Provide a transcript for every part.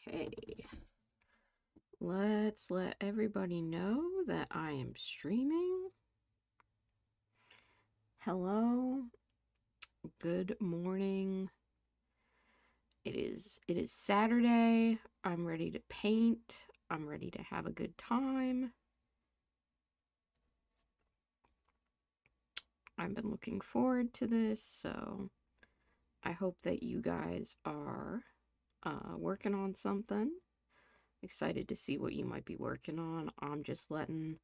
Okay, let's let everybody know that I am streaming. Hello, good morning. It is Saturday. I'm ready to paint. I'm ready to have a good time. I've been looking forward to this, so I hope that you guys are working on something. Excited to see what you might be working on. I'm just letting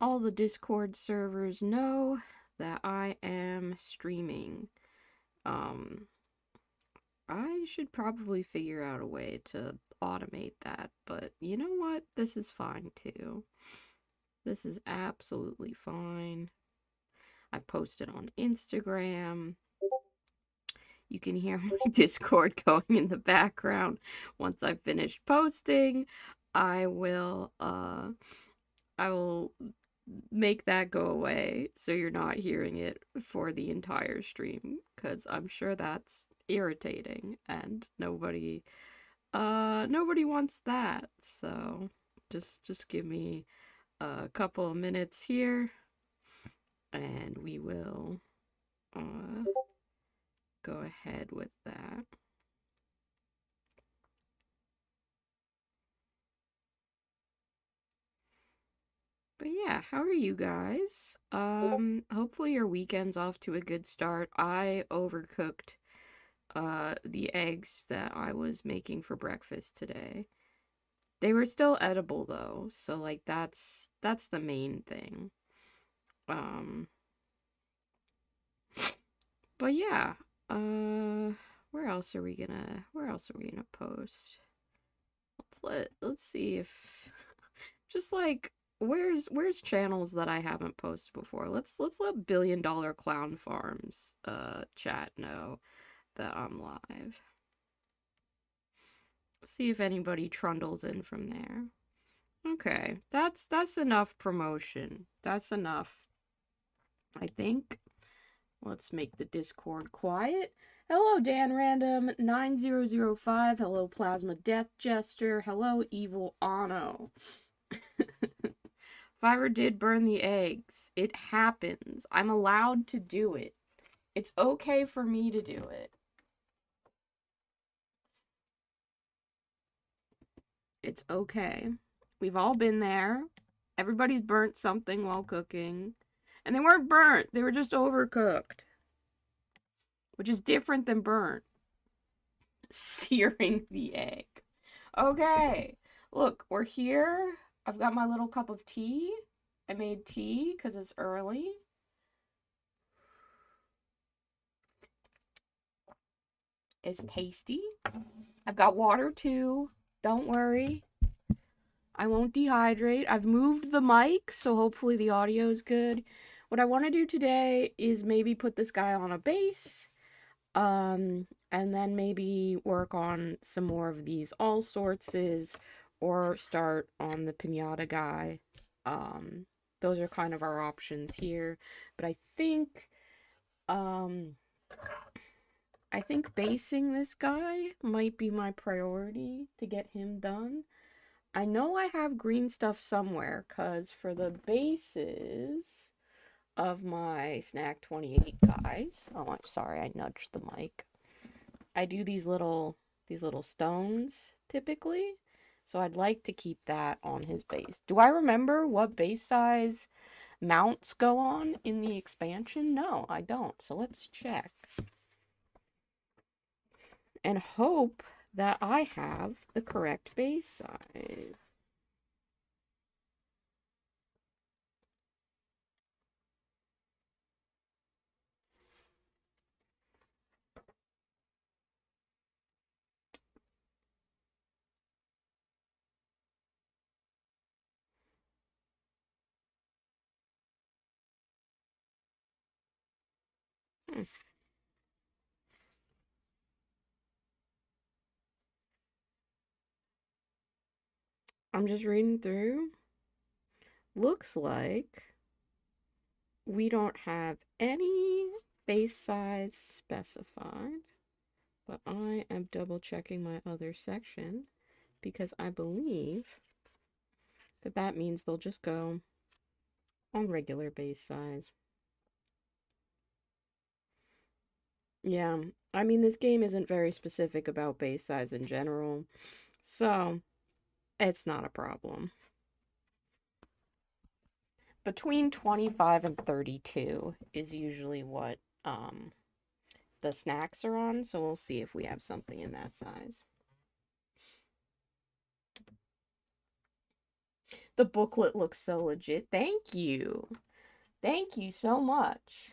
all the Discord servers know that I am streaming. I should probably figure out a way to automate that, but you know what? This is fine too. This is absolutely fine. I've posted on Instagram. You can hear my Discord going in the background. Once I've finished posting, I will make that go away so you're not hearing it for the entire stream, because I'm sure that's irritating and nobody wants that. So just give me a couple of minutes here and we will go ahead with that. But yeah, how are you guys? Hopefully your weekend's off to a good start. I overcooked the eggs that I was making for breakfast today. They were still edible though, so like that's the main thing. But yeah, where else are we gonna post? Let's see if just like where's channels that I haven't posted before. Let's let Billion Dollar Clown Farms chat know that I'm live. See if anybody trundles in from there. Okay, that's enough promotion. That's enough, I think. Let's make the Discord quiet. Hello, Dan Random 9005. Hello, Plasma Death Jester. Hello, Evil Ano. Fire did burn the eggs. It happens. I'm allowed to do it. It's okay for me to do it. It's okay. We've all been there. Everybody's burnt something while cooking. And they weren't burnt. They were just overcooked. Which is different than burnt. Searing the egg. Okay. Look, we're here. I've got my little cup of tea. I made tea because it's early. It's tasty. I've got water too. Don't worry. I won't dehydrate. I've moved the mic, so hopefully the audio is good. What I want to do today is maybe put this guy on a bass. And then maybe work on some more of these all sortses or start on the pinata guy. Those are kind of our options here. But I think basing this guy might be my priority to get him done. I know I have green stuff somewhere, because for the bases of my Snack 28 guys, oh, I'm sorry, I nudged the mic. I do these little stones typically, so I'd like to keep that on his base. Do I remember what base size mounts go on in the expansion? No, I don't. So let's check and hope that I have the correct base size. I'm just reading through. Looks like we don't have any base size specified, but I am double checking my other section because I believe that that means they'll just go on regular base size. Yeah, I mean, this game isn't very specific about base size in general, so it's not a problem. Between 25 and 32 is usually what the snacks are on, so we'll see if we have something in that size. The booklet looks so legit. Thank you. Thank you so much.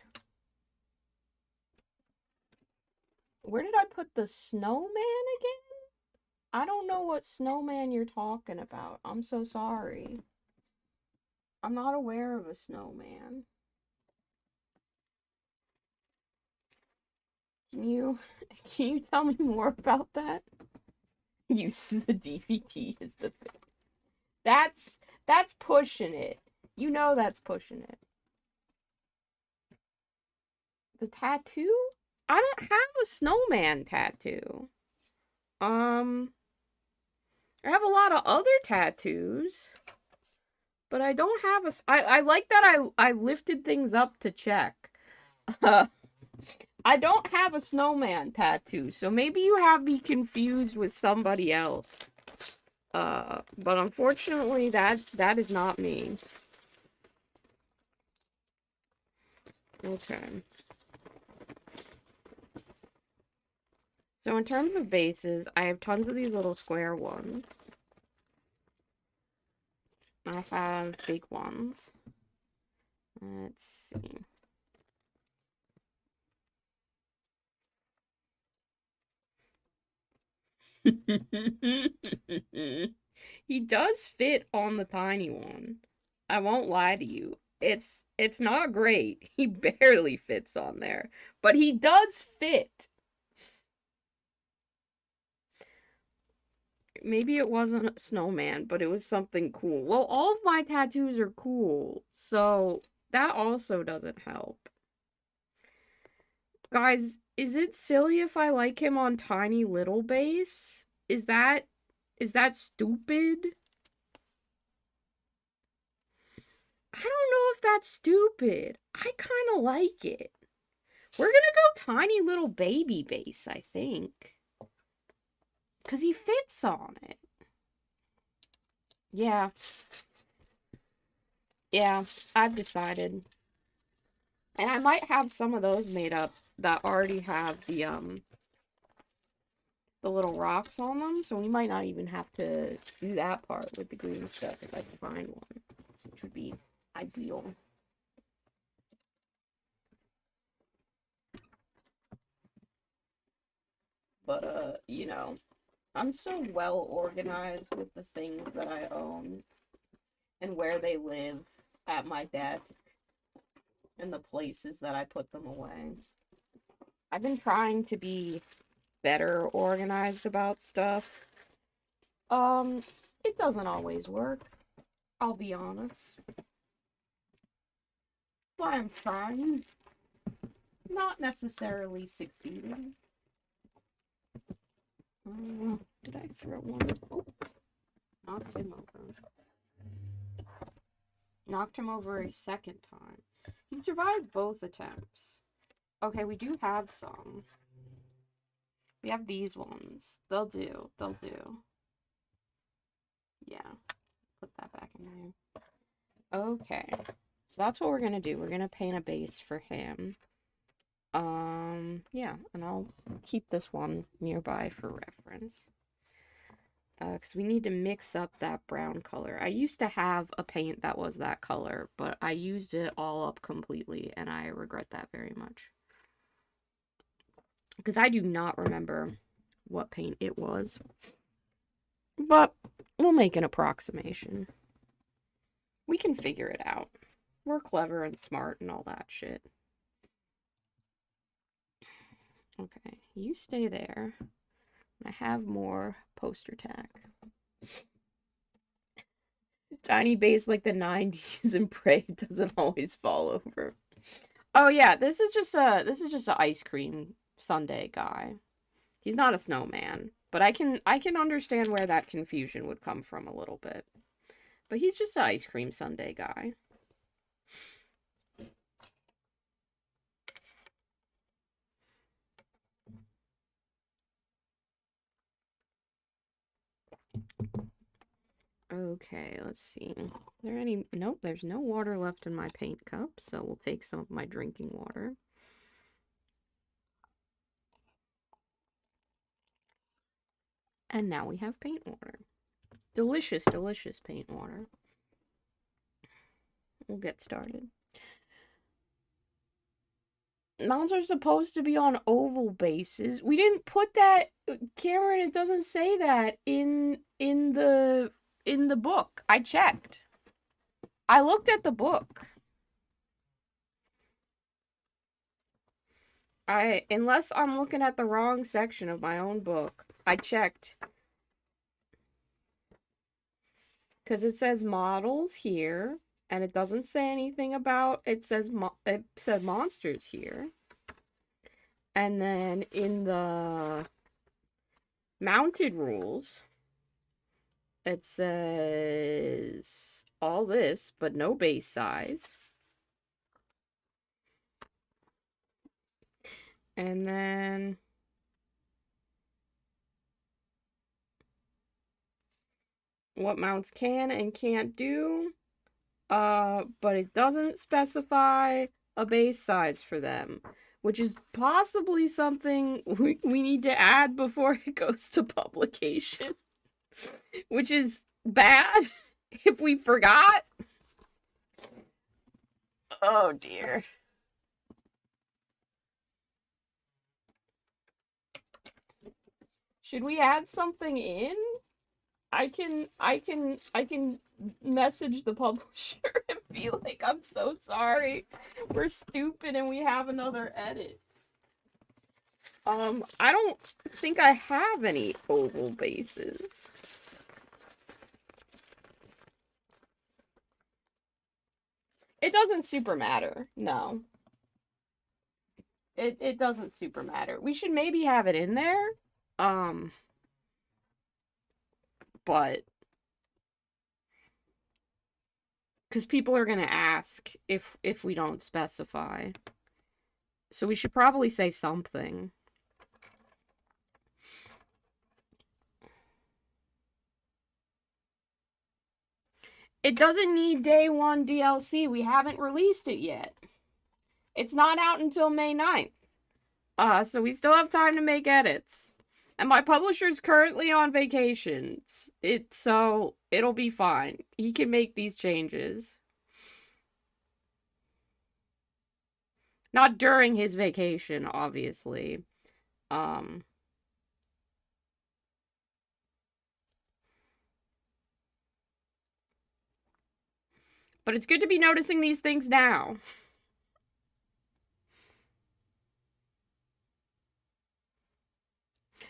Where did I put the snowman again? I don't know what snowman you're talking about. I'm so sorry. I'm not aware of a snowman. Can you tell me more about that? Use the DVD as the that's pushing it. You know that's pushing it. The tattoo? I don't have a snowman tattoo. I have a lot of other tattoos, but I don't have a. I like that I lifted things up to check. I don't have a snowman tattoo, so maybe you have me confused with somebody else. But unfortunately, that is not me. Okay. So in terms of bases, I have tons of these little square ones. I have big ones. Let's see. He does fit on the tiny one. I won't lie to you. It's not great. He barely fits on there, but he does fit. Maybe it wasn't a snowman, but it was something cool. Well, all of my tattoos are cool, so that also doesn't help. Guys, is it silly if I like him on tiny little base? Is that stupid? I don't know if that's stupid. I kind of like it. We're gonna go tiny little baby base, I think. Because he fits on it. Yeah. Yeah, I've decided. And I might have some of those made up that already have the little rocks on them, so we might not even have to do that part with the green stuff if I can find one, which would be ideal. But, you know, I'm so well organized with the things that I own and where they live at my desk and the places that I put them away. I've been trying to be better organized about stuff. It doesn't always work. I'll be honest. That's why I'm trying. Not necessarily succeeding. Did I throw one? Oh, knocked him over. Knocked him over a second time. He survived both attempts. Okay, we do have some. We have these ones. They'll do. They'll do. Yeah. Put that back in there. Okay. So that's what we're gonna do. We're gonna paint a base for him. Yeah, and I'll keep this one nearby for reference. Because we need to mix up that brown color. I used to have a paint that was that color, but I used it all up completely, and I regret that very much. Because I do not remember what paint it was. But we'll make an approximation. We can figure it out. We're clever and smart and all that shit. Okay, you stay there. I have more poster tack. Tiny base like the 90s and pray it doesn't always fall over. Oh yeah, this is just a ice cream sundae guy. He's not a snowman, but I can understand where that confusion would come from a little bit. But he's just an ice cream sundae guy. Okay, let's see. Is there any... Nope, there's no water left in my paint cup, so we'll take some of my drinking water. And now we have paint water. Delicious, delicious paint water. We'll get started. Mounts are supposed to be on oval bases. We didn't put that, Cameron. It doesn't say that in the book. I checked. I looked at the book. Unless I'm looking at the wrong section of my own book. I checked. Because it says models here, and it doesn't say anything about, it said monsters here. And then in the mounted rules, it says all this, but no base size. And then what mounts can and can't do. But it doesn't specify a base size for them, which is possibly something we need to add before it goes to publication, which is bad if we forgot. Oh dear. Should we add something in? I can message the publisher and be like, I'm so sorry. We're stupid and we have another edit. I don't think I have any oval bases. It doesn't super matter. No. It doesn't super matter. We should maybe have it in there. But because people are going to ask if we don't specify. So we should probably say something. It doesn't need day one DLC. We haven't released it yet. It's not out until May 9th. So we still have time to make edits. And my publisher's currently on vacation. So it'll be fine. He can make these changes. Not during his vacation, obviously. But it's good to be noticing these things now.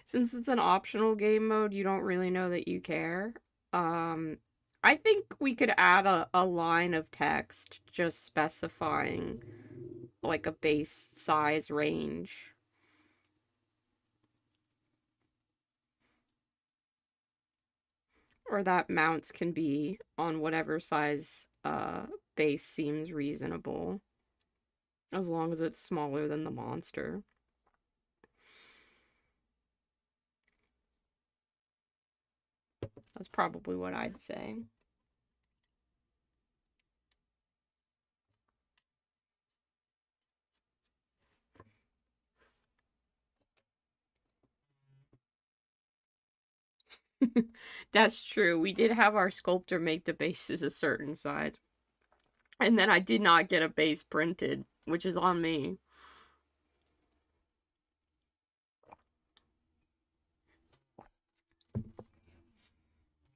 Since it's an optional game mode, you don't really know that you care. I think we could add a line of text just specifying like a base size range. Or that mounts can be on whatever size base seems reasonable. As long as it's smaller than the monster. That's probably what I'd say. That's true. We did have our sculptor make the bases a certain size. And then I did not get a base printed, which is on me.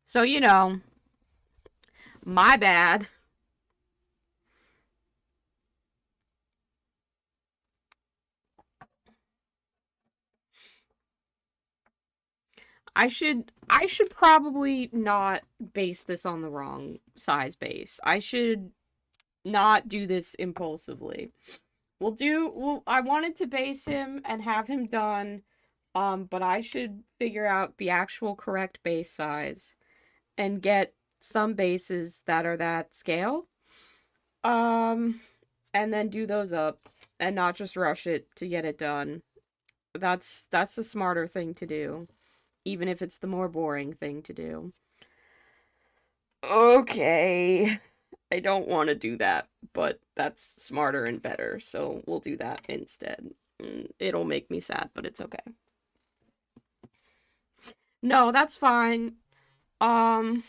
So, my bad. I should probably not base this on the wrong size base. I should not do this impulsively. I wanted to base him and have him done But I should figure out the actual correct base size and get some bases that are that scale. Um, and then do those up and not just rush it to get it done. That's the smarter thing to do, even if it's the more boring thing to do. Okay. I don't want to do that, but that's smarter and better, so we'll do that instead. It'll make me sad, but it's okay. No, that's fine. Um,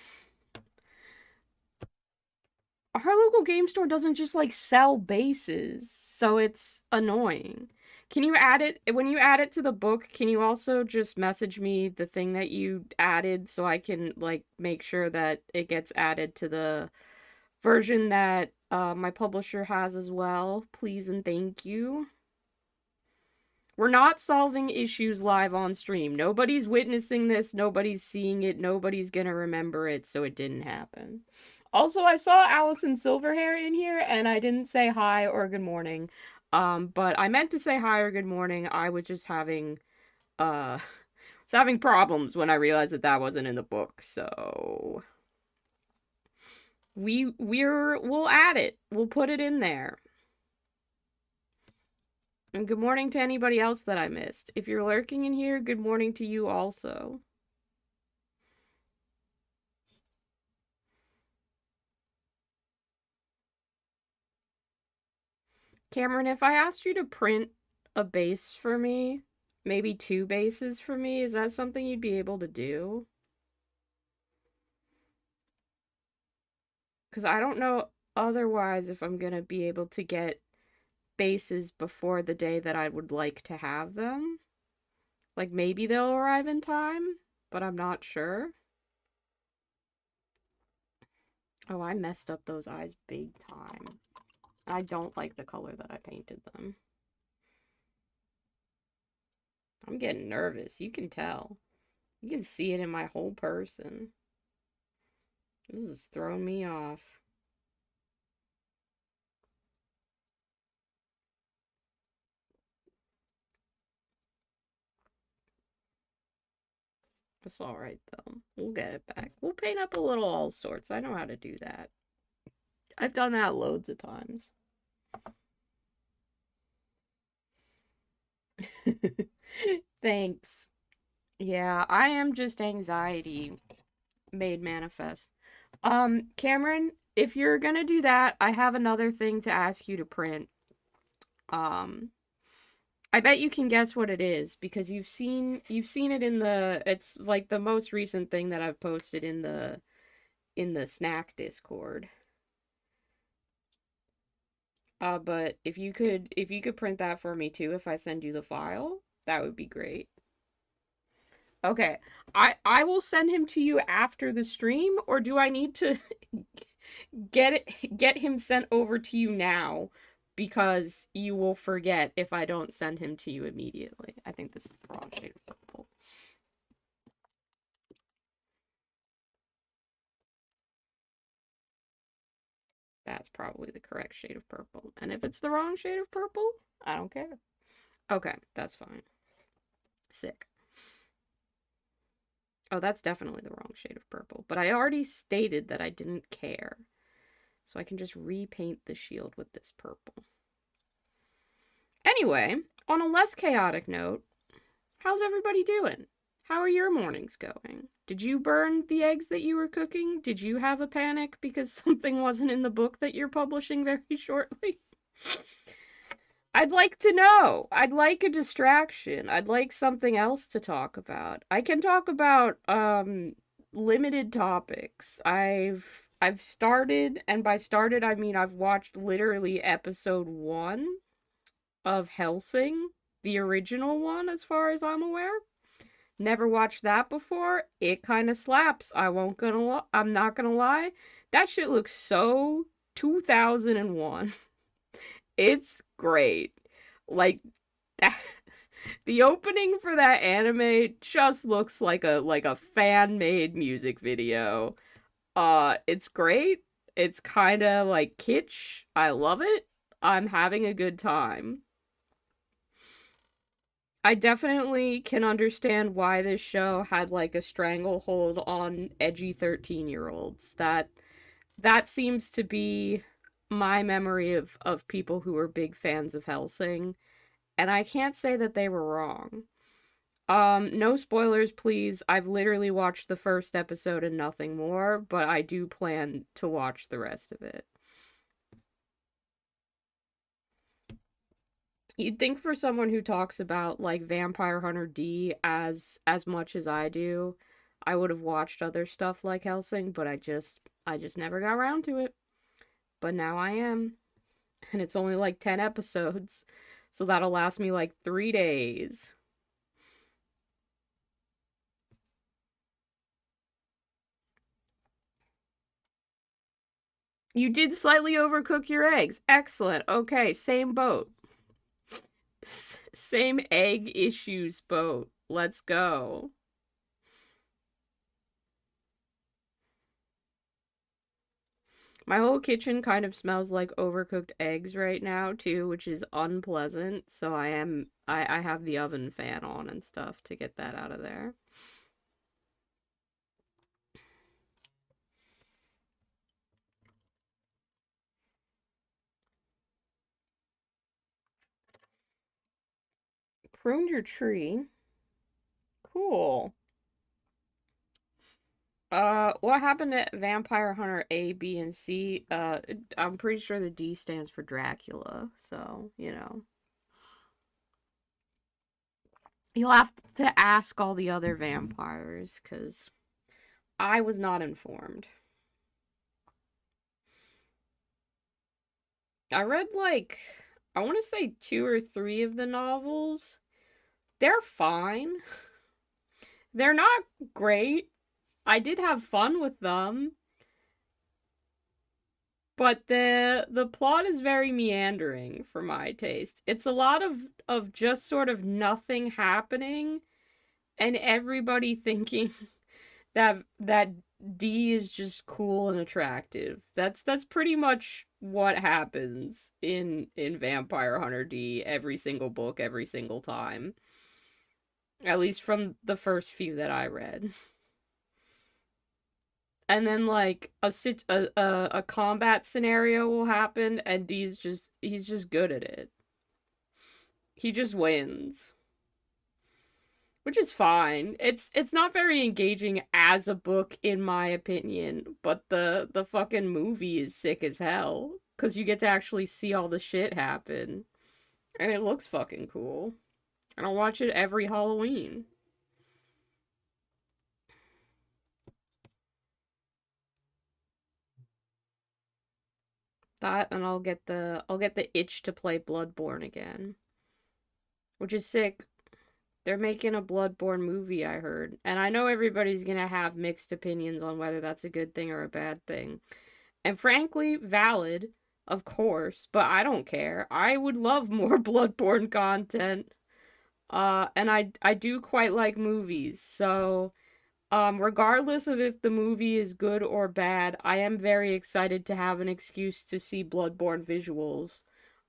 our local game store doesn't just like sell bases, so it's annoying. Can you add it when you add it to the book? Can you also just message me the thing that you added so I can like make sure that it gets added to the version that my publisher has as well? Please and thank you. We're not solving issues live on stream. Nobody's witnessing this, nobody's seeing it, nobody's gonna remember it, so it didn't happen. Also, I saw Allison Silverhair in here, and I didn't say hi or good morning. But I meant to say hi or good morning. I was just having, was having problems when I realized that that wasn't in the book, so... We'll add it. We'll put it in there. And good morning to anybody else that I missed. If you're lurking in here, good morning to you also. Cameron, if I asked you to print a base for me, maybe 2 bases for me, is that something you'd be able to do? Because I don't know otherwise if I'm gonna be able to get bases before the day that I would like to have them. Like, maybe they'll arrive in time, but I'm not sure. Oh, I messed up those eyes big time. I don't like the color that I painted them. I'm getting nervous. You can tell. You can see it in my whole person. This is throwing me off. It's alright, though. We'll get it back. We'll paint up a little all sorts. I know how to do that. I've done that loads of times. Thanks. Yeah, I am just anxiety made manifest. Cameron, if you're gonna do that, I have another thing to ask you to print. Um, I bet you can guess what it is because you've seen it in the it's like the most recent thing that I've posted in the snack Discord. But if you could print that for me too if I send you the file, that would be great. Okay. I will send him to you after the stream, or do I need to get him sent over to you now because you will forget if I don't send him to you immediately. I think this is the wrong shade of purple. That's probably the correct shade of purple. And if it's the wrong shade of purple, I don't care. Okay, that's fine. Sick. Oh, that's definitely the wrong shade of purple. But I already stated that I didn't care. So I can just repaint the shield with this purple. Anyway, on a less chaotic note, how's everybody doing? How are your mornings going? Did you burn the eggs that you were cooking? Did you have a panic because something wasn't in the book that you're publishing very shortly? I'd like to know. I'd like a distraction. I'd like something else to talk about. I can talk about limited topics. I've started, and by started I mean I've watched literally episode 1 of Hellsing, the original one as far as I'm aware. Never watched that before. It kind of slaps. I'm not gonna lie. That shit looks so 2001. It's great. Like that the opening for that anime just looks like a fan-made music video. It's great. It's kind of like kitsch. I love it. I'm having a good time. I definitely can understand why this show had like a stranglehold on edgy 13-year-olds. That seems to be my memory of people who were big fans of Helsing, and I can't say that they were wrong. No spoilers, please. I've literally watched the first episode and nothing more, but I do plan to watch the rest of it. You'd think for someone who talks about like Vampire Hunter D as much as I do, I would have watched other stuff like Helsing, but I just never got around to it. But now I am, and it's only like 10 episodes, so that'll last me like 3 days. You did slightly overcook your eggs. Excellent. Okay, same boat. Same egg issues boat. Let's go. My whole kitchen kind of smells like overcooked eggs right now too, which is unpleasant. So I have the oven fan on and stuff to get that out of there. Pruned your tree. Cool. What happened to Vampire Hunter A, B, and C? I'm pretty sure the D stands for Dracula, so, you know. You'll have to ask all the other vampires, because I was not informed. I read, like, I want to say two or three of the novels. They're fine. They're not great. I did have fun with them, but the plot is very meandering for my taste. It's a lot of just sort of nothing happening and everybody thinking that D is just cool and attractive. That's pretty much what happens in Vampire Hunter D every single book every single time. At least from the first few that I read. And then like a combat scenario will happen and he's just good at it. He just wins, which is fine. It's not very engaging as a book in my opinion, but the fucking movie is sick as hell cuz you get to actually see all the shit happen and it looks fucking cool. And I'll watch it every Halloween. That and I'll get the itch to play Bloodborne again, which is sick. They're making a Bloodborne movie, I heard. And I know everybody's gonna have mixed opinions on whether that's a good thing or a bad thing. And frankly, valid, of course, but I don't care. I would love more Bloodborne content. And I do quite like movies, so regardless of if the movie is good or bad, I am very excited to have an excuse to see Bloodborne visuals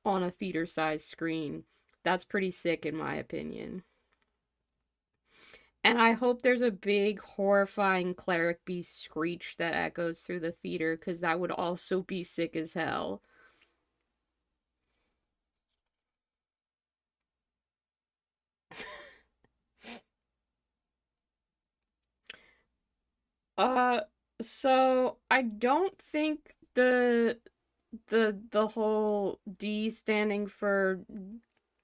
on a theater-sized screen. That's pretty sick in my opinion. And I hope there's a big, horrifying cleric beast screech that echoes through the theater, because that would also be sick as hell. Uh, so I don't think the whole D standing for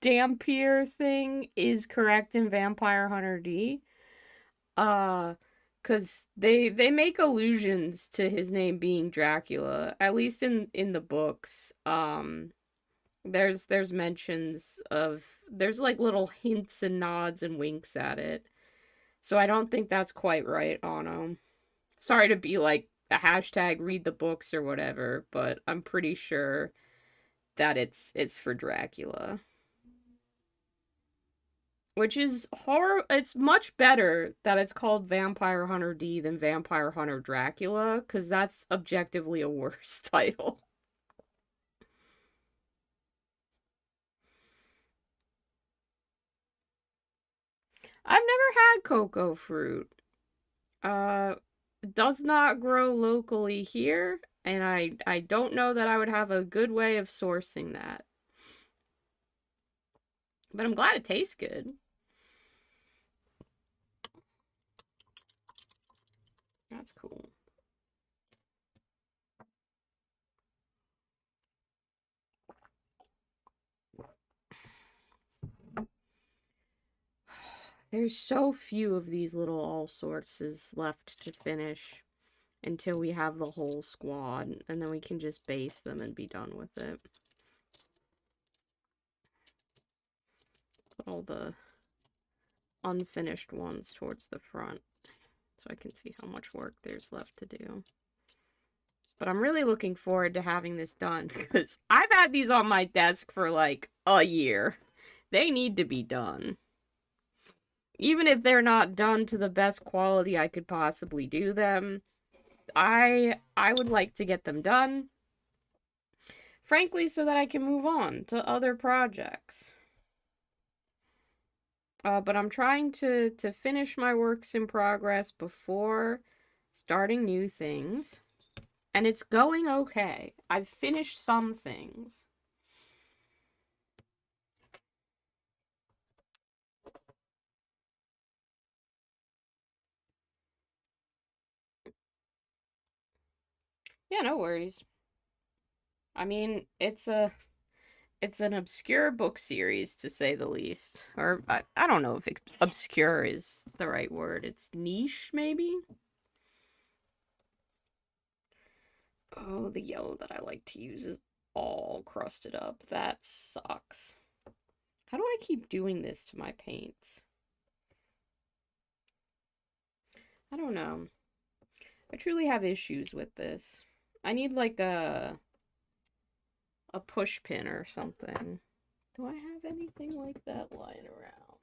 Dampier thing is correct in Vampire Hunter D. Uh, cause they make allusions to his name being Dracula, at least in the books. There's mentions of there's like little hints and nods and winks at it. So I don't think that's quite right on him. Sorry to be like a hashtag read the books or whatever, but I'm pretty sure that it's for Dracula. Which is horror. It's much better that it's called Vampire Hunter D than Vampire Hunter Dracula, because that's objectively a worse title. I've never had cocoa fruit. Uh, does not grow locally here, and I don't know that I would have a good way of sourcing that. But I'm glad it tastes good. That's cool. There's so few of these little all sorts left to finish until we have the whole squad, and then we can just base them and be done with it. Put all the unfinished ones towards the front so I can see how much work there's left to do. But I'm really looking forward to having this done because I've had these on my desk for like a year. They need to be done. Even if they're not done to the best quality I could possibly do them, I would like to get them done. Frankly, so that I can move on to other projects. But I'm trying to finish my works in progress before starting new things. And it's going okay. I've finished some things. Yeah, no worries. I mean, it's an obscure book series to say the least. Or I don't know if obscure is the right word. It's niche maybe. Oh, the yellow that I like to use is all crusted up. That sucks. How do I keep doing this to my paints? I don't know. I truly have issues with this. I need like a push pin or something. Do I have anything like that lying around?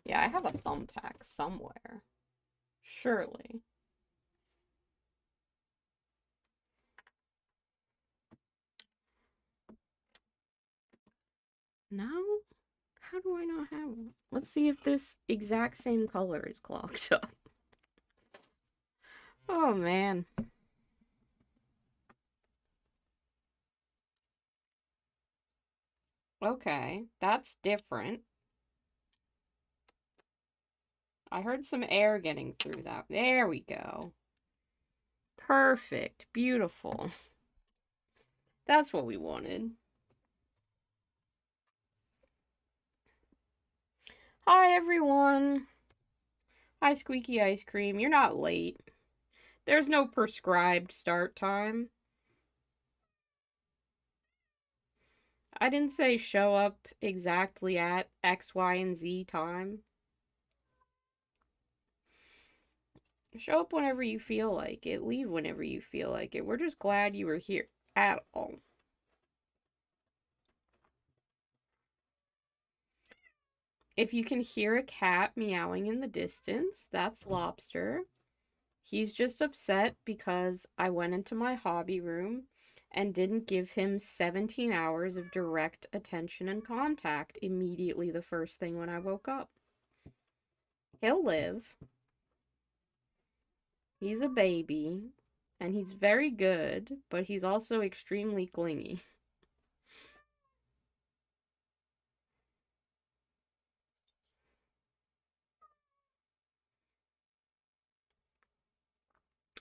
Yeah, I have a thumbtack somewhere. Surely. No? How do I not have one? Let's see if this exact same color is clogged up. Oh man. Okay, that's different. I heard some air getting through that. There we go. Perfect. Beautiful. That's what we wanted. Hi, everyone. Hi, Squeaky Ice Cream. You're not late. There's no prescribed start time. I didn't say show up exactly at X, Y, and Z time. Show up whenever you feel like it. Leave whenever you feel like it. We're just glad you were here at all. If you can hear a cat meowing in the distance, that's Lobster. He's just upset because I went into my hobby room and didn't give him 17 hours of direct attention and contact immediately the first thing when I woke up. He'll live. He's a baby, and he's very good, but he's also extremely clingy.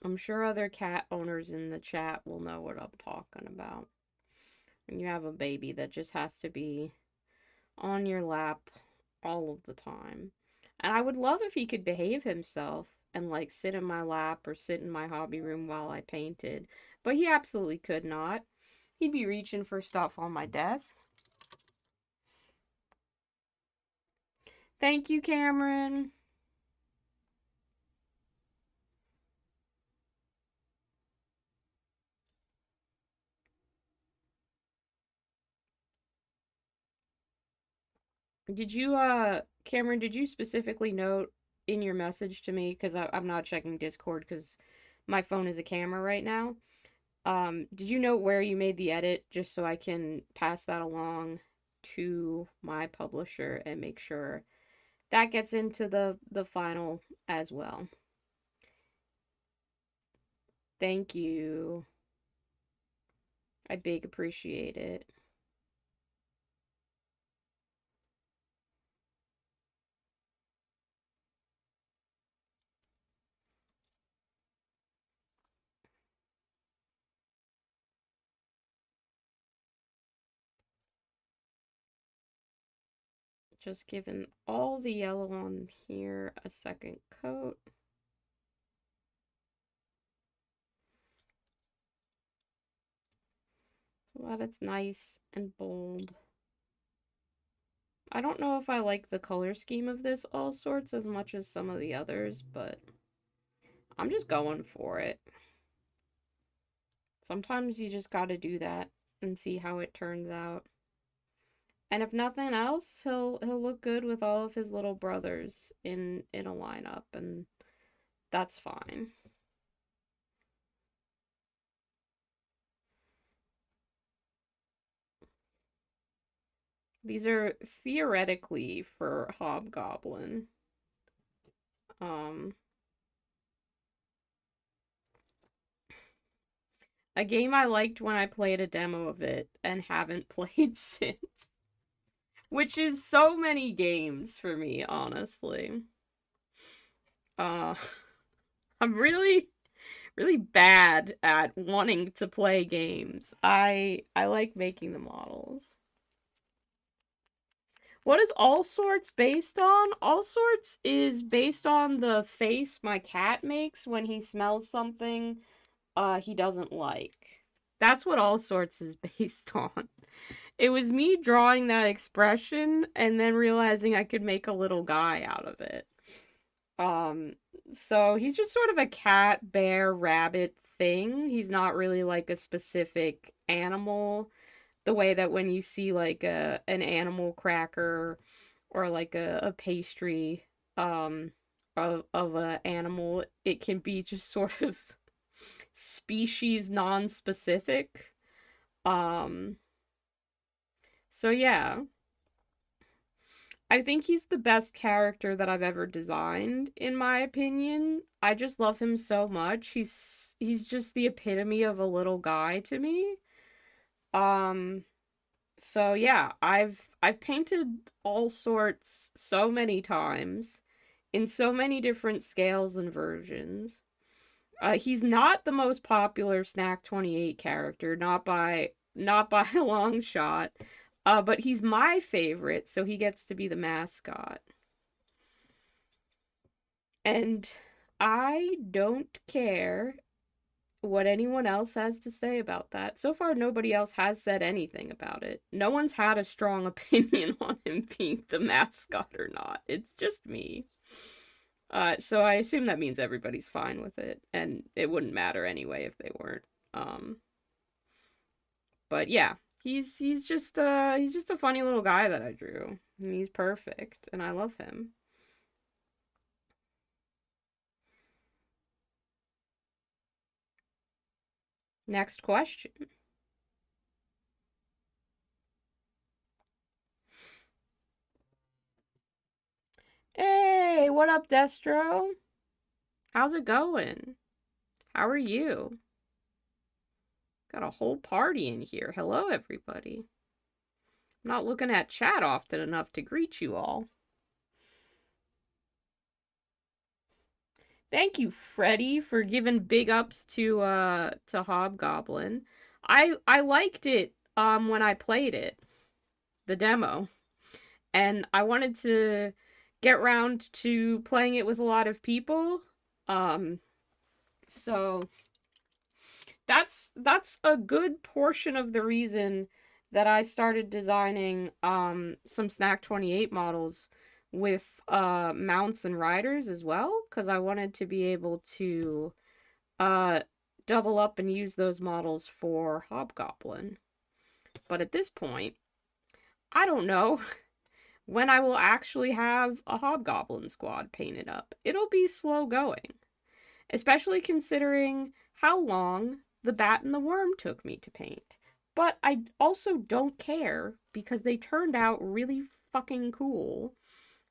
I'm sure other cat owners in the chat will know what I'm talking about. When you have a baby that just has to be on your lap all of the time. And I would love if he could behave himself and like sit in my lap or sit in my hobby room while I painted, but he absolutely could not. He'd be reaching for stuff on my desk. Thank you, Cameron. Did you, Cameron, did you specifically note in your message to me, because I'm not checking Discord because my phone is a camera right now, Did you note where you made the edit just so I can pass that along to my publisher and make sure that gets into the final as well? Thank you. I big appreciate it. Just giving all the yellow on here a second coat. So that it's nice and bold. I don't know if I like the color scheme of this All Sorts as much as some of the others, but I'm just going for it. Sometimes you just gotta do that and see how it turns out. And if nothing else, he'll look good with all of his little brothers in a lineup, and that's fine. These are theoretically for Hobgoblin. Um, a game I liked when I played a demo of it and haven't played since. Which is so many games for me, honestly. Uh, I'm really bad at wanting to play games. I like making the models. What is All Sorts based on? All Sorts is based on the face my cat makes when he smells something he doesn't like. That's what All Sorts is based on. It was me drawing that expression and then realizing I could make a little guy out of it. Um, so he's just sort of a cat, bear, rabbit thing. He's not really like a specific animal, the way that when you see like an animal cracker or like a pastry of a animal, it can be just sort of species non-specific. Um, so yeah, I think he's the best character that I've ever designed, in my opinion. I just love him so much. He's just the epitome of a little guy to me. Um, so yeah, I've painted All Sorts so many times in so many different scales and versions. He's not the most popular Snack 28 character, not by a long shot. But he's my favorite, so he gets to be the mascot. And I don't care what anyone else has to say about that. So far, nobody else has said anything about it. No one's had a strong opinion on him being the mascot or not. It's just me. So I assume that means everybody's fine with it, and it wouldn't matter anyway if they weren't. Um, but yeah, he's just a funny little guy that I drew. And he's perfect, and I love him. Next question. Hey, what up, Destro? How's it going? How are you? Got a whole party in here. Hello, everybody. I'm not looking at chat often enough to greet you all. Thank you, Freddy, for giving big ups to Hobgoblin. I liked it when I played it, the demo, and I wanted to get round to playing it with a lot of people. Um, so that's a good portion of the reason that I started designing some Snack 28 models with mounts and riders as well, because I wanted to be able to uh double up and use those models for Hobgoblin. But at this point, I don't know when I will actually have a Hobgoblin squad painted up. It'll be slow going, especially considering how long the bat and the worm took me to paint. But I also don't care because they turned out really fucking cool.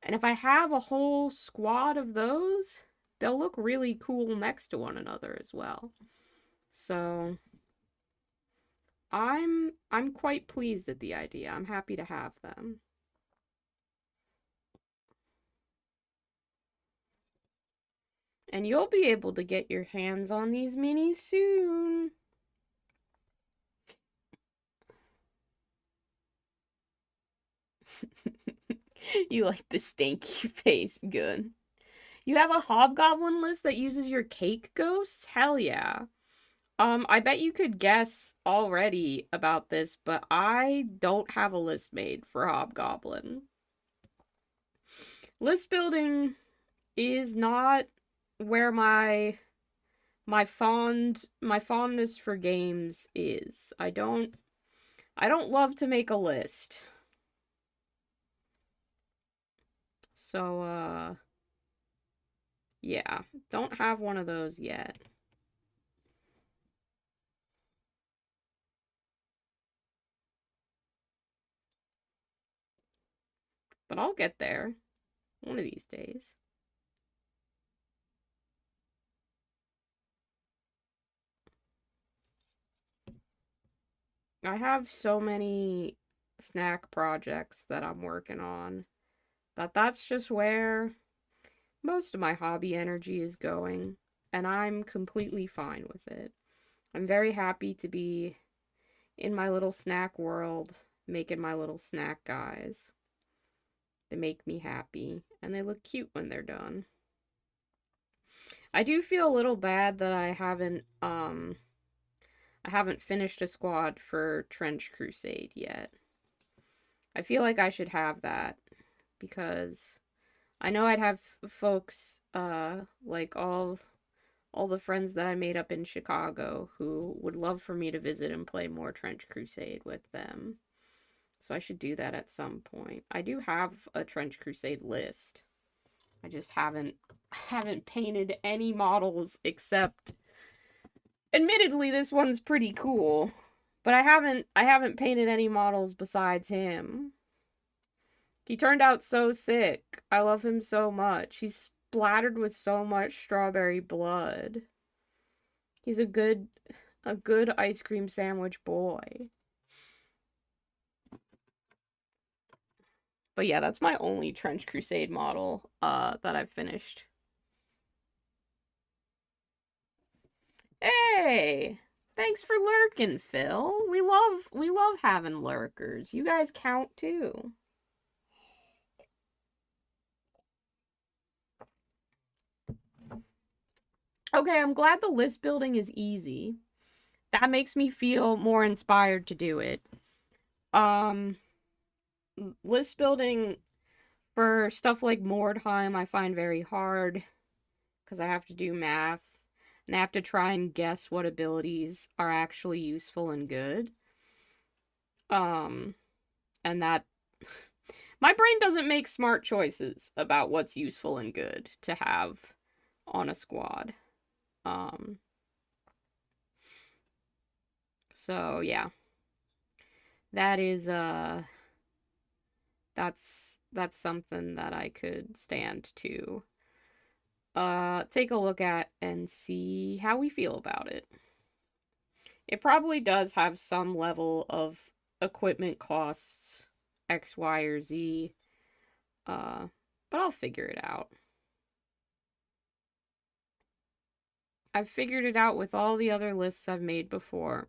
And if I have a whole squad of those, they'll look really cool next to one another as well. So I'm quite pleased at the idea. I'm happy to have them. And you'll be able to get your hands on these minis soon. You like the stanky face. Good. You have a hobgoblin list that uses your cake ghosts? Hell yeah. I bet you could guess already about this, but I don't have a list made for hobgoblin. List building is not where my fondness for games is. I don't love to make a list. So yeah, don't have one of those yet. But I'll get there one of these days. I have so many snack projects that I'm working on that's just where most of my hobby energy is going, and I'm completely fine with it. I'm very happy to be in my little snack world, making my little snack guys. They make me happy, and they look cute when they're done. I do feel a little bad that I haven't finished a squad for Trench Crusade yet. I feel like I should have that because I know I'd have folks like all the friends that I made up in Chicago who would love for me to visit and play more Trench Crusade with them. So I should do that at some point. I do have a Trench Crusade list. I just haven't painted any models except admittedly this one's pretty cool. But I haven't painted any models besides him. He turned out so sick. I love him so much. He's splattered with so much strawberry blood. He's a good ice cream sandwich boy. But yeah, that's my only Trench Crusade model that I've finished. Hey, thanks for lurking, Phil. We love having lurkers. You guys count too. Okay, I'm glad the list building is easy. That makes me feel more inspired to do it. Um, list building for stuff like Mordheim I find very hard because I have to do math and I have to try and guess what abilities are actually useful and good. Um, and that my brain doesn't make smart choices about what's useful and good to have on a squad. Um, so yeah, that is that's something that I could stand to take a look at and see how we feel about it. It probably does have some level of equipment costs X, Y, or Z. Uh, but I'll figure it out. I've figured it out with all the other lists I've made before.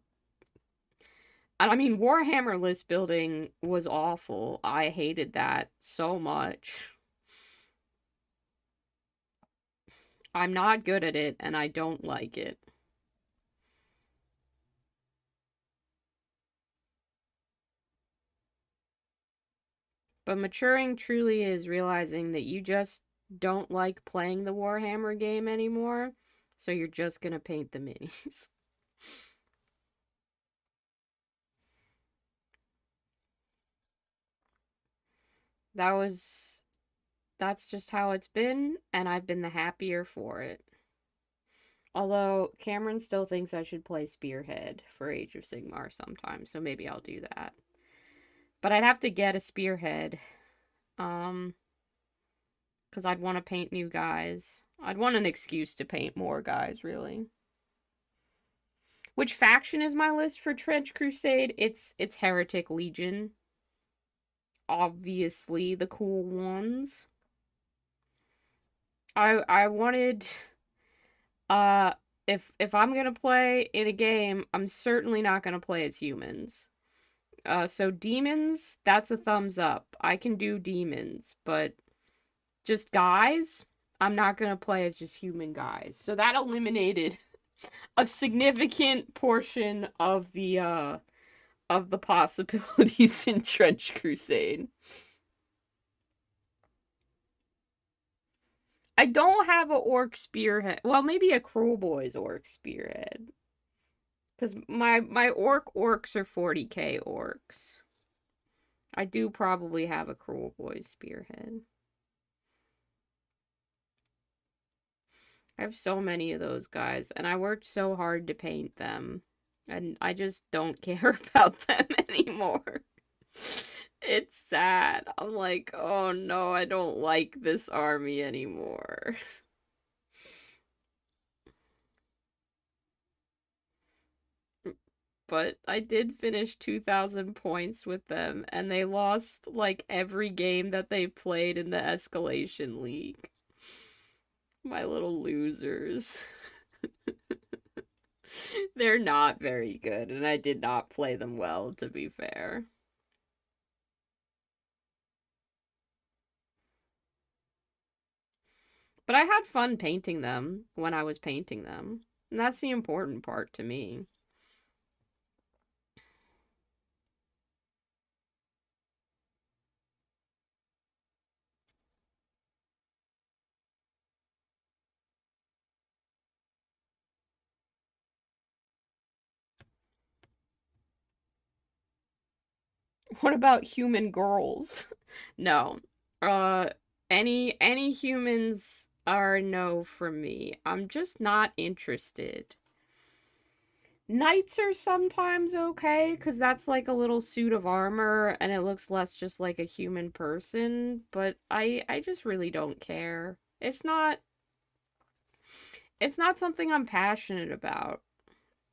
I mean, Warhammer list building was awful. I hated that so much. I'm not good at it, and I don't like it. But maturing truly is realizing that you just don't like playing the Warhammer game anymore, so you're just gonna paint the minis. that was that's just how it's been, and I've been the happier for it. Although Cameron still thinks I should play Spearhead for Age of Sigmar sometime, so maybe I'll do that. But I'd have to get a Spearhead, um, because I'd want to paint new guys. I'd want an excuse to paint more guys, really. Which faction is my list for Trench Crusade? It's Heretic Legion. Obviously the cool ones. I wanted uh if I'm gonna play in a game, I'm certainly not gonna play as humans. So demons, that's a thumbs up. I can do demons, but just guys, I'm not gonna play as just human guys. So that eliminated a significant portion of the possibilities in Trench Crusade. I don't have a orc spearhead. Well, maybe a Cruel Boys orc spearhead. Because my orcs are 40k orcs. I do probably have a Cruel Boys spearhead. I have so many of those guys, and I worked so hard to paint them. And I just don't care about them anymore. It's sad. I'm like, oh no, I don't like this army anymore. But I did finish 2,000 points with them, and they lost like every game that they played in the Escalation League. My little losers. They're not very good, and I did not play them well, to be fair. But I had fun painting them when I was painting them, and that's the important part to me. What about human girls? No. Uh any humans are no for me. I'm just not interested. Knights are sometimes okay cuz that's like a little suit of armor and it looks less just like a human person, but I just really don't care. It's not something I'm passionate about.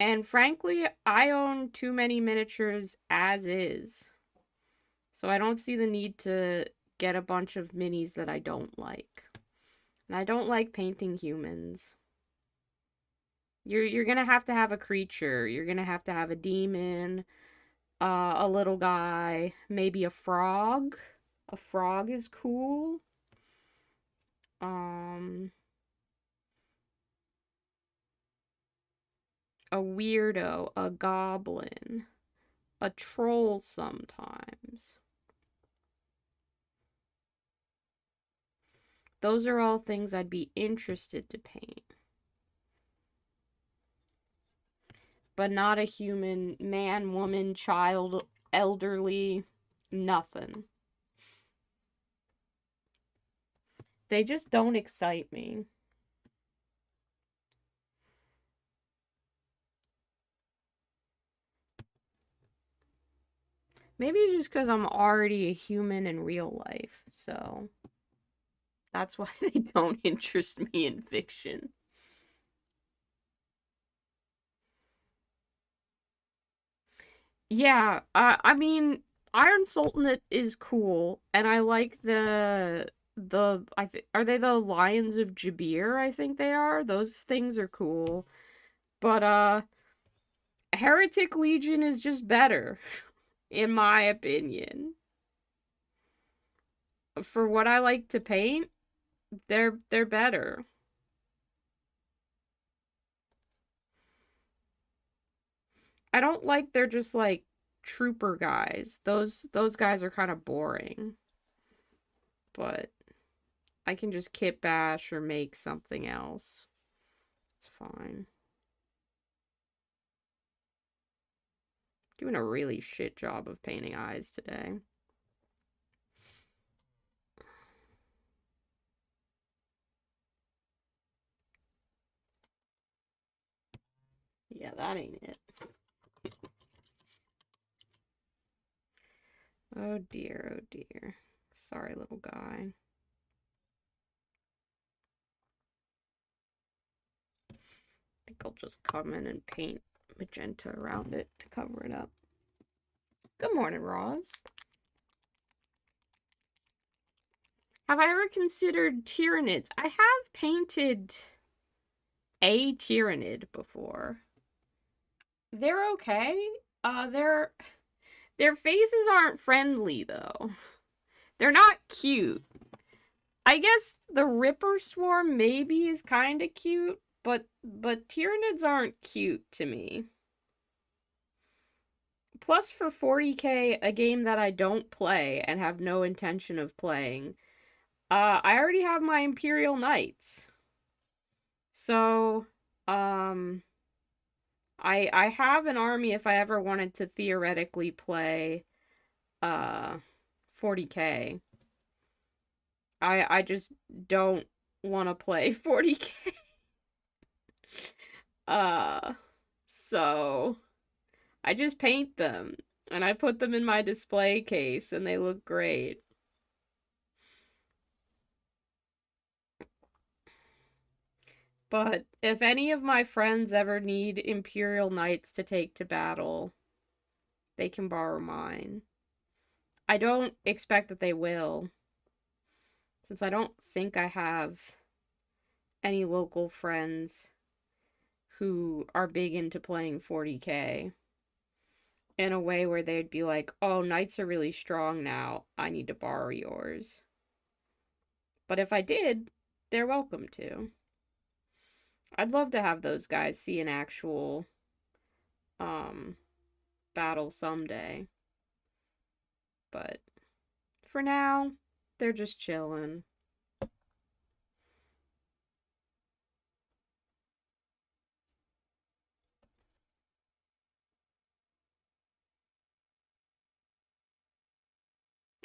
And frankly, I own too many miniatures as is. So I don't see the need to get a bunch of minis that I don't like. And I don't like painting humans. You're gonna have a creature. You're gonna have a demon, a little guy, maybe a frog. A frog is cool. Um, a weirdo, a goblin, a troll sometimes. Those are all things I'd be interested to paint. But not a human, man, woman, child, elderly, nothing. They just don't excite me. Maybe just because I'm already a human in real life, so that's why they don't interest me in fiction. Yeah, I mean, Iron Sultanate is cool, and I like are they the Lions of Jabir? I think they are. Those things are cool. But Heretic Legion is just better, in my opinion. For what I like to paint, they're better. I don't like they're just like trooper guys. Those guys are kind of boring. But I can just kit bash or make something else. It's fine. Doing a really shit job of painting eyes today. Yeah, that ain't it. Oh dear, oh dear. Sorry, little guy. I think I'll just come in and paint magenta around it to cover it up. Good morning, Roz. Have I ever considered Tyranids? I have painted a Tyranid before. They're okay. Their faces aren't friendly though. They're not cute. I guess the Ripper Swarm maybe is kind of cute, but Tyranids aren't cute to me. Plus, for 40k, a game that I don't play and have no intention of playing, I already have my Imperial Knights. So, I have an army if I ever wanted to theoretically play 40k. I just don't want to play 40k. So I just paint them and I put them in my display case and they look great. But if any of my friends ever need Imperial Knights to take to battle, they can borrow mine. I don't expect that they will, since I don't think I have any local friends who are big into playing 40k in a way where they'd be like, oh, knights are really strong now, I need to borrow yours. But if I did, they're welcome to. I'd love to have those guys see an actual battle someday. But for now, they're just chilling.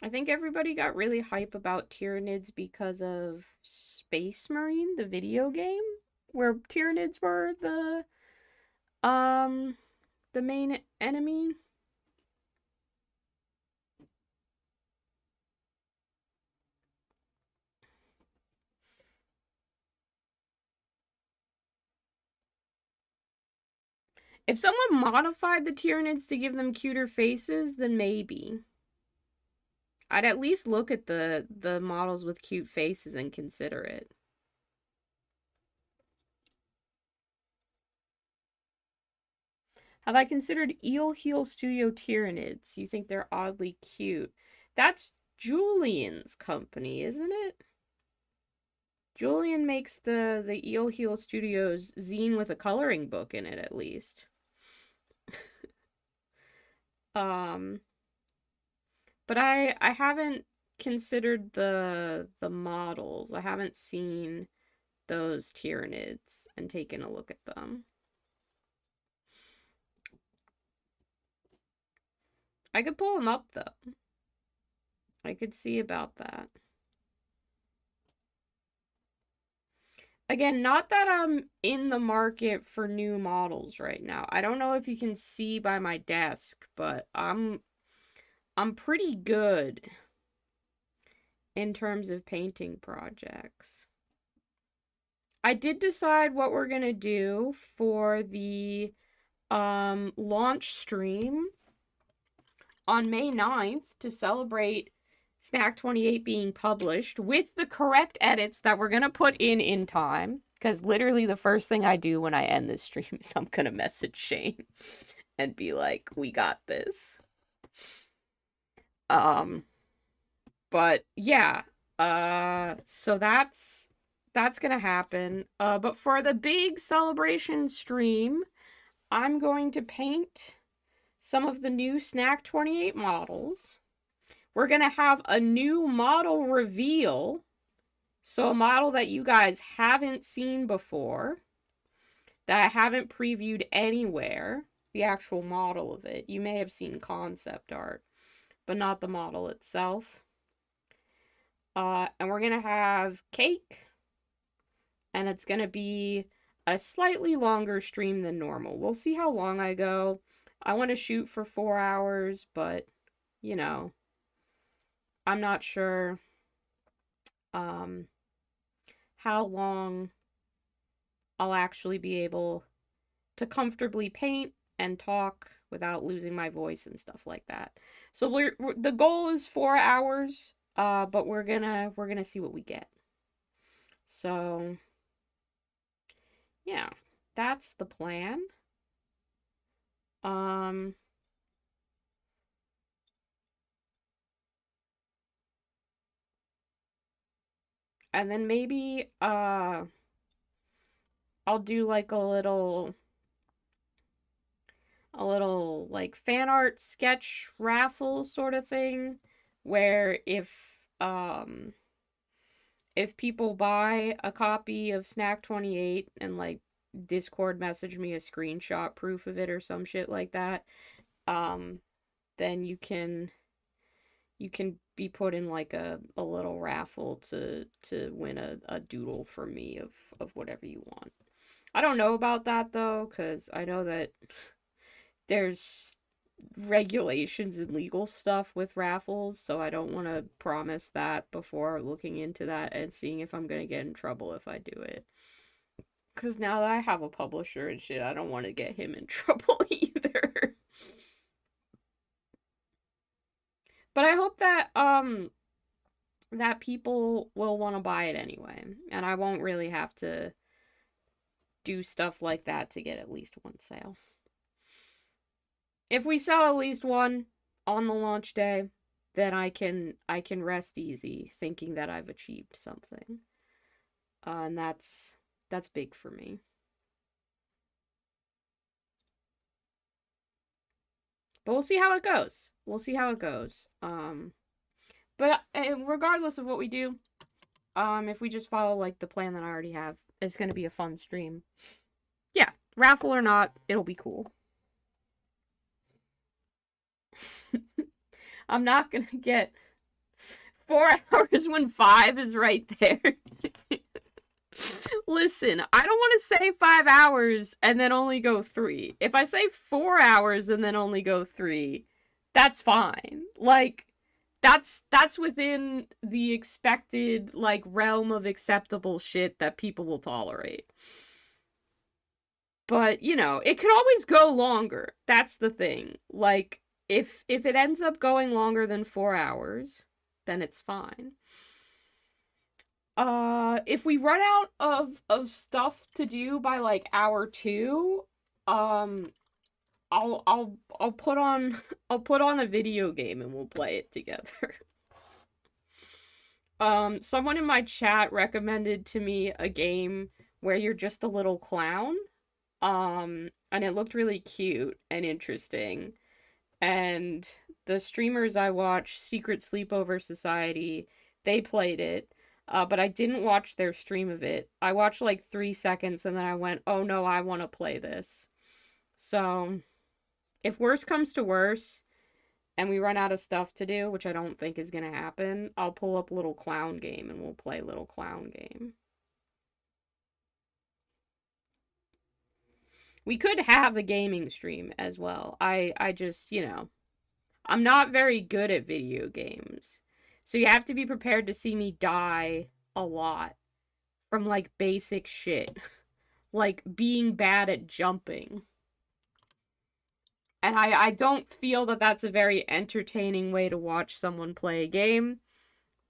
I think everybody got really hype about Tyranids because of Space Marine, the video game, where Tyranids were the main enemy. If someone modified the Tyranids to give them cuter faces, then maybe. I'd at least look at the models with cute faces and consider it. Have I considered Eel Heel Studio Tyranids? You think they're oddly cute. That's Julian's company, isn't it? Julian makes the Eel Heel Studios zine with a coloring book in it, at least. But I haven't considered the models. I haven't seen those Tyranids and taken a look at them. I could pull them up though. I could see about that. Again, not that I'm in the market for new models right now. I don't know if you can see by my desk, but I'm pretty good in terms of painting projects. I did decide what we're gonna do for the launch stream on May 9th to celebrate Snack 28 being published with the correct edits that we're gonna put in time. Because literally the first thing I do when I end this stream is I'm gonna message Shane and be like, we got this. But yeah, so that's gonna happen. But for the big celebration stream, I'm going to paint some of the new Snack 28 models. We're gonna have a new model reveal. So a model that you guys haven't seen before, that I haven't previewed anywhere, the actual model of it. You may have seen concept art, but not the model itself. And we're gonna have cake, and it's gonna be a slightly longer stream than normal. We'll see how long I go. I want to shoot for 4 hours, but you know, I'm not sure um how long I'll actually be able to comfortably paint and talk without losing my voice and stuff like that. So the goal is 4 hours, but we're gonna see what we get. So yeah, that's the plan. Um, and then maybe I'll do like a little like fan art sketch raffle sort of thing where if people buy a copy of Snack 28 and like Discord message me a screenshot proof of it or some shit like that, um then you can be put in like a little raffle to win a doodle from me of whatever you want. I don't know about that though, because I know that there's regulations and legal stuff with raffles, so I don't want to promise that before looking into that and seeing if I'm gonna get in trouble if I do it. Because now that I have a publisher and shit, I don't want to get him in trouble either. But I hope that people will want to buy it anyway, and I won't really have to do stuff like that to get at least one sale. If we sell at least one on the launch day, then I can rest easy thinking that I've achieved something. And that's big for me. But we'll see how it goes. We'll see how it goes. But regardless of what we do, if we just follow like the plan that I already have, it's gonna be a fun stream. Yeah, raffle or not, it'll be cool. I'm not gonna get 4 hours when five is right there. Listen, I don't want to say 5 hours and then only go three. If I say 4 hours and then only go three, that's fine. Like, that's within the expected like realm of acceptable shit that people will tolerate. But, it could always go longer. That's the thing. Like, if it ends up going longer than 4 hours, then it's fine. If we run out of stuff to do by like hour two, um I'll put on I'll put on a video game and we'll play it together. Someone in my chat recommended to me a game where you're just a little clown. And it looked really cute and interesting. And the streamers I watch, Secret Sleepover Society, they played it. But I didn't watch their stream of it. I watched like 3 seconds and then I went, oh no, I want to play this. So, if worse comes to worse and we run out of stuff to do, which I don't think is going to happen, I'll pull up Little Clown Game and we'll play Little Clown Game. We could have a gaming stream as well. I just, I'm not very good at video games. So you have to be prepared to see me die a lot from like basic shit. Like being bad at jumping. And I don't feel that that's a very entertaining way to watch someone play a game.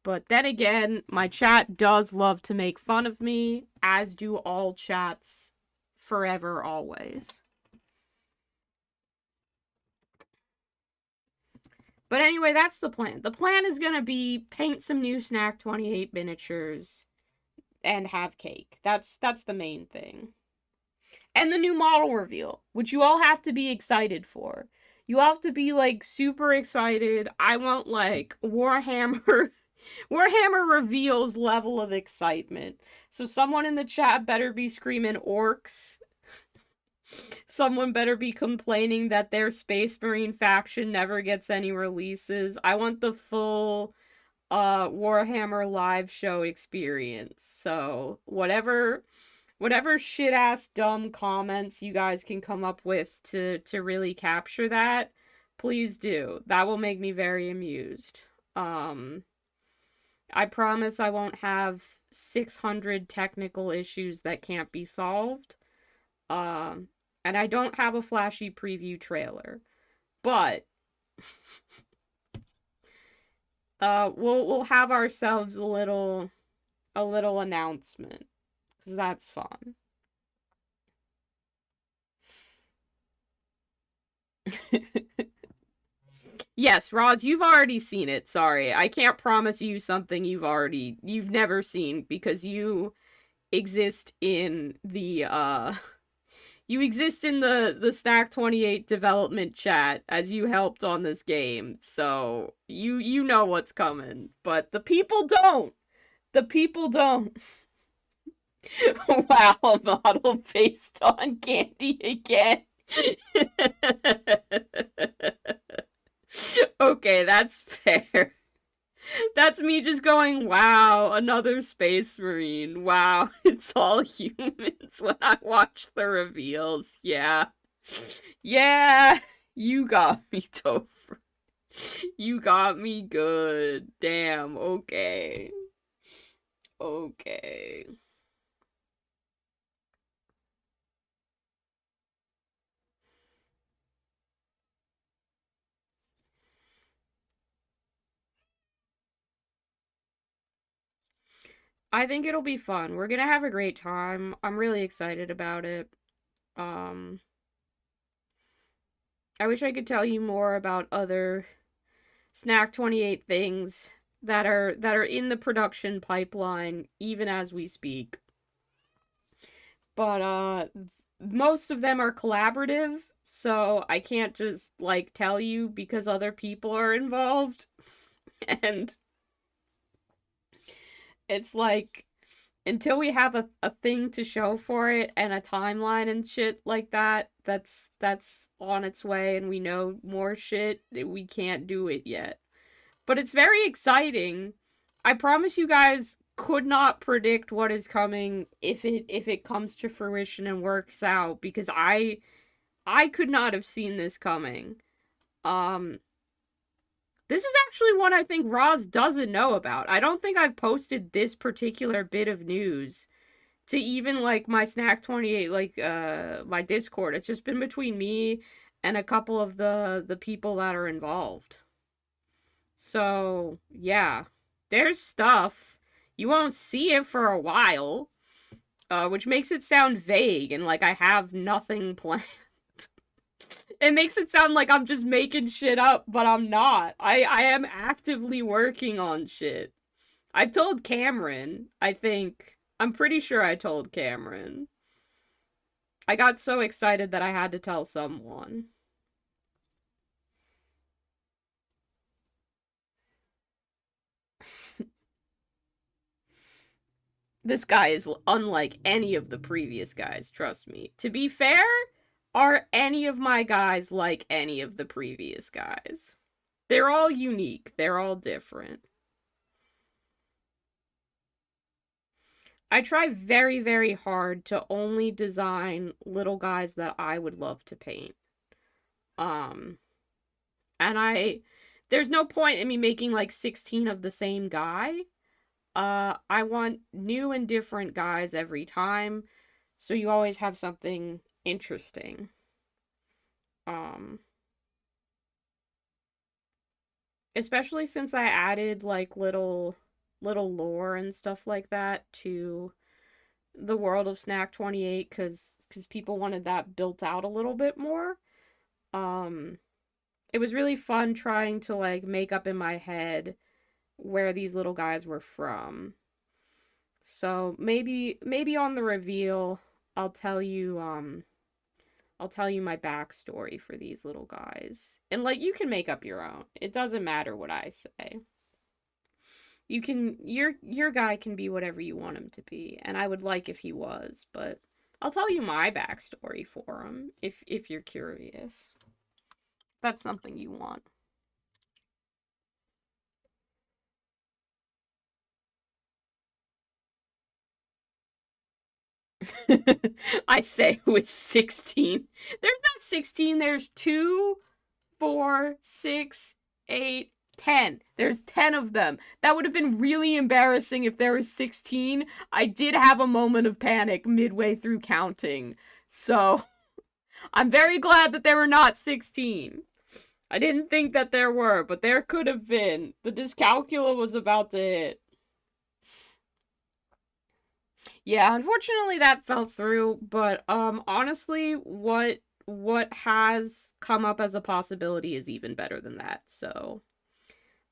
But then again, my chat does love to make fun of me, as do all chats forever, always. But anyway, that's the plan. The plan is gonna be paint some new Snack 28 miniatures and have cake. That's the main thing. And the new model reveal, which you all have to be excited for. You have to be like super excited. I want like Warhammer reveals level of excitement. So someone in the chat better be screaming orcs. Someone better be complaining that their Space Marine faction never gets any releases. I want the full Warhammer live show experience. So whatever whatever shit ass dumb comments you guys can come up with to really capture that, please do. That will make me very amused. Um I promise I won't have 600 technical issues that can't be solved. Um and I don't have a flashy preview trailer. But we'll have ourselves a little announcement cuz that's fun. Yes, Roz, you've already seen it. Sorry. I can't promise you something you've never seen because you exist in the you exist in the Stack 28 development chat as you helped on this game. So, you know what's coming, but the people don't. The people don't. Wow, a model based on Candy again. Okay, that's fair. That's me just going, wow, another space marine. Wow, it's all humans when I watch the reveals. Yeah. Yeah, you got me, Topher. You got me good. Damn, okay. Okay. I think it'll be fun. We're gonna have a great time. I'm really excited about it. Um, I wish I could tell you more about other Snack 28 things that are in the production pipeline even as we speak. But most of them are collaborative, so I can't just like tell you because other people are involved. And it's like until we have a thing to show for it and a timeline and shit like that, that's on its way and we know more shit, we can't do it yet. But it's very exciting. I promise you guys could not predict what is coming if it comes to fruition and works out because I could not have seen this coming. Um this is actually one I think Roz doesn't know about. I don't think I've posted this particular bit of news to even like my Snack 28 like my Discord. It's just been between me and a couple of the people that are involved. So, yeah. There's stuff. You won't see it for a while, which makes it sound vague and like I have nothing planned. It makes it sound like I'm just making shit up, but I'm not. I am actively working on shit. I've told Cameron, I think. I'm pretty sure I told Cameron. I got so excited that I had to tell someone. This guy is unlike any of the previous guys, trust me. To be fair, are any of my guys like any of the previous guys? They're all unique, they're all different. I try very, very hard to only design little guys that I would love to paint. Um, and there's no point in me making like 16 of the same guy. I want new and different guys every time, so you always have something interesting. Um, Especially since I added like little lore and stuff like that to the world of Snack 28 cuz people wanted that built out a little bit more. Um it was really fun trying to like make up in my head where these little guys were from. So maybe on the reveal I'll tell you I'll tell you my backstory for these little guys. And like you can make up your own. It doesn't matter what I say. You can your guy can be whatever you want him to be, and I would like if he was, but I'll tell you my backstory for him if you're curious. That's something you want. I say with 16. There's not 16, there's 2, 4, 6, 8, 10. There's 10 of them. That would have been really embarrassing if there was 16. I did have a moment of panic midway through counting. So, I'm very glad that there were not 16. I didn't think that there were, but there could have been. The dyscalculia was about to hit. Yeah, unfortunately that fell through, but honestly, what has come up as a possibility is even better than that. So,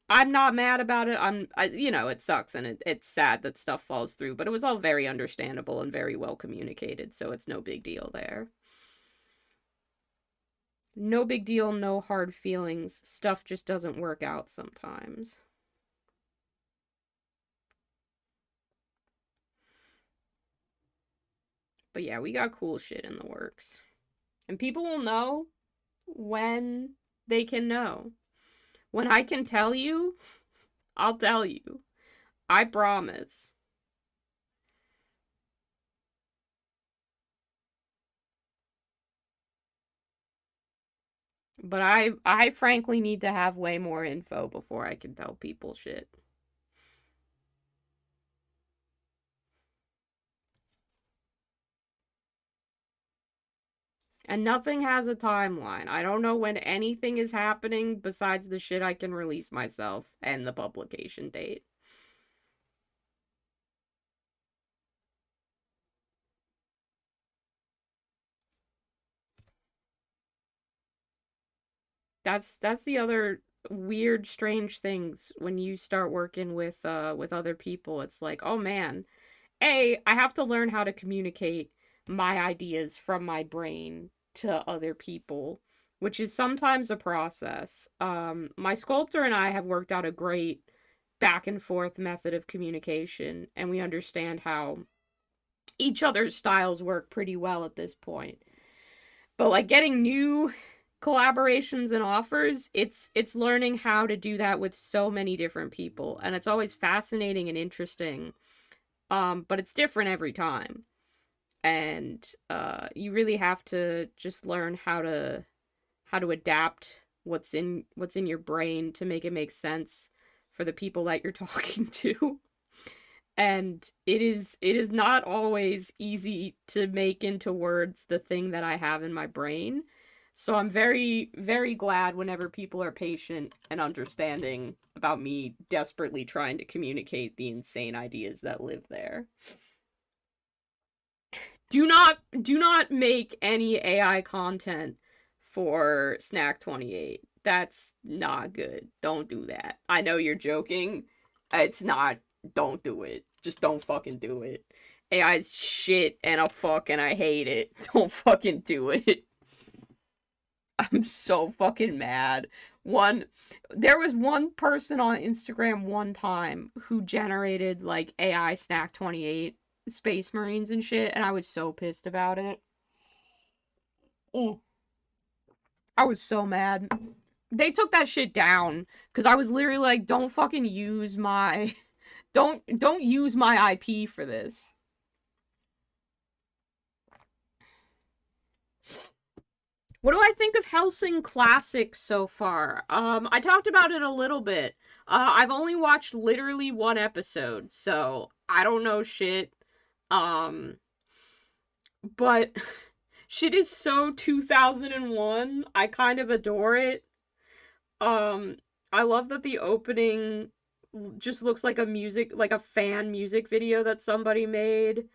I'm not mad about it. It sucks and it's sad that stuff falls through, but it was all very understandable and very well communicated, so it's no big deal there. No big deal, no hard feelings. Stuff just doesn't work out sometimes. But yeah, we got cool shit in the works. And people will know when they can know. When I can tell you, I'll tell you. I promise. But I frankly need to have way more info before I can tell people shit. And nothing has a timeline. I don't know when anything is happening besides the shit I can release myself and the publication date. That's the other weird strange things when you start working with other people. It's like, "Oh man, I have to learn how to communicate my ideas from my brain to other people, which is sometimes a process. My sculptor and I have worked out a great back and forth method of communication, and we understand how each other's styles work pretty well at this point. But like getting new collaborations and offers, it's learning how to do that with so many different people, and it's always fascinating and interesting. But it's different every time. And you really have to just learn how to adapt what's in your brain to make it make sense for the people that you're talking to. And it is not always easy to make into words the thing that I have in my brain. So I'm very very glad whenever people are patient and understanding about me desperately trying to communicate the insane ideas that live there. Do not make any AI content for Snack 28. That's not good. Don't do that. I know you're joking. It's not. Don't do it. Just don't fucking do it. AI's shit and a fuck and I hate it. Don't fucking do it. I'm so fucking mad. One There was one person on Instagram one time who generated like AI Snack 28 Space Marines and shit, and I was so pissed about it. Mm. I was so mad. They took that shit down because I was literally like, don't fucking use my don't use my IP for this. What do I think of Helsing Classic so far? I talked about it a little bit. I've only watched literally one episode, so I don't know shit. Um, but shit is so 2001. I kind of adore it. Um, I love that the opening just looks like like a fan music video that somebody made.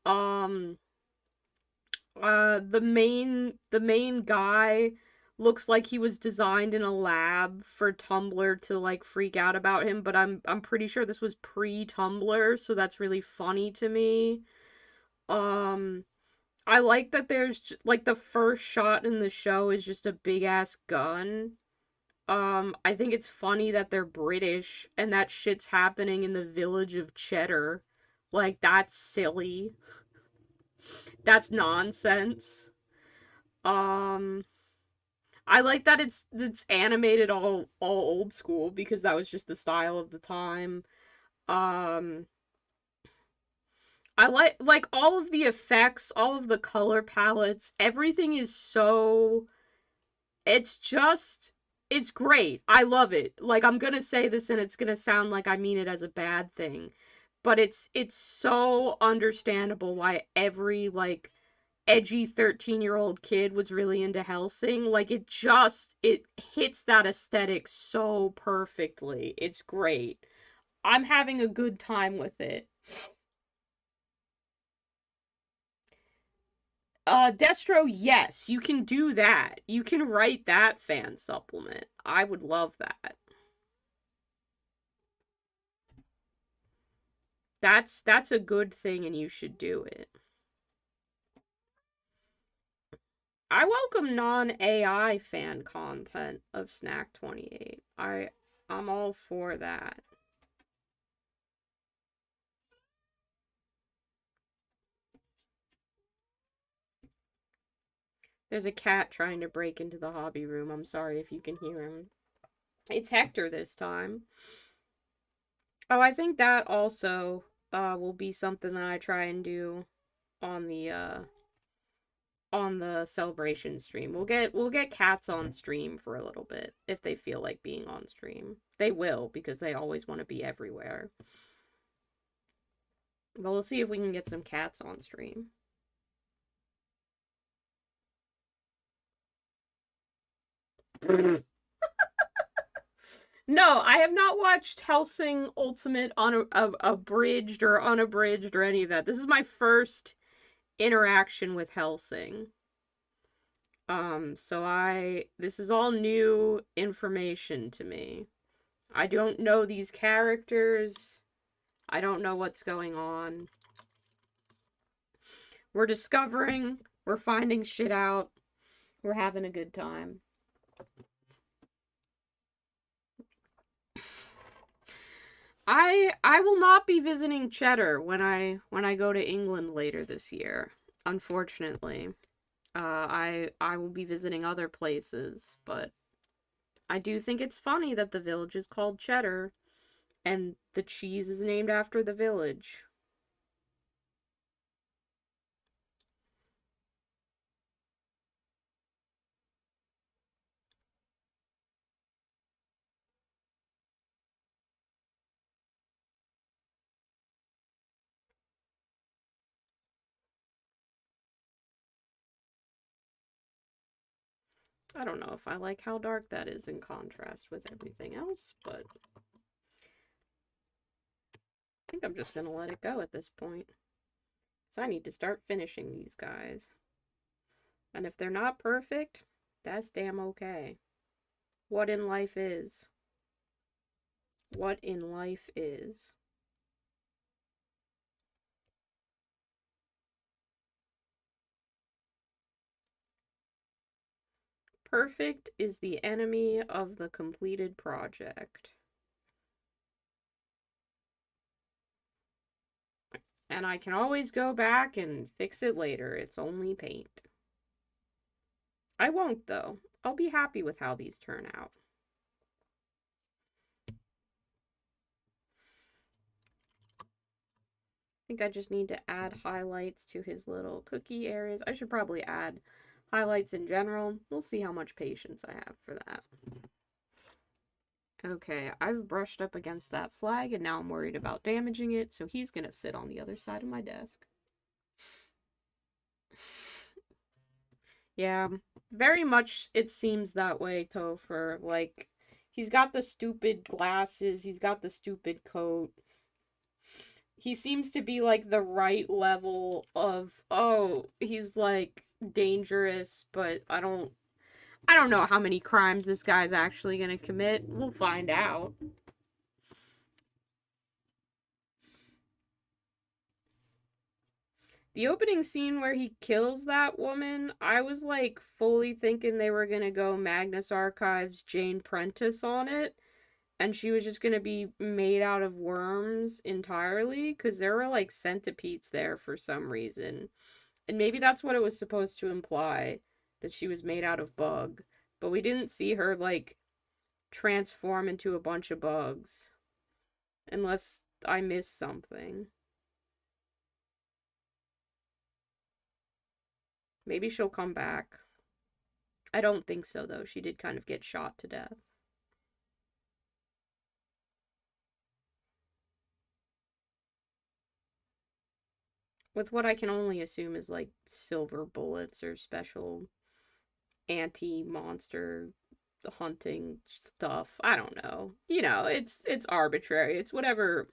Um, the main guy looks like he was designed in a lab for Tumblr to like freak out about him, but I'm pretty sure this was pre-Tumblr, so that's really funny to me. Um, I like that there's like the first shot in the show is just a big ass gun. I think it's funny that they're British and that shit's happening in the village of Cheddar. Like that's silly. That's nonsense. Um I like that it's animated all old school because that was just the style of the time. Um I like all of the effects, all of the color palettes, everything is so it's just it's great. I love it. Like I'm going to say this and it's going to sound like I mean it as a bad thing, but it's so understandable why every like edgy 13-year-old kid was really into Helsing. Like it hits that aesthetic so perfectly. It's great. I'm having a good time with it. Destro, yes, you can do that. You can write that fan supplement. I would love that. That's a good thing and you should do it. I welcome non-AI fan content of Snack 28. I'm all for that. There's a cat trying to break into the hobby room. I'm sorry if you can hear him. It's Hector this time. Oh, I think that also will be something that I try and do on the celebration stream. We'll get cats on stream for a little bit if they feel like being on stream. They will because they always want to be everywhere. But we'll see if we can get some cats on stream. No, I have not watched Helsing Ultimate on abridged or unabridged or any of that. This is my first interaction with Helsing. So this is all new information to me. I don't know these characters. I don't know what's going on. We're discovering, we're finding shit out. We're having a good time. I will not be visiting Cheddar when I go to England later this year. Unfortunately, I will be visiting other places, but I do think it's funny that the village is called Cheddar, and the cheese is named after the village. I don't know if I like how dark that is in contrast with everything else, but I think I'm just gonna let it go at this point. So I need to start finishing these guys. And if they're not perfect, that's damn okay. What in life is? What in life is? Perfect is the enemy of the completed project. And I can always go back and fix it later. It's only paint. I won't, though. I'll be happy with how these turn out. I think I just need to add highlights to his little cookie areas. I should probably add highlights in general. We'll see how much patience I have for that. Okay, I've brushed up against that flag and now I'm worried about damaging it, so he's gonna sit on the other side of my desk. Yeah, very much it seems that way, Topher. Like, he's got the stupid glasses, he's got the stupid coat. He seems to be like the right level of, oh, he's like dangerous, but I don't know how many crimes this guy's actually gonna commit. We'll find out. The opening scene where he kills that woman, I was like fully thinking they were gonna go Magnus Archives Jane Prentice on it, and she was just gonna be made out of worms entirely, because there were like centipedes there for some reason. And maybe that's what it was supposed to imply, that she was made out of bug. But we didn't see her like transform into a bunch of bugs. Unless I missed something. Maybe she'll come back. I don't think so, though. She did kind of get shot to death. With what I can only assume is like silver bullets or special anti monster hunting stuff. I don't know. You know, it's arbitrary. It's whatever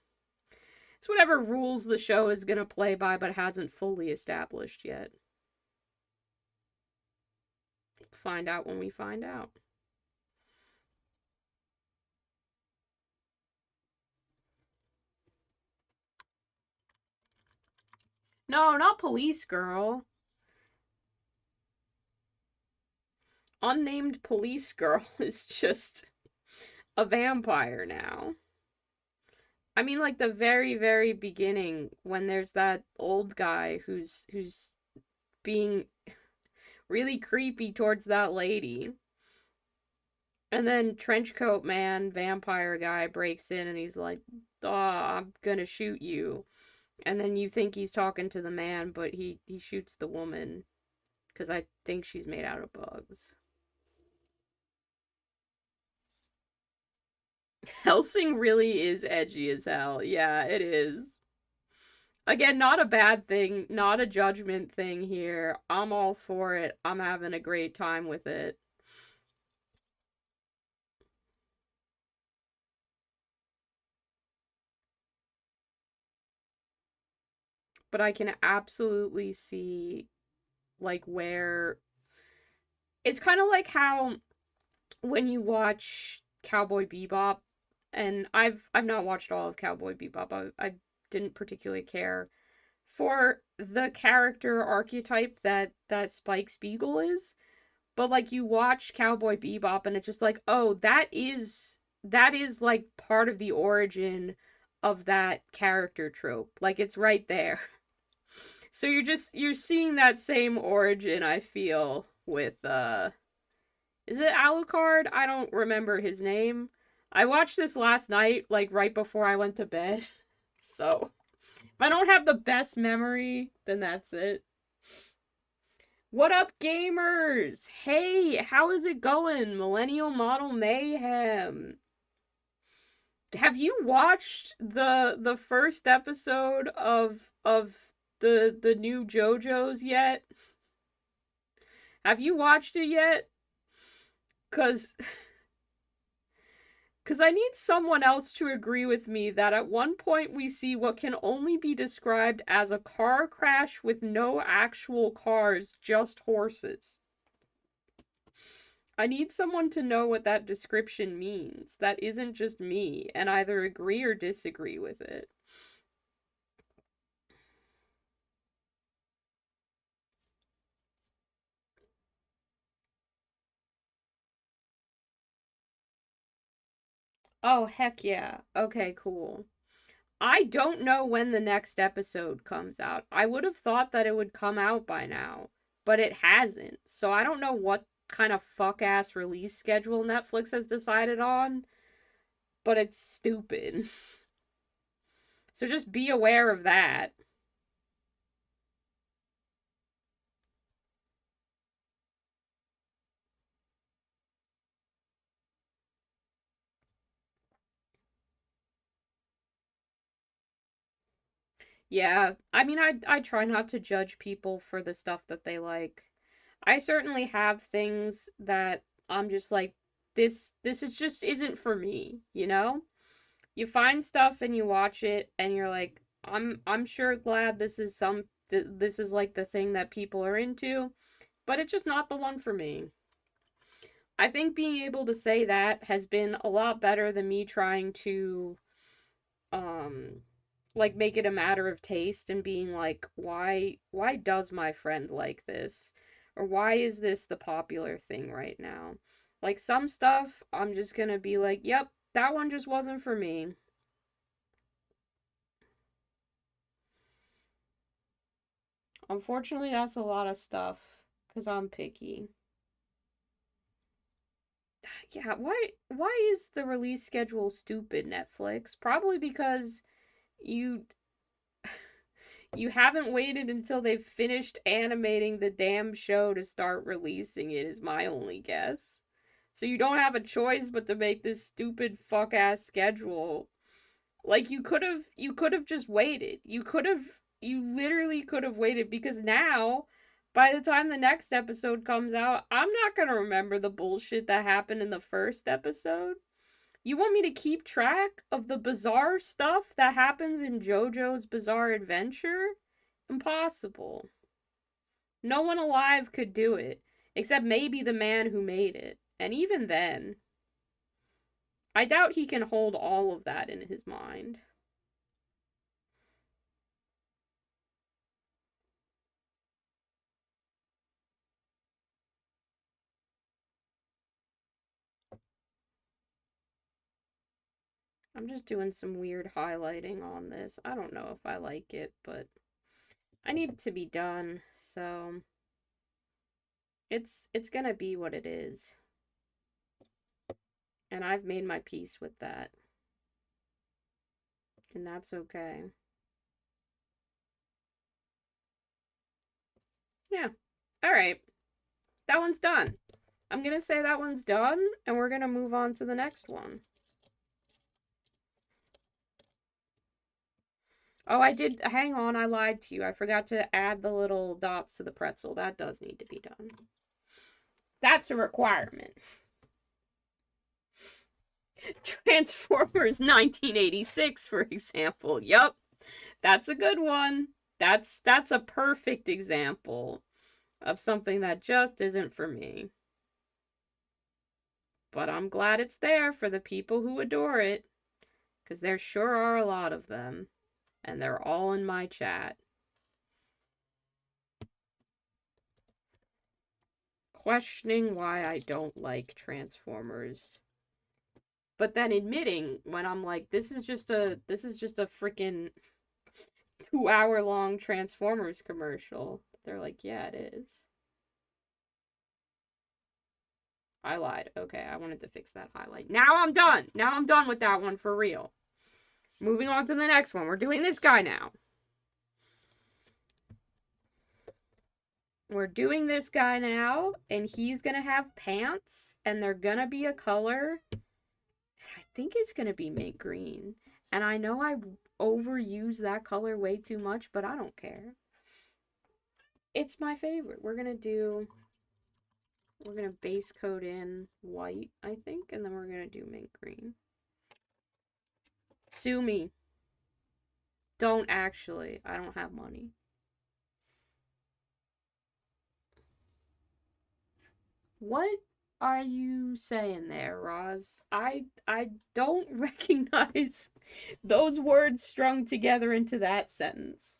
rules the show is gonna play by but hasn't fully established yet. Find out when we find out. No, not police girl. Unnamed police girl is just a vampire now. I mean, like the very, very beginning when there's that old guy who's being really creepy towards that lady. And then trenchcoat man, vampire guy breaks in and he's like, "Oh, I'm gonna shoot you." And then you think he's talking to the man, but he shoots the woman because I think she's made out of bugs. Helsing really is edgy as hell. Yeah, it is. Again, not a bad thing, not a judgment thing here. I'm all for it. I'm having a great time with it. But I can absolutely see like where it's kind of like how when you watch Cowboy Bebop, and I've not watched all of Cowboy Bebop. I didn't particularly care for the character archetype that Spike Spiegel is, but like you watch Cowboy Bebop and it's just like, "Oh, that is like part of the origin of that character trope. Like it's right there." So you're seeing that same origin I feel with is it Alucard? I don't remember his name. I watched this last night, like right before I went to bed. So, if I don't have the best memory, then that's it. What up, gamers? Hey, how is it going? Millennial Model Mayhem. Have you watched the first episode of the new JoJo's yet? Have you watched it yet? Cause Because I need someone else to agree with me that at one point we see what can only be described as a car crash with no actual cars, just horses. I need someone to know what that description means. That isn't just me, and either agree or disagree with it. Oh, heck yeah. Okay, cool. I don't know when the next episode comes out. I would have thought that it would come out by now, but it hasn't. So I don't know what kind of fuck ass release schedule Netflix has decided on, but it's stupid. So just be aware of that. Yeah, I mean, I try not to judge people for the stuff that they like. I certainly have things that I'm just like, this is just isn't for me, you know? You find stuff and you watch it and you're like, I'm sure glad this is like the thing that people are into, but it's just not the one for me. I think being able to say that has been a lot better than me trying to um like make it a matter of taste and being like, why does my friend like this? Or why is this the popular thing right now? Like some stuff I'm just going to be like, yep, that one just wasn't for me. Unfortunately, that's a lot of stuff cuz I'm picky. Yeah, why is the release schedule stupid, Netflix? Probably because you You haven't waited until they've finished animating the damn show to start releasing it, is my only guess. So you don't have a choice but to make this stupid fuck ass schedule. Like you could have just waited. You literally could have waited because now by the time the next episode comes out, I'm not going to remember the bullshit that happened in the first episode. You want me to keep track of the bizarre stuff that happens in JoJo's Bizarre Adventure? Impossible. No one alive could do it, except maybe the man who made it. And even then, I doubt he can hold all of that in his mind. I'm just doing some weird highlighting on this. I don't know if I like it, but I need it to be done, so it's gonna be what it is. And I've made my peace with that. And that's okay. Yeah. Alright. That one's done. I'm gonna say that one's done, and we're gonna move on to the next one. Oh, I did. Hang on, I lied to you. I forgot to add the little dots to the pretzel. That does need to be done. That's a requirement. Transformers 1986, for example. Yup. That's a good one. That's a perfect example of something that just isn't for me. But I'm glad it's there for the people who adore it, because there sure are a lot of them, and they're all in my chat. Questioning why I don't like Transformers, but then admitting when I'm like, this is just a freaking 2 hour long Transformers commercial. They're like, yeah, it is. I lied. Okay, I wanted to fix that highlight. Now I'm done. Now I'm done with that one for real. Moving on to the next one. We're doing this guy now. We're doing this guy now, and he's gonna have pants, and they're gonna be a color. I think it's gonna be mint green. And I know I overuse that color way too much, but I don't care. It's my favorite. We're gonna base coat in white, I think, and then we're gonna do mint green. Sue me. Don't actually. I don't have money. What are you saying there, Roz? I don't recognize those words strung together into that sentence.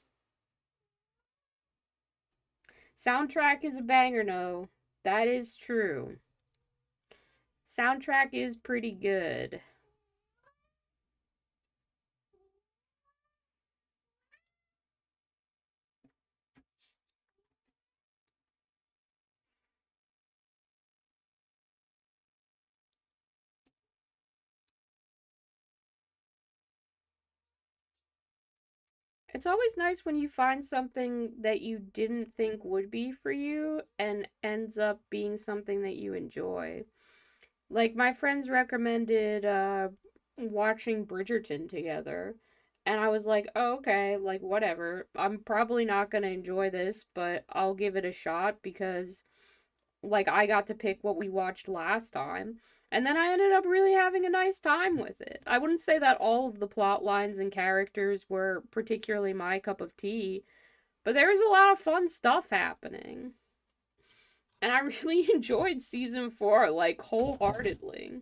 Soundtrack is a banger, no. That is true. Soundtrack is pretty good. It's always nice when you find something that you didn't think would be for you and ends up being something that you enjoy. Like my friends recommended watching Bridgerton together, and I was like, "Oh, okay, like whatever. I'm probably not going to enjoy this, but I'll give it a shot because like I got to pick what we watched last time." And then I ended up really having a nice time with it. I wouldn't say that all of the plot lines and characters were particularly my cup of tea, but there was a lot of fun stuff happening. And I really enjoyed season 4 like wholeheartedly.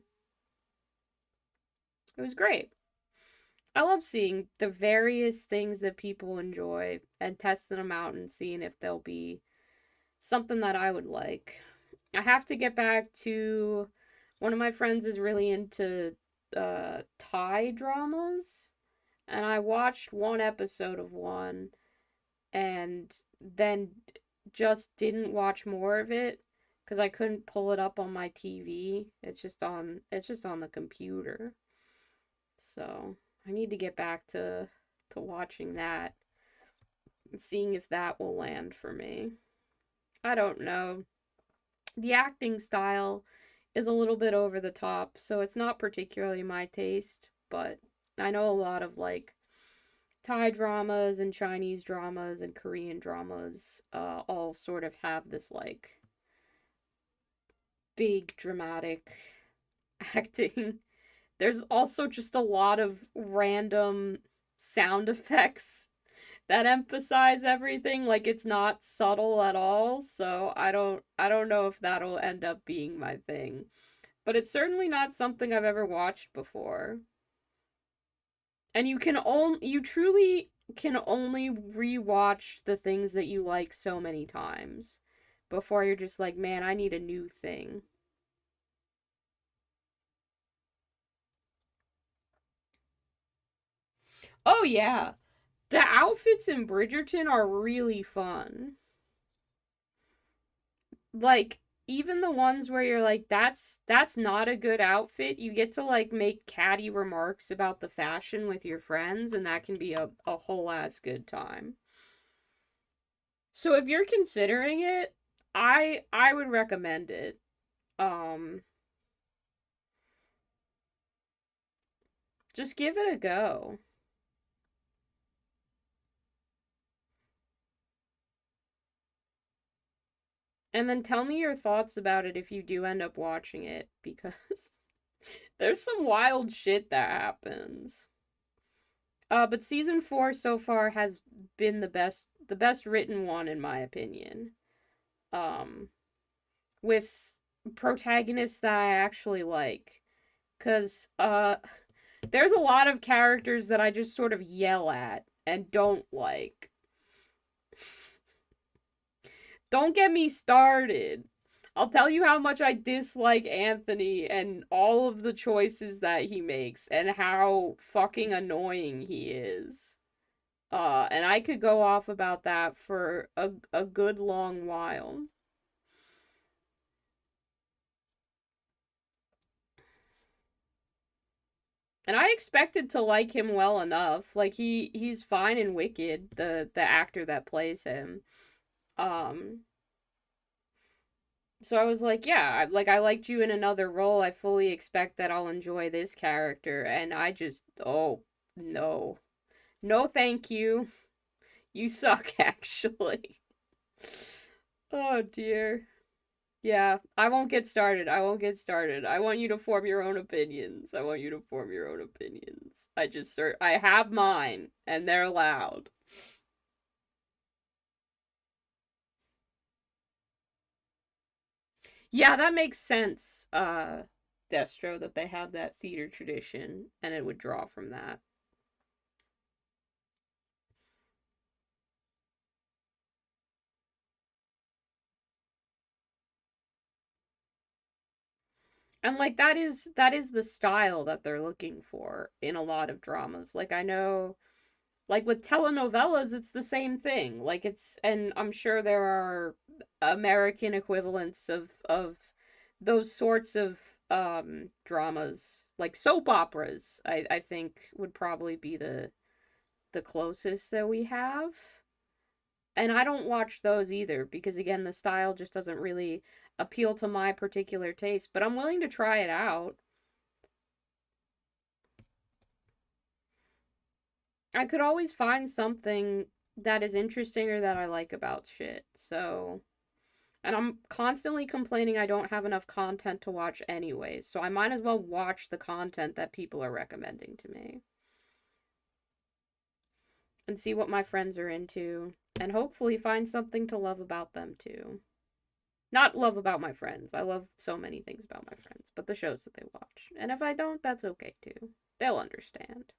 It was great. I love seeing the various things that people enjoy and testing them out and seeing if they'll be something that I would like. I have to get back to one of my friends is really into Thai dramas, and I watched one episode of one and then just didn't watch more of it because I couldn't pull it up on my TV. It's just on the computer. So I need to get back to watching that. seeing if that will land for me. I don't know. The acting style is a little bit over the top, so it's not particularly my taste, but I know a lot of like Thai dramas and Chinese dramas and Korean dramas all sort of have this like big dramatic acting. There's also just a lot of random sound effects that emphasize everything, like it's not subtle at all, so I don't know if that'll end up being my thing. But it's certainly not something I've ever watched before. And you truly can only rewatch the things that you like so many times before you're just like, man, I need a new thing. Oh yeah. The outfits in Bridgerton are really fun. Like even the ones where you're like that's not a good outfit, you get to like make catty remarks about the fashion with your friends and that can be a whole ass good time. So if you're considering it, I would recommend it. Um just give it a go. And then tell me your thoughts about it if you do end up watching it because there's some wild shit that happens. But season 4 so far has been the best written one in my opinion. Um, with protagonists that I actually like, cause there's a lot of characters that I just sort of yell at and don't like. Don't get me started. I'll tell you how much I dislike Anthony and all of the choices that he makes and how fucking annoying he is. And I could go off about that for a good long while. And I expected to like him well enough. Like he's fine in Wicked, the actor that plays him. Um so I was like, yeah, like I liked you in another role. I fully expect that I'll enjoy this character and I just oh, no. No, thank you. You suck actually. Oh dear. Yeah, I won't get started. I won't get started. I want you to form your own opinions. I want you to form your own opinions. I have mine and they're loud. Yeah, that makes sense. Destro that they have that theater tradition and it would draw from that. And like that is the style that they're looking for in a lot of dramas. Like I know like with telenovelas it's the same thing, like it's and I'm sure there are American equivalents of those sorts of dramas, like soap operas. I think would probably be the closest that we have, and I don't watch those either because again the style just doesn't really appeal to my particular taste, but I'm willing to try it out. I could always find something that is interesting or that I like about shit. So, and I'm constantly complaining I don't have enough content to watch anyways. So I might as well watch the content that people are recommending to me and see what my friends are into and hopefully find something to love about them too. Not love about my friends. I love so many things about my friends, but the shows that they watch. And if I don't, that's okay too. They'll understand.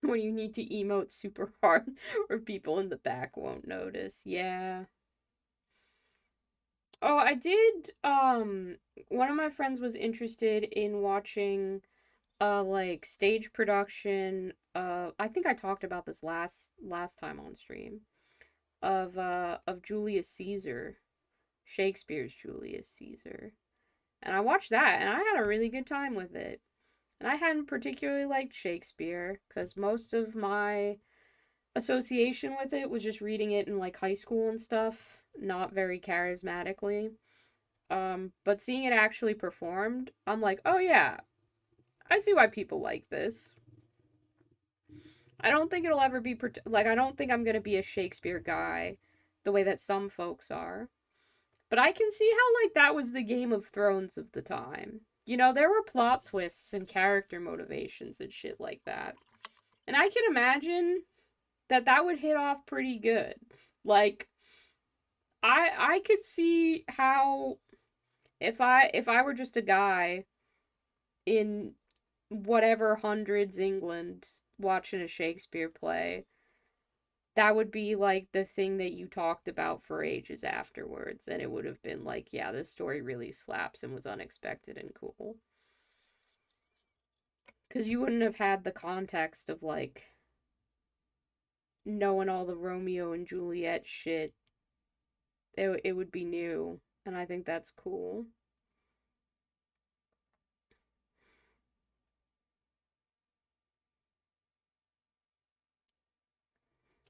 When you need to emote super hard or people in the back won't notice. Yeah. Oh, I did one of my friends was interested in watching like stage production. I think I talked about this last time on stream of Julius Caesar, Shakespeare's Julius Caesar. And I watched that and I had a really good time with it. And I hadn't particularly liked Shakespeare because most of my association with it was just reading it in like high school and stuff, not very charismatically. But seeing it actually performed, I'm like, oh yeah, I see why people like this. I don't think it'll ever be like I don't think I'm gonna be a Shakespeare guy, the way that some folks are. But I can see how like that was the Game of Thrones of the time. You know, there were plot twists and character motivations and shit like that. And I can imagine that that would hit off pretty good. Like I could see how if I were just a guy in whatever hundreds England watching a Shakespeare play, that would be like the thing that you talked about for ages afterwards, and it would have been like, yeah, this story really slaps and was unexpected and cool. Because you wouldn't have had the context of like knowing all the Romeo and Juliet shit. It would be new, and I think that's cool.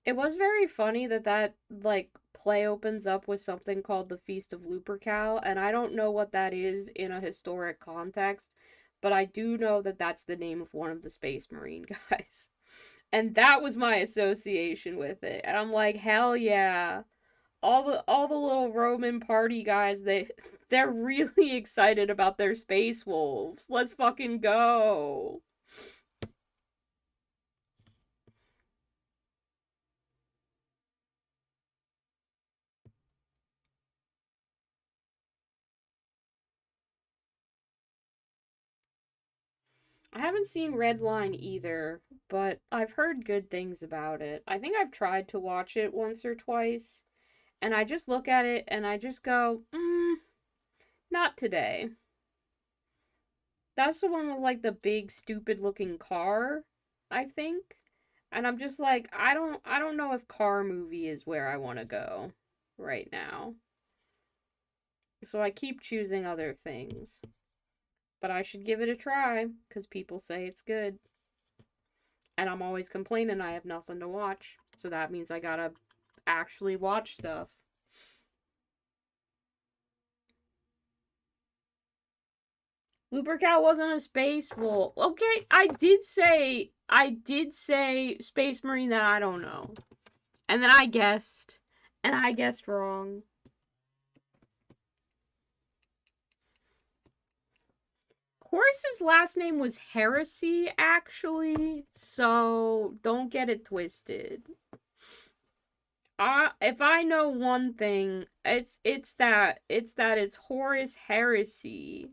It was very funny that that like play opens up with something called the Feast of Lupercal, and I don't know what that is in a historic context, but I do know that that's the name of one of the Space Marine guys. And that was my association with it. And I'm like, hell yeah. All the little Roman party guys, they're really excited about their space wolves. Let's fucking go. I haven't seen Redline either, but I've heard good things about it. I think I've tried to watch it once or twice, and I just look at it and I just go, not today. That's the one with like the big stupid looking car, I think. And I'm just like, I don't know if car movie is where I want to go right now. So I keep choosing other things. But I should give it a try cuz people say it's good. And I'm always complaining I have nothing to watch. So that means I got to actually watch stuff. Lupercal wasn't a space wolf. Okay, I did say Space Marine that I don't know. And then I guessed. And I guessed wrong. Horace's last name was Heresy, actually, so don't get it twisted. If I know one thing, it's that it's Horace Heresy.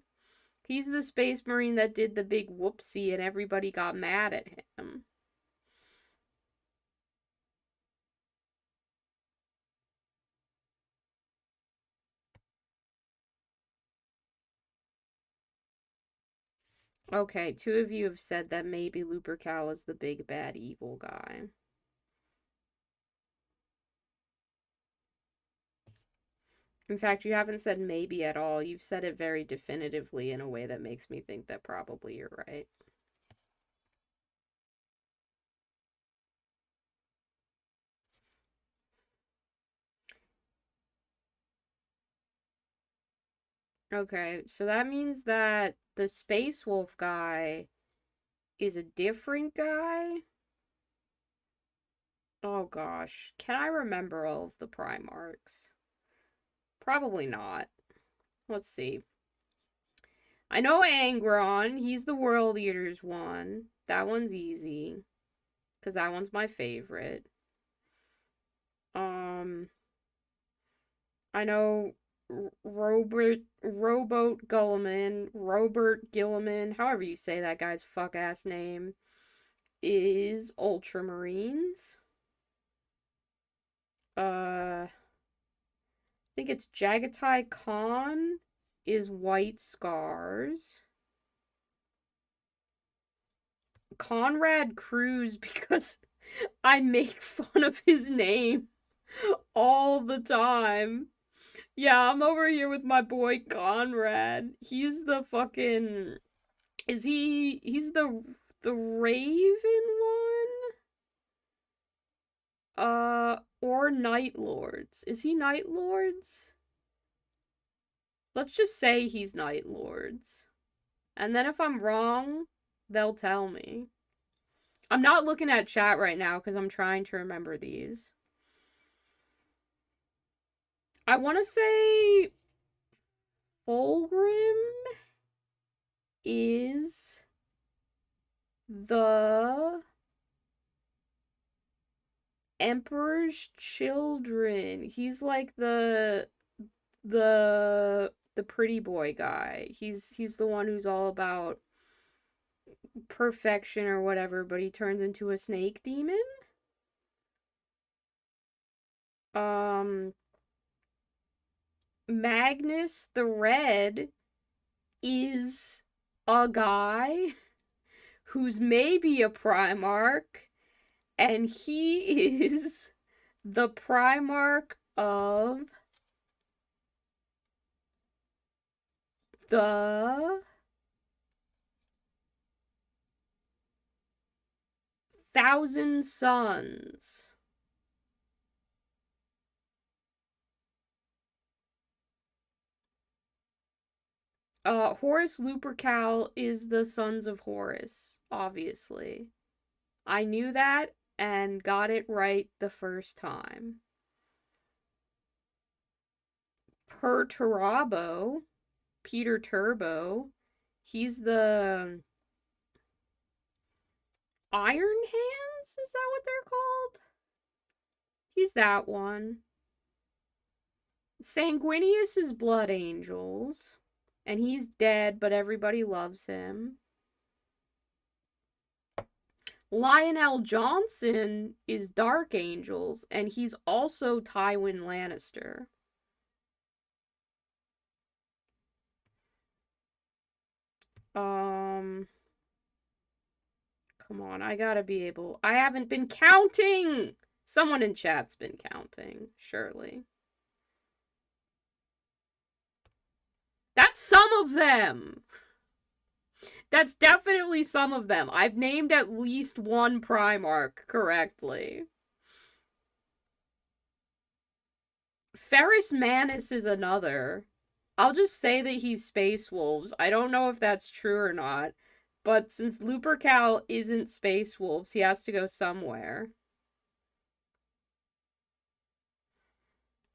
He's the Space Marine that did the big whoopsie and everybody got mad at him. Okay, two of you have said that maybe Lupercal is the big bad evil guy. In fact, you haven't said maybe at all. You've said it very definitively in a way that makes me think that probably you're right. Okay, so that means that the Space Wolf guy is a different guy? Oh gosh, can I remember all of the Primarchs? Probably not. Let's see. I know Angron, he's the World Eaters one. That one's easy, because that one's my favorite. Um, I know Robert Gilliman, however you say that guy's fuck ass name, is Ultramarines. I think it's Jagatai Khan is White Scars. Conrad Cruz because I make fun of his name all the time. Yeah, I'm over here with my boy Conrad. He's the fucking He's the Raven one? Or Night Lords. Is he Night Lords? Let's just say he's Night Lords. And then if I'm wrong, they'll tell me. I'm not looking at chat right now because I'm trying to remember these. I want to say Fulgrim is the Emperor's Children. He's like the pretty boy guy. He's the one who's all about perfection or whatever, but he turns into a snake demon. Um Magnus the Red is a guy who's maybe a Primarch, and he is the Primarch of the Thousand Sons. Horus Lupercal is the Sons of Horus, obviously. I knew that and got it right the first time. Perturabo, Peter Turbo, he's the Iron Hands? Is that what they're called? He's that one. Sanguinius is Blood Angels, and he's dead, but everybody loves him. Lionel Johnson is Dark Angels, and he's also Tywin Lannister. Come on, I gotta be able. I haven't been counting! Someone in chat's been counting, surely. That's some of them! That's definitely some of them. I've named at least one Primarch correctly. Ferrus Manus is another. I'll just say that he's Space Wolves. I don't know if that's true or not, but since Lupercal isn't Space Wolves, he has to go somewhere.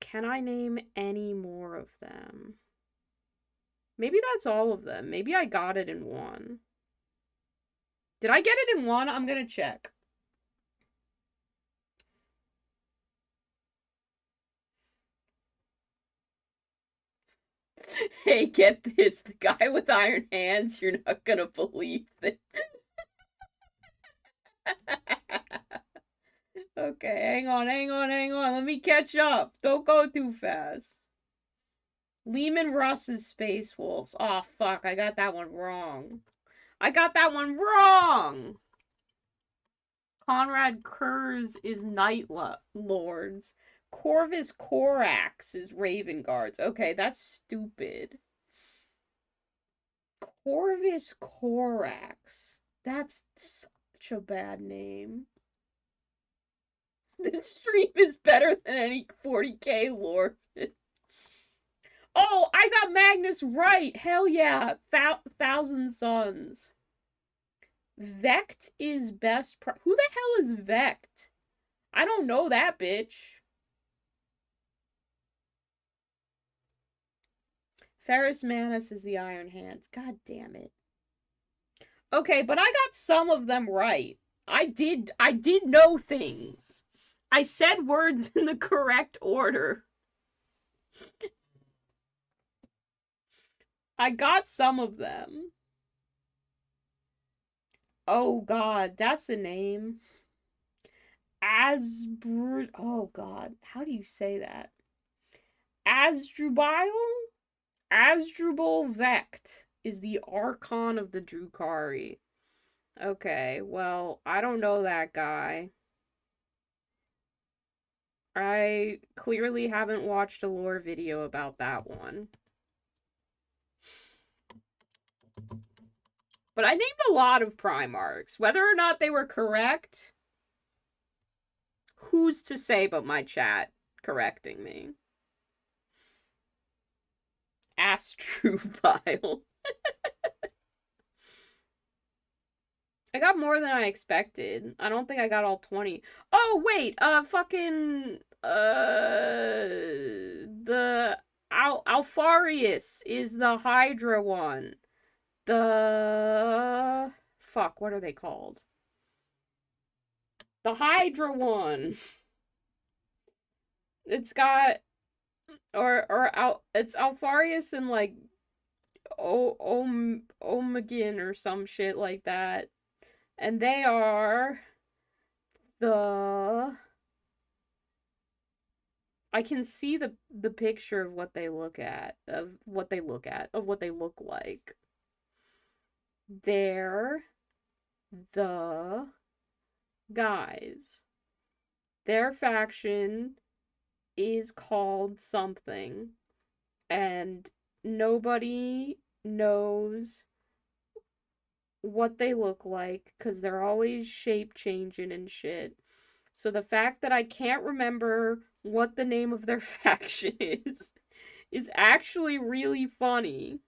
Can I name any more of them? Maybe that's all of them. Maybe I got it in one. Did I get it in one? I'm gonna check. Hey, get this. The guy with iron hands, you're not gonna believe it. Okay, hang on. Let me catch up. Don't go too fast. Lehman Russ is Space Wolves. Oh, fuck. I got that one wrong. Conrad Kurz is Night Lords. Corvus Corax is Raven Guards. Okay, that's stupid. Corvus Corax. That's such a bad name. This stream is better than any 40k lore. Oh, I got Magnus right. Hell yeah. Thousand Sons. Vect is best. Who the hell is Vect? I don't know that bitch. Ferrus Manus is the Iron Hands. God damn it. Okay, but I got some of them right. I did know things. I said words in the correct order. I got some of them. Oh god, that's the name. Oh god, how do you say that? Asdrubal? Asdrubal Vect is the Archon of the Drukhari. Okay, well, I don't know that guy. I clearly haven't watched a lore video about that one. But I named a lot of Primarchs. Whether or not they were correct, who's to say but my chat correcting me? Astrubile. I got more than I expected. I don't think I got all 20. Oh, wait, the Alfarius is the Hydra one. Fuck, what are they called? The Hydra one. It's got, it's Alfarius and, like, Omegin or some shit like that. And they are the... I can see the picture of what they look at, of what they look like. They're the guys. Their faction is called something, and nobody knows what they look like because they're always shape changing and shit. So the fact that I can't remember what the name of their faction is actually really funny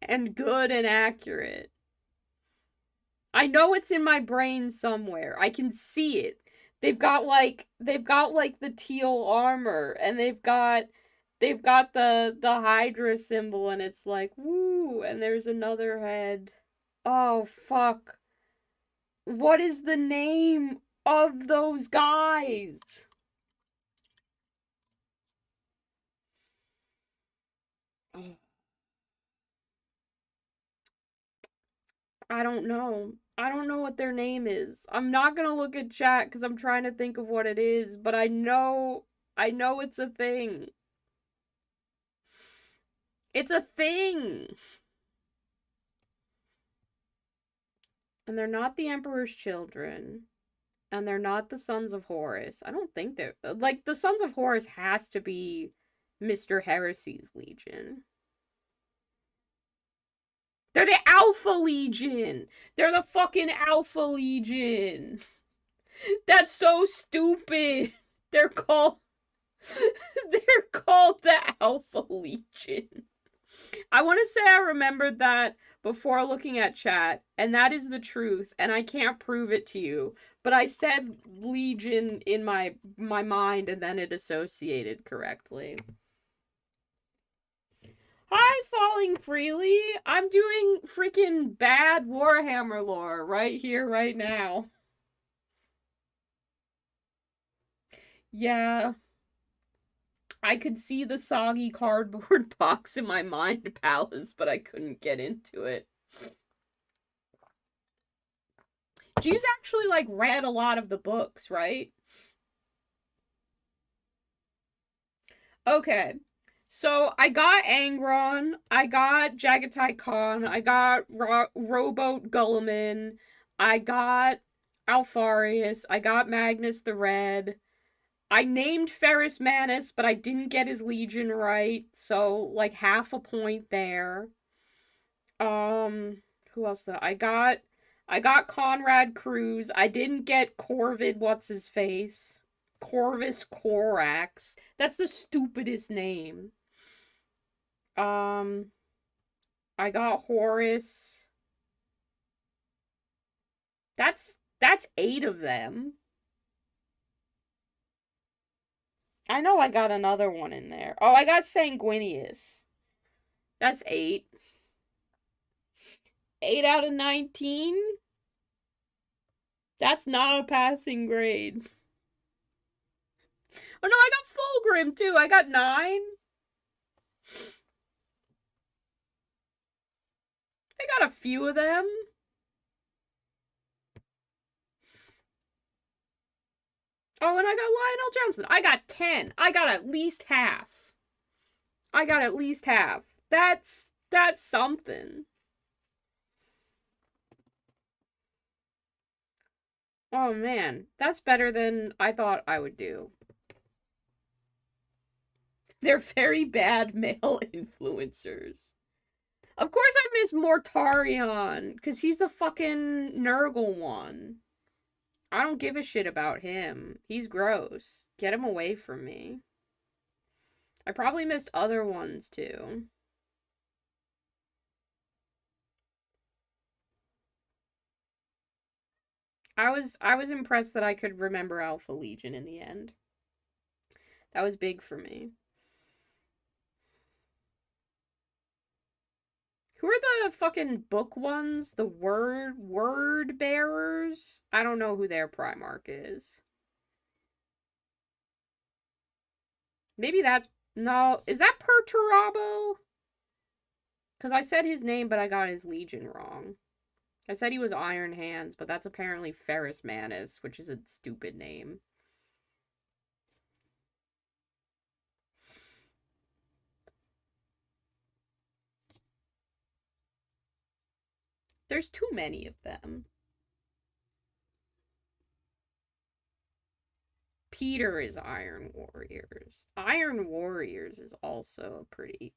and good and accurate. I know it's in my brain somewhere. I can see it. They've got like the teal armor, and they've got the Hydra symbol, and it's like woo, and there's another head. Oh fuck. What is the name of those guys? I don't know. I don't know what their name is. I'm not gonna look at chat because I'm trying to think of what it is, but I know it's a thing. It's a thing! And they're not the Emperor's children. And they're not the Sons of Horus. I don't think they're... Like, the Sons of Horus has to be Mr. Heresy's Legion. They're the Alpha Legion! They're the fucking Alpha Legion! That's so stupid! They're called the Alpha Legion. I want to say I remembered that before looking at chat, and that is the truth, and I can't prove it to you. But I said Legion in my mind, and then it associated correctly. Hi, Falling Freely! I'm doing freaking bad Warhammer lore right here, right now. Yeah. I could see the soggy cardboard box in my mind palace, but I couldn't get into it. G's actually, like, read a lot of the books, right? Okay. So, I got Angron, I got Jagatai Khan, I got Rowboat Gulliman, I got Alfarius, I got Magnus the Red, I named Ferrus Manus, but I didn't get his legion right, so, like, half a point there. Who else did I got Conrad Cruz. I didn't get Corvid, what's his face? Corvus Corax. That's the stupidest name. I got Horus. That's 8 of them. I know I got another one in there. Oh, I got Sanguinius. That's 8. 8 out of 19? That's not a passing grade. Oh no, I got Fulgrim too. I got 9. I got a few of them. Oh, and I got Lionel Johnson. I got 10. I got at least half. That's something. Oh man, that's better than I thought I would do. They're very bad male influencers. Of course I miss Mortarion, because he's the fucking Nurgle one. I don't give a shit about him. He's gross. Get him away from me. I probably missed other ones too. I was impressed that I could remember Alpha Legion in the end. That was big for me. Who are the fucking book ones? The word bearers? I don't know who their Primarch is. Maybe that's no, is that Perturabo? Cuz I said his name but I got his legion wrong. I said he was Iron Hands, but that's apparently Ferris Manus, which is a stupid name. There's too many of them. Peter is Iron Warriors. Iron Warriors is also a pretty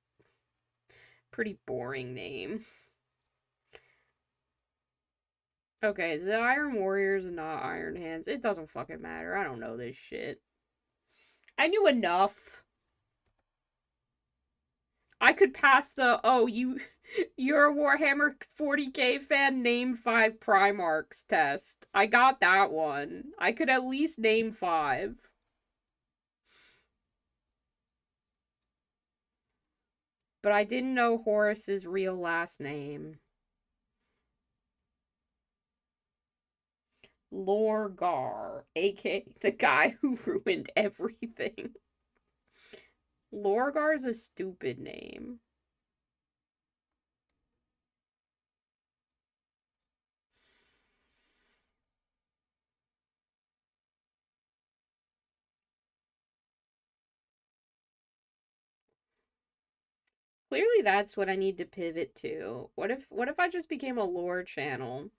boring name. Okay, is it Iron Warriors and not Iron Hands? It doesn't fucking matter. I don't know this shit. I knew enough. I could pass the, oh, you're a Warhammer 40k fan, name 5 Primarchs test. I got that one. I could at least name 5. But I didn't know Horus's real last name. Lorgar, aka the guy who ruined everything. Lorgar's a stupid name. Clearly that's what I need to pivot to. What if I just became a lore channel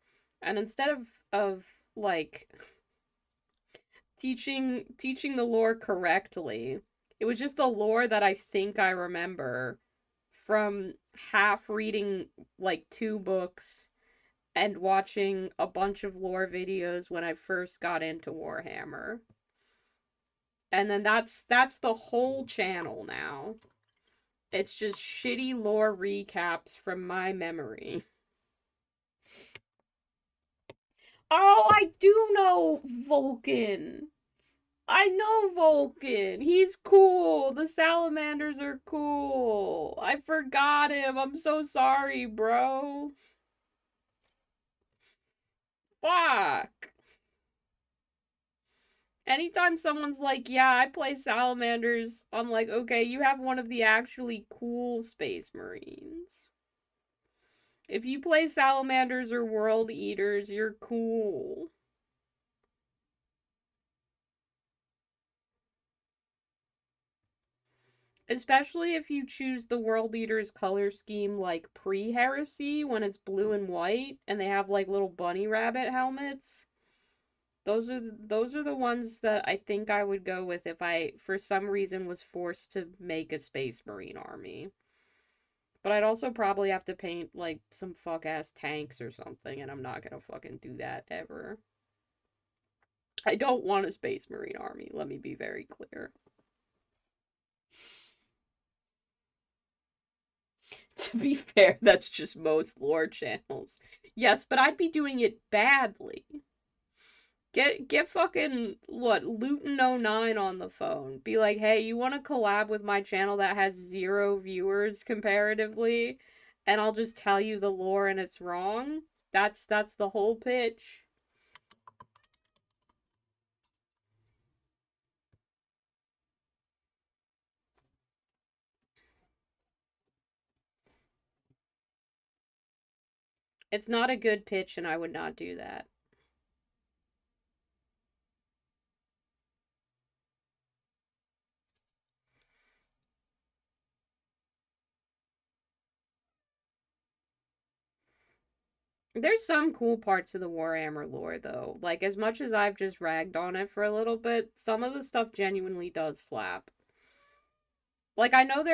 and instead of like teaching the lore correctly, it was just the lore that I think I remember from half reading like 2 books and watching a bunch of lore videos when I first got into Warhammer. And then that's the whole channel now. It's just shitty lore recaps from my memory. Oh, I do know Vulcan. I know Vulcan. He's cool. The salamanders are cool. I forgot him. I'm so sorry, bro. Fuck. Anytime someone's like, yeah, I play salamanders, I'm like, okay, you have one of the actually cool space marines. If you play salamanders or world eaters, you're cool. Especially if you choose the world eater's color scheme like pre-heresy when it's blue and white and they have like little bunny rabbit helmets. Those are the ones that I think I would go with if I for some reason was forced to make a space marine army. But I'd also probably have to paint like some fuck ass tanks or something and I'm not going to fucking do that ever. I don't want a space marine army, let me be very clear. To be fair, that's just most lore channels. Yes, but I'd be doing it badly. Get fucking what, Luton09 on the phone. Be like, hey, you wanna collab with my channel that has 0 viewers comparatively? And I'll just tell you the lore and it's wrong? That's the whole pitch. It's not a good pitch and I would not do that. There's some cool parts of the Warhammer lore, though. Like, as much as I've just ragged on it for a little bit, some of the stuff genuinely does slap. Like, I know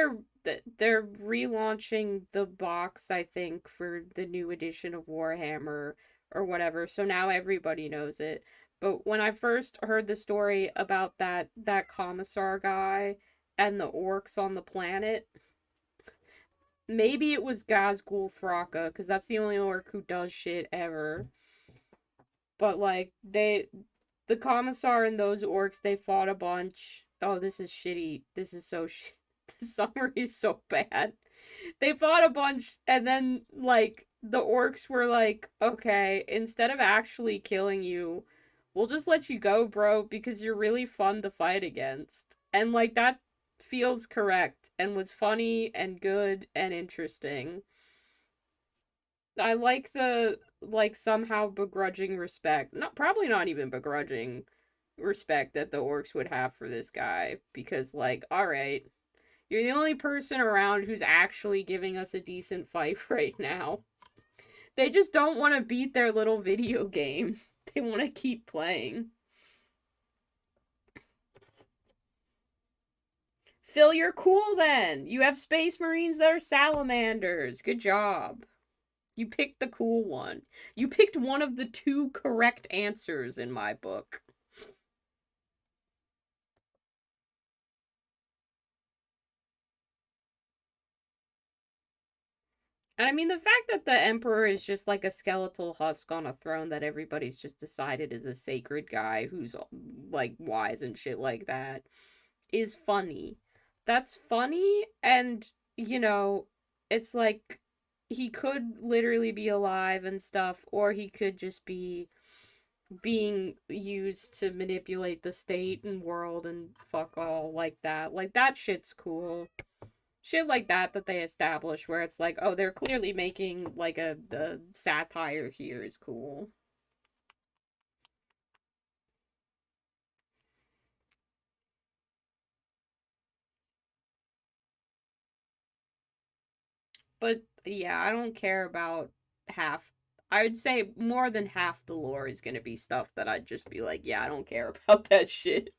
they're relaunching the box, I think, for the new edition of Warhammer or whatever. So now everybody knows it. But when I first heard the story about that commissar guy and the orcs on the planet, maybe it was Gazgul Thraka, because that's the only orc who does shit ever. But like the commissar and those orcs, they fought a bunch. Oh, this is shitty. This is so This summary is so bad. They fought a bunch, and then like the orcs were like, "Okay, instead of actually killing you, we'll just let you go, bro, because you're really fun to fight against." And like that feels correct and was funny and good and interesting. I like the like somehow begrudging respect. Not probably not even begrudging respect that the orcs would have for this guy because like, all right, you're the only person around who's actually giving us a decent fight right now. They just don't want to beat their little video game. They want to keep playing. Phil, you're cool then. You have space marines that are salamanders. Good job. You picked the cool one. You picked one of the two correct answers in my book. And I mean, the fact that the Emperor is just like a skeletal husk on a throne that everybody's just decided is a sacred guy who's like wise and shit like that is funny. That's funny, and it's like he could literally be alive and stuff, or he could just be being used to manipulate the state and world and fuck all like that. Like that shit's cool. Shit like that they establish where it's like, oh, they're clearly making like a satire here is cool. But yeah, I don't care about half. I would say more than half the lore is gonna be stuff that I'd just be like, yeah, I don't care about that shit.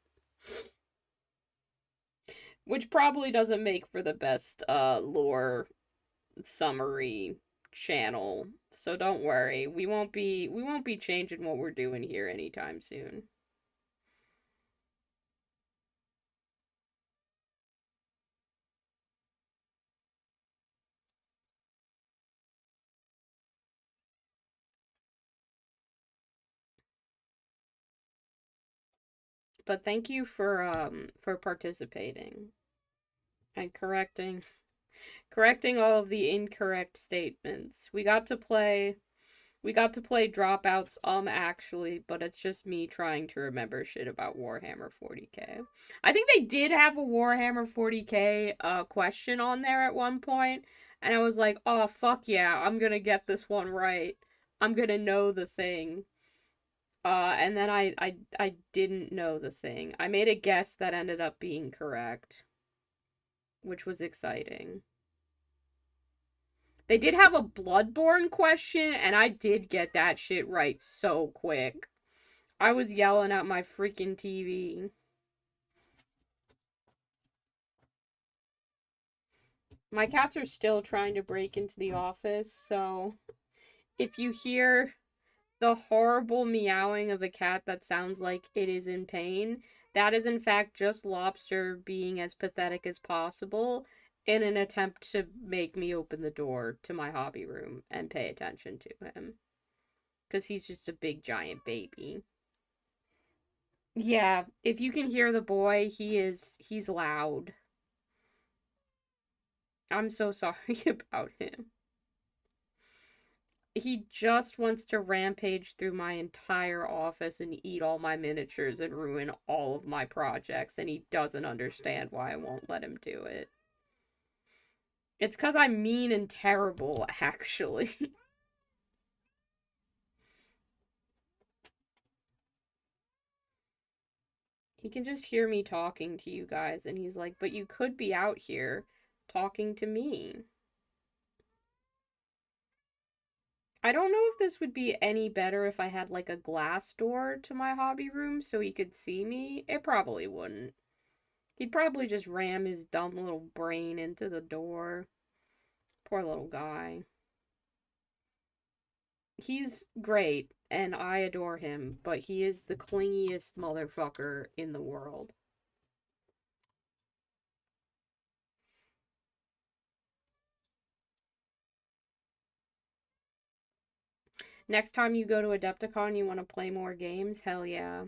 Which probably doesn't make for the best lore summary channel. So don't worry. We won't be changing what we're doing here anytime soon. But thank you for participating and correcting all of the incorrect statements. We got to play dropouts actually, but it's just me trying to remember shit about Warhammer 40K. I think they did have a Warhammer 40K question on there at one point, and I was like, "Oh fuck yeah, I'm going to get this one right. I'm going to know the thing." And then I didn't know the thing. I made a guess that ended up being correct, which was exciting. They did have a Bloodborne question, and I did get that shit right so quick. I was yelling at my freaking TV. My cats are still trying to break into the office, so if you hear the horrible meowing of a cat that sounds like it is in pain, that is in fact just Lobster being as pathetic as possible in an attempt to make me open the door to my hobby room and pay attention to him. Because he's just a big giant baby. Yeah, if you can hear the boy, he's loud. I'm so sorry about him. He just wants to rampage through my entire office and eat all my miniatures and ruin all of my projects, and he doesn't understand why I won't let him do it. It's because I'm mean and terrible, actually. He can just hear me talking to you guys, and he's like, but you could be out here talking to me. I don't know if this would be any better if I had like a glass door to my hobby room so he could see me. It probably wouldn't. He'd probably just ram his dumb little brain into the door. Poor little guy. He's great, and I adore him, but he is the clingiest motherfucker in the world. Next time you go to Adepticon, you want to play more games? Hell yeah.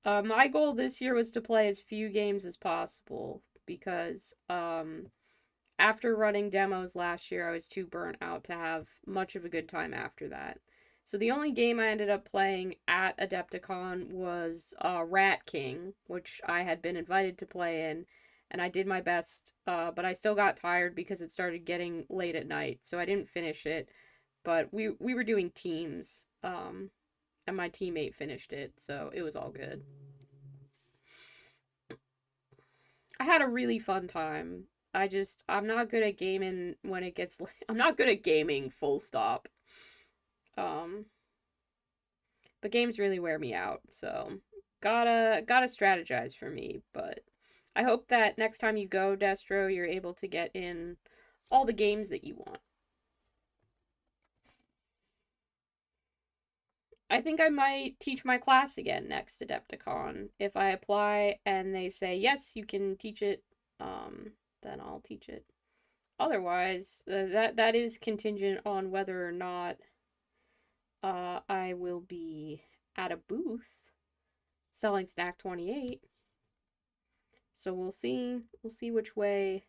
My goal this year was to play as few games as possible because after running demos last year, I was too burnt out to have much of a good time after that. So the only game I ended up playing at Adepticon was Rat King, which I had been invited to play in, and I did my best, but I still got tired because it started getting late at night, so I didn't finish it. But we were doing teams, and my teammate finished it, so it was all good. I had a really fun time. I'm not good at gaming when it gets I'm not good at gaming full stop. Um but games really wear me out, so gotta strategize for me, but I hope that next time you go, Destro, you're able to get in all the games that you want. I think I might teach my class again next Adepticon. If I apply and they say, yes, you can teach it, then I'll teach it. Otherwise, that is contingent on whether or not I will be at a booth selling Snack 28. So we'll see. We'll see which way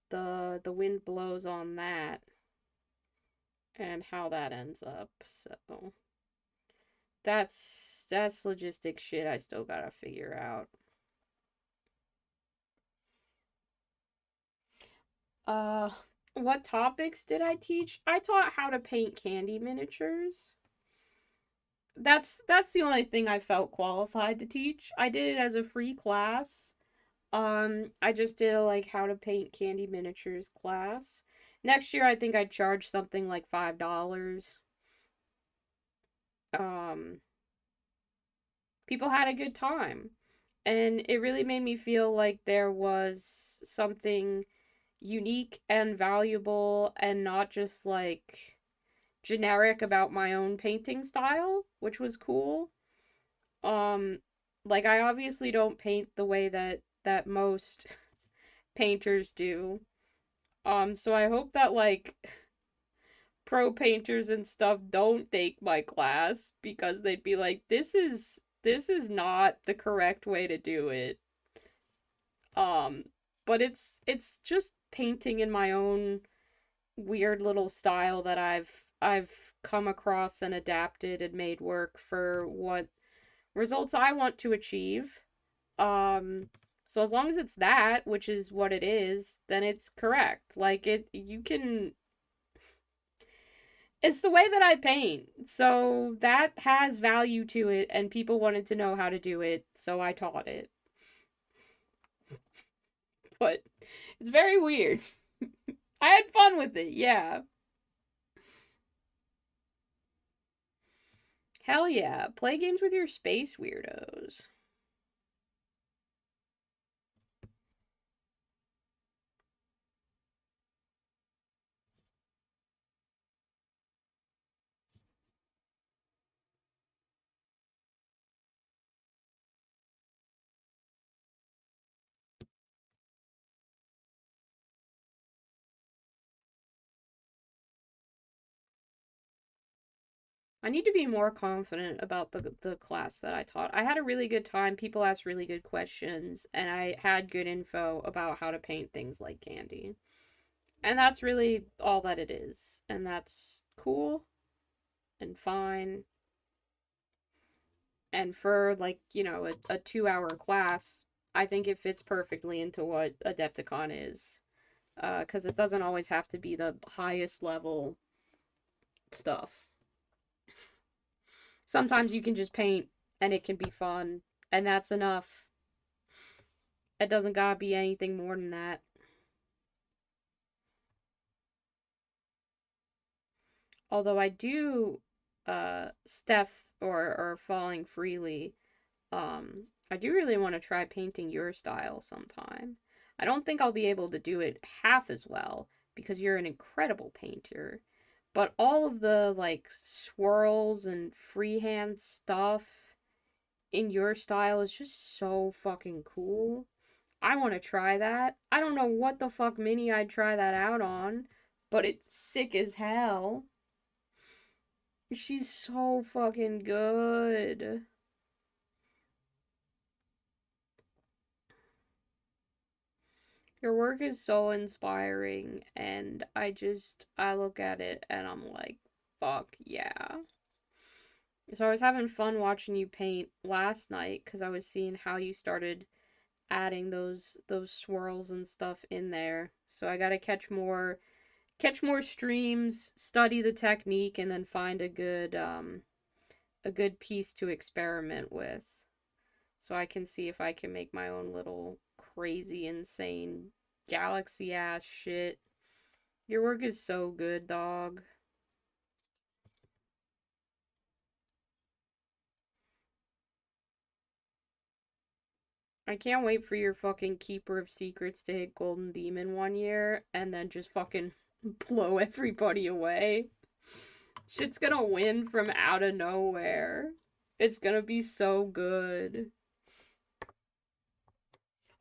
the wind blows on that and how that ends up. So that's logistic shit I still gotta figure out. Uh what topics did I teach? I taught how to paint candy miniatures. That's the only thing I felt qualified to teach. I did it as a free class. I just did a like how to paint candy miniatures class. Next year I think I'd charge something like $5. Um People had a good time. And it really made me feel like there was something unique and valuable and not just like generic about my own painting style, which was cool. Um like I obviously don't paint the way that most painters do. So I hope that like pro painters and stuff don't take my class because they'd be like this is not the correct way to do it. Um but it's just painting in my own weird little style that I've come across and adapted and made work for what results I want to achieve. Um so as long as it's that, which is what it is, then it's correct. Like you can it's the way that I paint. So that has value to it and people wanted to know how to do it, so I taught it. But it's very weird. I had fun with it. Yeah. Hell yeah. Play games with your space weirdos. I need to be more confident about the class that I taught. I had a really good time. People asked really good questions, and I had good info about how to paint things like candy. And that's really all that it is. And that's cool and fine. And for like, a 2 hour class, I think it fits perfectly into what Adepticon is. Because it doesn't always have to be the highest level stuff. Sometimes you can just paint and it can be fun, and that's enough. It doesn't gotta be anything more than that. Although I do, Steph or falling freely, I do really want to try painting your style sometime. I don't think I'll be able to do it half as well because you're an incredible painter. But all of the like swirls and freehand stuff in your style is just so fucking cool. I want to try that. I don't know what the fuck mini I'd try that out on, but it's sick as hell. She's so fucking good. Your work is so inspiring, and I look at it and I'm like, fuck yeah. So I was having fun watching you paint last night because I was seeing how you started adding those swirls and stuff in there. So I gotta catch more streams, study the technique, and then find a good piece to experiment with. So I can see if I can make my own little crazy, insane, galaxy ass shit. Your work is so good, dog. I can't wait for your fucking Keeper of Secrets to hit Golden Demon one year and then just fucking blow everybody away. Shit's gonna win from out of nowhere. It's gonna be so good.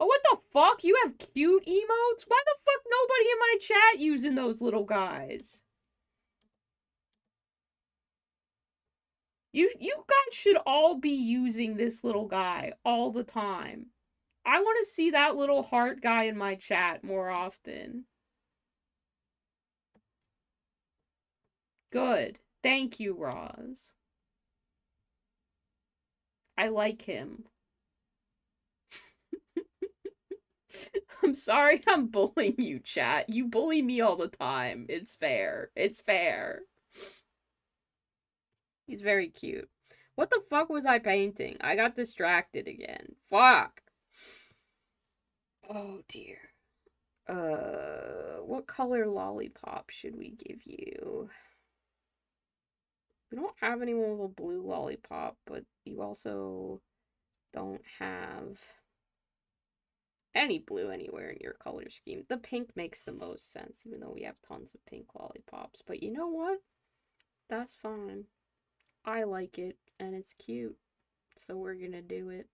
Oh, what the fuck? You have cute emotes? Why the fuck nobody in my chat using those little guys? You guys should all be using this little guy all the time. I want to see that little heart guy in my chat more often. Good. Thank you, Roz. I like him. I'm sorry I'm bullying you, chat. You bully me all the time. It's fair. It's fair. He's very cute. What the fuck was I painting? I got distracted again. Fuck. Oh dear. What color lollipop should we give you? We don't have anyone with a blue lollipop, but you also don't have any blue anywhere in your color scheme. The pink makes the most sense, even though we have tons of pink lollipops. But you know what? That's fine. I like it, and it's cute. So we're gonna do it.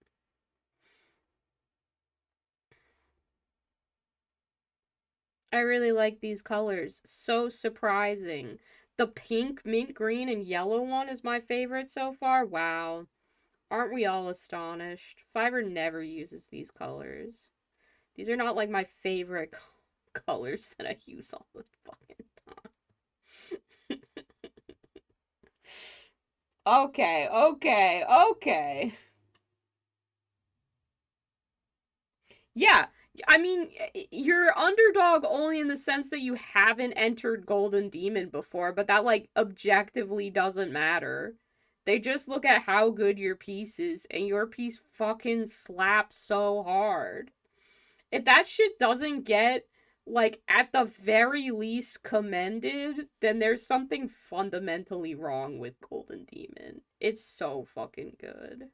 I really like these colors. So surprising. The pink, mint green, and yellow one is my favorite so far. Wow. Aren't we all astonished? Fiverr never uses these colors. These are not like my favorite colors that I use all the fucking time. Okay, okay, okay. Yeah, I mean, you're underdog only in the sense that you haven't entered Golden Demon before, but that, like, objectively doesn't matter. They just look at how good your piece is, and your piece fucking slaps so hard. If that shit doesn't get, like, at the very least commended, then there's something fundamentally wrong with Golden Demon. It's so fucking good.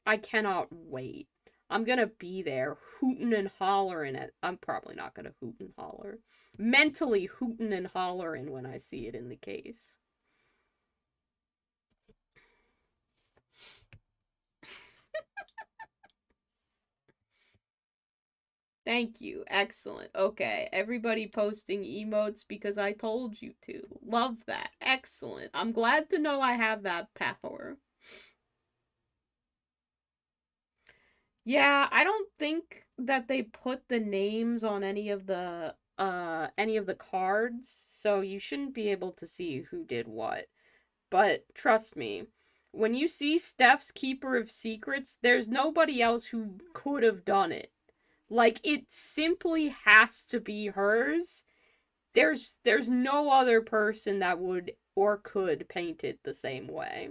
I cannot wait. I'm gonna be there hooting and hollering it. I'm probably not gonna hoot and holler. Mentally hooting and hollering when I see it in the case. Thank you. Excellent. Okay. Everybody posting emotes because I told you to. Love that. Excellent. I'm glad to know I have that power. Yeah, I don't think that they put the names on any of the cards, so you shouldn't be able to see who did what. But trust me, when you see Steph's Keeper of Secrets, there's nobody else who could have done it. Like, it simply has to be hers. There's no other person that would or could paint it the same way.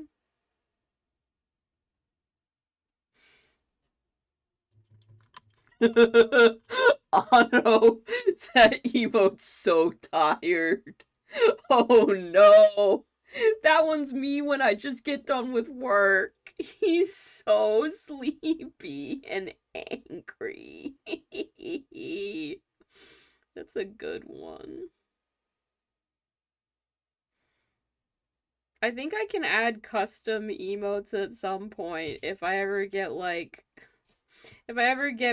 Otto, that emote's so tired. Oh no. That one's me when I just get done with work. He's so sleepy and angry. That's a good one. I think I can add custom emotes at some point if I ever get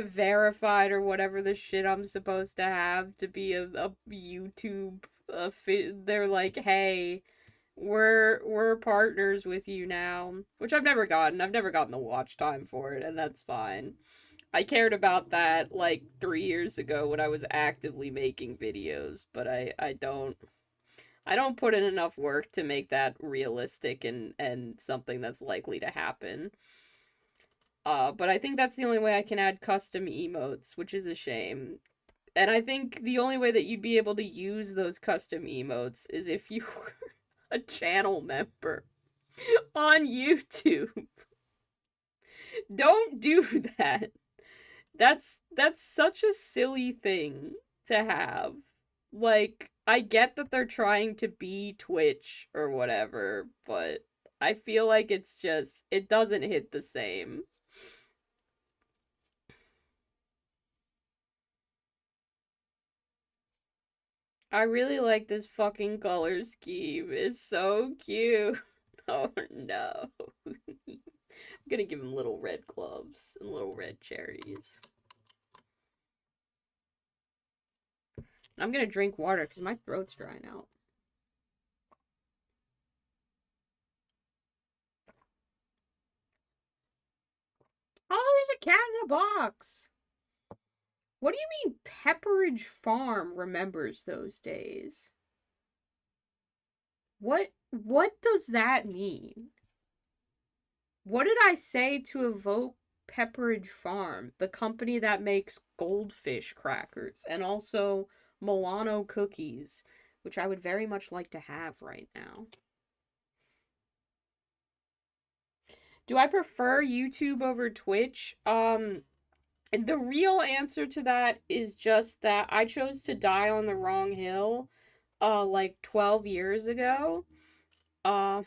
verified or whatever the shit I'm supposed to have to be a YouTube they're like, "Hey, we're partners with you now," which I've never gotten. I've never gotten the watch time for it, and that's fine. I cared about that like 3 years ago when I was actively making videos, but I don't put in enough work to make that realistic and something that's likely to happen. But I think that's the only way I can add custom emotes, which is a shame. And I think the only way that you'd be able to use those custom emotes is if you were a channel member on YouTube. Don't do that. That's such a silly thing to have. Like, I get that they're trying to be Twitch or whatever, but I feel like it doesn't hit the same. I really like this fucking color scheme. It's so cute. Oh no. I'm gonna give him little red gloves and little red cherries. I'm gonna drink water because my throat's drying out. Oh, there's a cat in a box. What do you mean Pepperidge Farm remembers those days? What does that mean? What did I say to evoke Pepperidge Farm, the company that makes goldfish crackers and also Milano cookies, which I would very much like to have right now? Do I prefer YouTube over Twitch? The real answer to that is just that I chose to die on the wrong hill like 12 years ago. Uh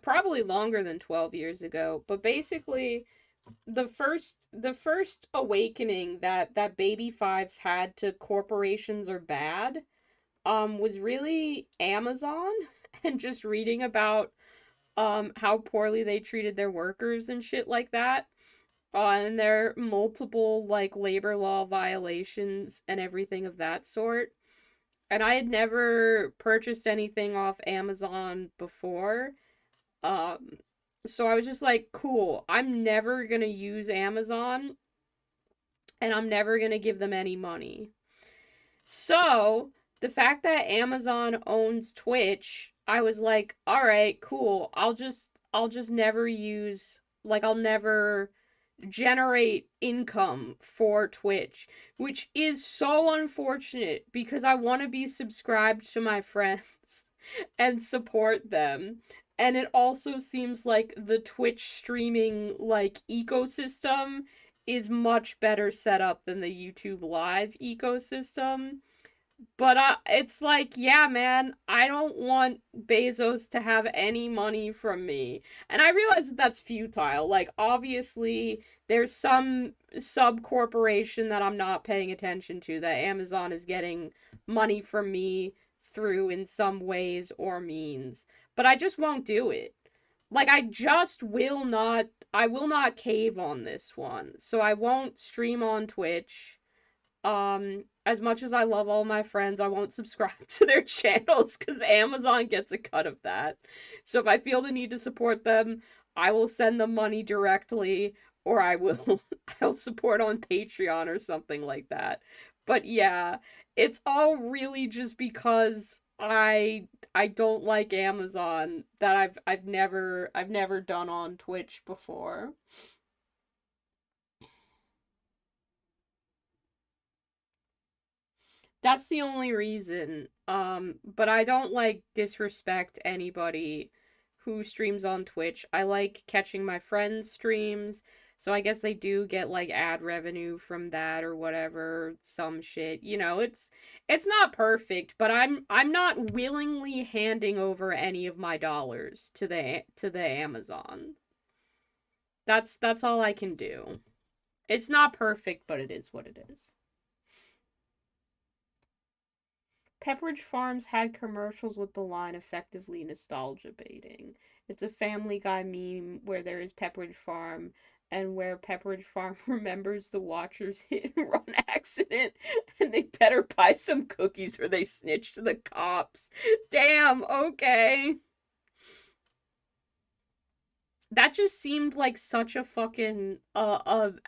Probably longer than 12 years ago, but basically the first awakening that baby fives had to corporations are bad was really Amazon and just reading about how poorly they treated their workers and shit like that. And their multiple like labor law violations and everything of that sort. And I had never purchased anything off Amazon before. Um so I was just like, cool, I'm never going to use Amazon and I'm never going to give them any money. So, the fact that Amazon owns Twitch, I was like, all right, cool. I'll just never use like I'll never generate income for Twitch, which is so unfortunate because I want to be subscribed to my friends and support them. And it also seems like the Twitch streaming like ecosystem is much better set up than the YouTube live ecosystem. But it's like, yeah, man, I don't want Bezos to have any money from me. And I realize that that's futile. Like, obviously, there's some sub corporation that I'm not paying attention to that Amazon is getting money from me through in some ways or means. But I just won't do it. Like, I will not cave on this one. So I won't stream on Twitch. As much as I love all my friends, I won't subscribe to their channels because Amazon gets a cut of that. So if I feel the need to support them, I will send them money directly, or I'll support on Patreon or something like that. But yeah, it's all really just because I don't like Amazon that I've never done on Twitch before. That's the only reason. But I don't like disrespect anybody who streams on Twitch. I like catching my friends' streams, so I guess they do get like ad revenue from that or whatever, some shit. It's not perfect, but I'm not willingly handing over any of my dollars to the Amazon. That's all I can do. It's not perfect, but it is what it is. Pepperidge Farms had commercials with the line effectively nostalgia baiting. It's a Family Guy meme where there is Pepperidge Farm and where Pepperidge Farm remembers the Watcher's hit and run accident and they better buy some cookies or they snitch to the cops. Damn, okay. That just seemed like such a fucking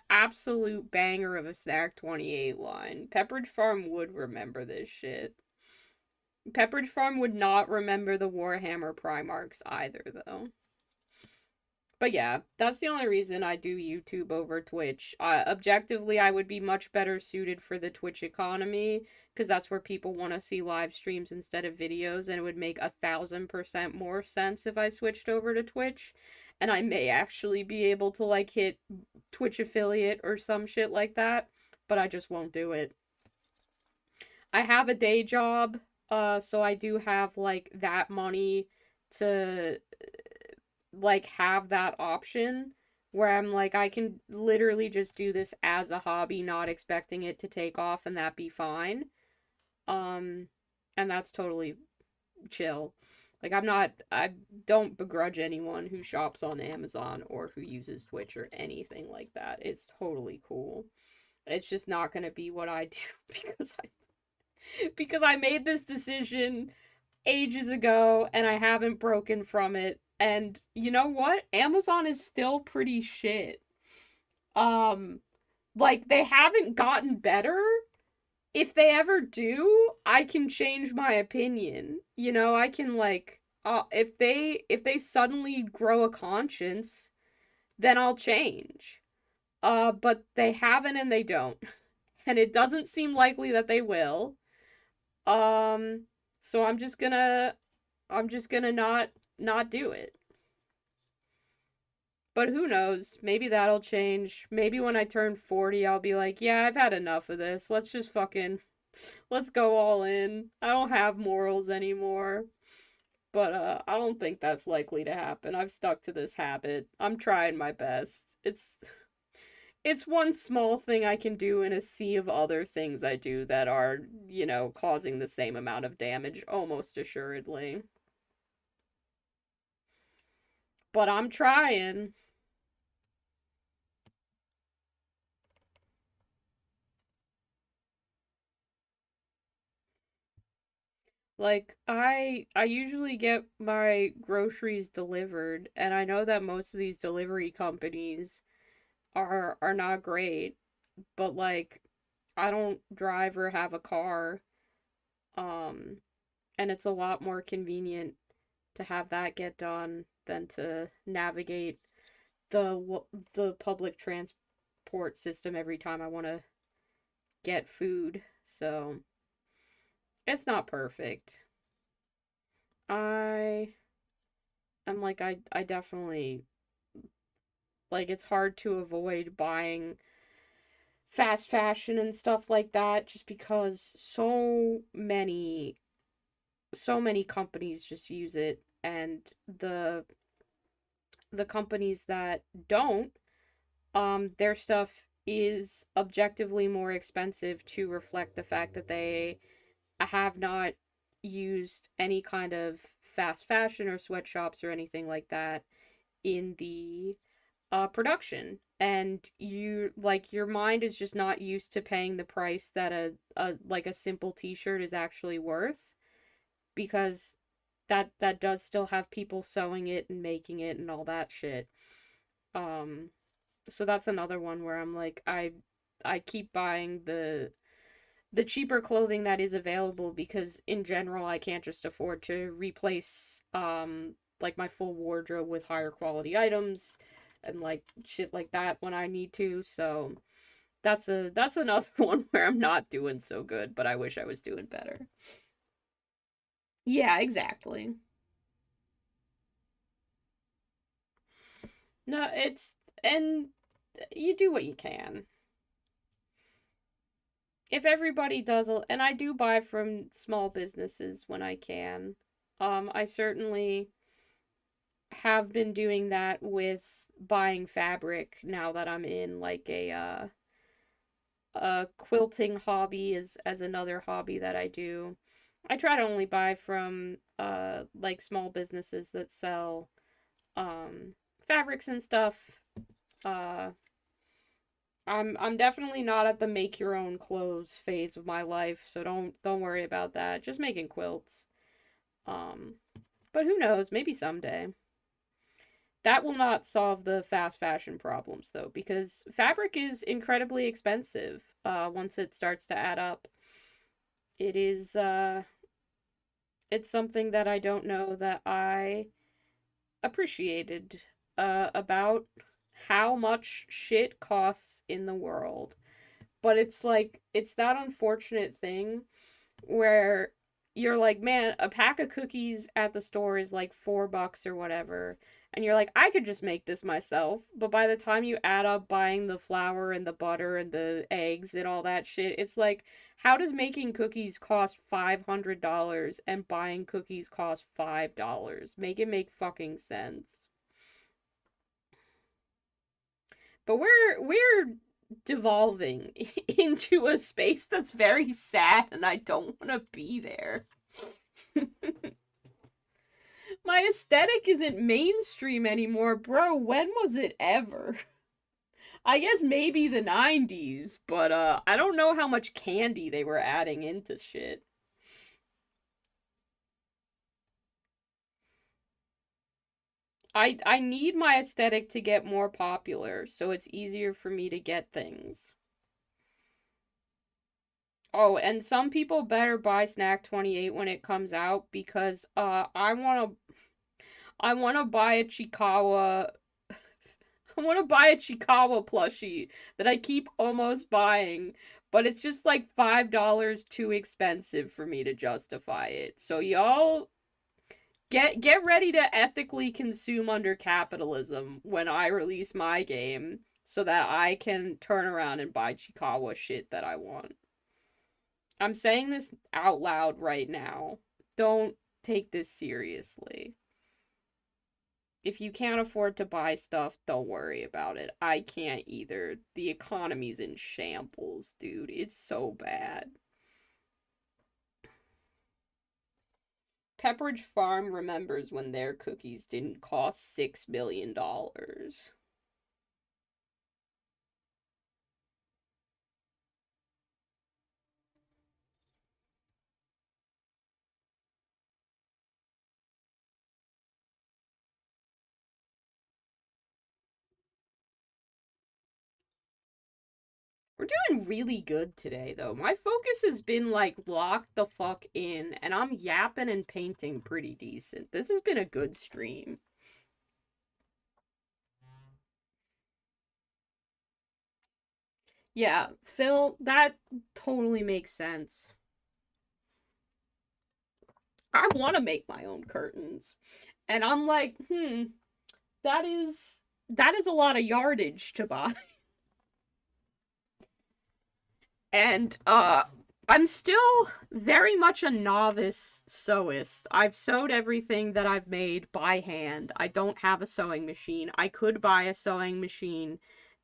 absolute banger of a Snack 28 line. Pepperidge Farm would remember this shit. Pepperidge Farm would not remember the Warhammer Primarchs either, though. But yeah, that's the only reason I do YouTube over Twitch. Objectively, I would be much better suited for the Twitch economy because that's where people want to see live streams instead of videos, and it would make 1,000% more sense if I switched over to Twitch. And I may actually be able to like hit Twitch affiliate or some shit like that, but I just won't do it. I have a day job, so I do have like that money to like have that option where I'm like I can literally just do this as a hobby, not expecting it to take off and that be fine. Um and that's totally chill. Like I don't begrudge anyone who shops on Amazon or who uses Twitch or anything like that. It's totally cool. It's just not going to be what I do because I made this decision ages ago and I haven't broken from it. And you know what? Amazon is still pretty shit. Um like they haven't gotten better. If they ever do, I can change my opinion. You know, I can like if they suddenly grow a conscience, then I'll change. But they haven't and they don't. And it doesn't seem likely that they will. Um so I'm just gonna not do it. But who knows? Maybe that'll change. Maybe when I turn 40, I'll be like, yeah, I've had enough of this. Let's just fucking let's go all in. I don't have morals anymore. But I don't think that's likely to happen. I've stuck to this habit. I'm trying my best. It's one small thing I can do in a sea of other things I do that are, you know, causing the same amount of damage almost assuredly. But I'm trying. Like I usually get my groceries delivered and I know that most of these delivery companies are not great, but like I don't drive or have a car. Um and it's a lot more convenient to have that get done than to navigate the public transport system every time I want to get food. So, it's not perfect. I am like I definitely like it's hard to avoid buying fast fashion and stuff like that just because so many companies just use it and the companies that don't their stuff is objectively more expensive to reflect the fact that they have not used any kind of fast fashion or sweatshops or anything like that in the production. And you like your mind is just not used to paying the price that a like a simple t-shirt is actually worth because that does still have people sewing it and making it and all that shit. Um so that's another one where I'm like I keep buying the cheaper clothing that is available because in general I can't just afford to replace like my full wardrobe with higher quality items and like shit like that when I need to. So that's another one where I'm not doing so good, but I wish I was doing better. Yeah, exactly. No, it's and you do what you can. If everybody does, and I do buy from small businesses when I can. I certainly have been doing that with buying fabric now that I'm in like a quilting hobby as another hobby that I do. I try to only buy from like small businesses that sell um fabrics and stuff. Uh I'm definitely not at the make your own clothes phase of my life, so don't worry about that. Just making quilts. Um but who knows, maybe someday. That will not solve the fast fashion problems though, because fabric is incredibly expensive once it starts to add up. It is it's something that I don't know that I appreciated about how much shit costs in the world. But it's like it's that unfortunate thing where you're like, man, a pack of cookies at the store is like $4 or whatever. And you're like, I could just make this myself. But by the time you add up buying the flour and the butter and the eggs and all that shit, it's like, how does making cookies cost $500 and buying cookies cost $5? Make it make fucking sense. But we're devolving into a space that's very sad and I don't want to be there. My aesthetic isn't mainstream anymore, bro. When was it ever? I guess maybe the 90s, but I don't know how much candy they were adding into shit. I need my aesthetic to get more popular so it's easier for me to get things. Oh, and some people better buy Snack 28 when it comes out because I want to buy a Chikawa I want to buy a Chikawa plushie that I keep almost buying, but it's just like $5 too expensive for me to justify it. So y'all get ready to ethically consume under capitalism when I release my game so that I can turn around and buy Chikawa shit that I want. I'm saying this out loud right now. Don't take this seriously. If you can't afford to buy stuff, don't worry about it. I can't either. The economy's in shambles, dude. It's so bad. Pepperidge Farm remembers when their cookies didn't cost $6 million. We're doing really good today, though. My focus has been like locked the fuck in, and I'm yapping and painting pretty decent. This has been a good stream. Yeah, Phil, that totally makes sense. I want to make my own curtains. And I'm like, that is a lot of yardage to buy. And I'm still very much a novice sewist. I've sewed everything that I've made by hand. I don't have a sewing machine. I could buy a sewing machine.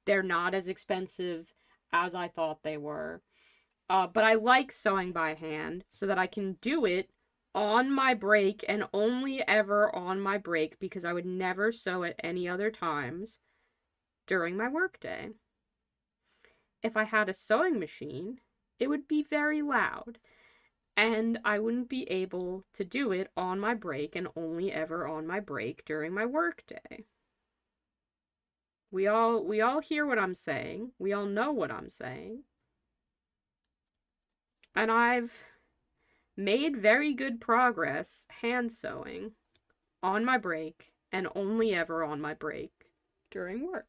They're not as expensive as I thought they were. But I like sewing by hand so that I can do it on my break and only ever on my break because I would never sew at any other times during my workday. If I had a sewing machine, it would be very loud and I wouldn't be able to do it on my break and only ever on my break during my workday. We all hear what I'm saying. We all know what I'm saying. And I've made very good progress hand sewing on my break and only ever on my break during work.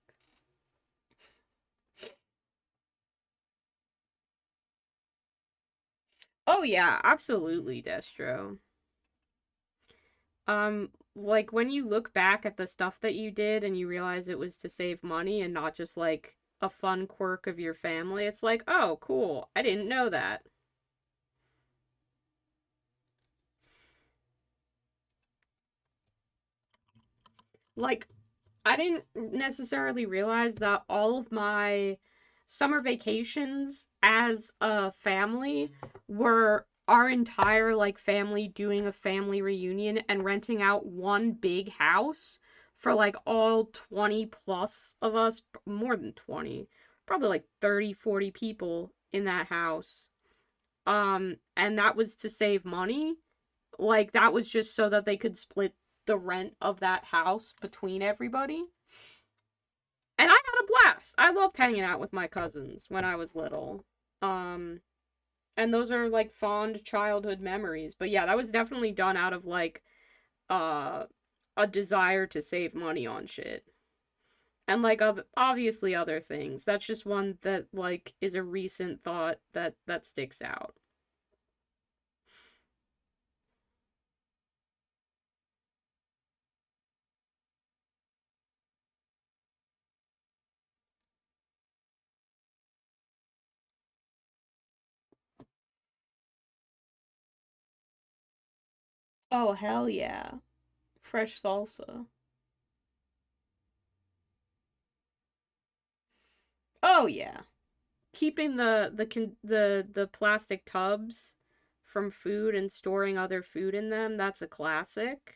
Oh yeah, absolutely, Destro. Like when you look back at the stuff that you did and you realize it was to save money and not just like a fun quirk of your family, it's like, oh, cool. I didn't know that. Like I didn't necessarily realize that all of my summer vacations as a family were our entire like family doing a family reunion and renting out one big house for like all 20 plus of us, more than 20, probably like 30, 40 people in that house. And that was to save money. Like that was just so that they could split the rent of that house between everybody. And I had a blast. I loved hanging out with my cousins when I was little. Um, and those are like fond childhood memories. But yeah, that was definitely done out of like uh a desire to save money on shit. And like obviously other things. That's just one that like is a recent thought that sticks out. Oh hell yeah. Fresh salsa. Oh yeah. Keeping the plastic tubs from food and storing other food in them, that's a classic.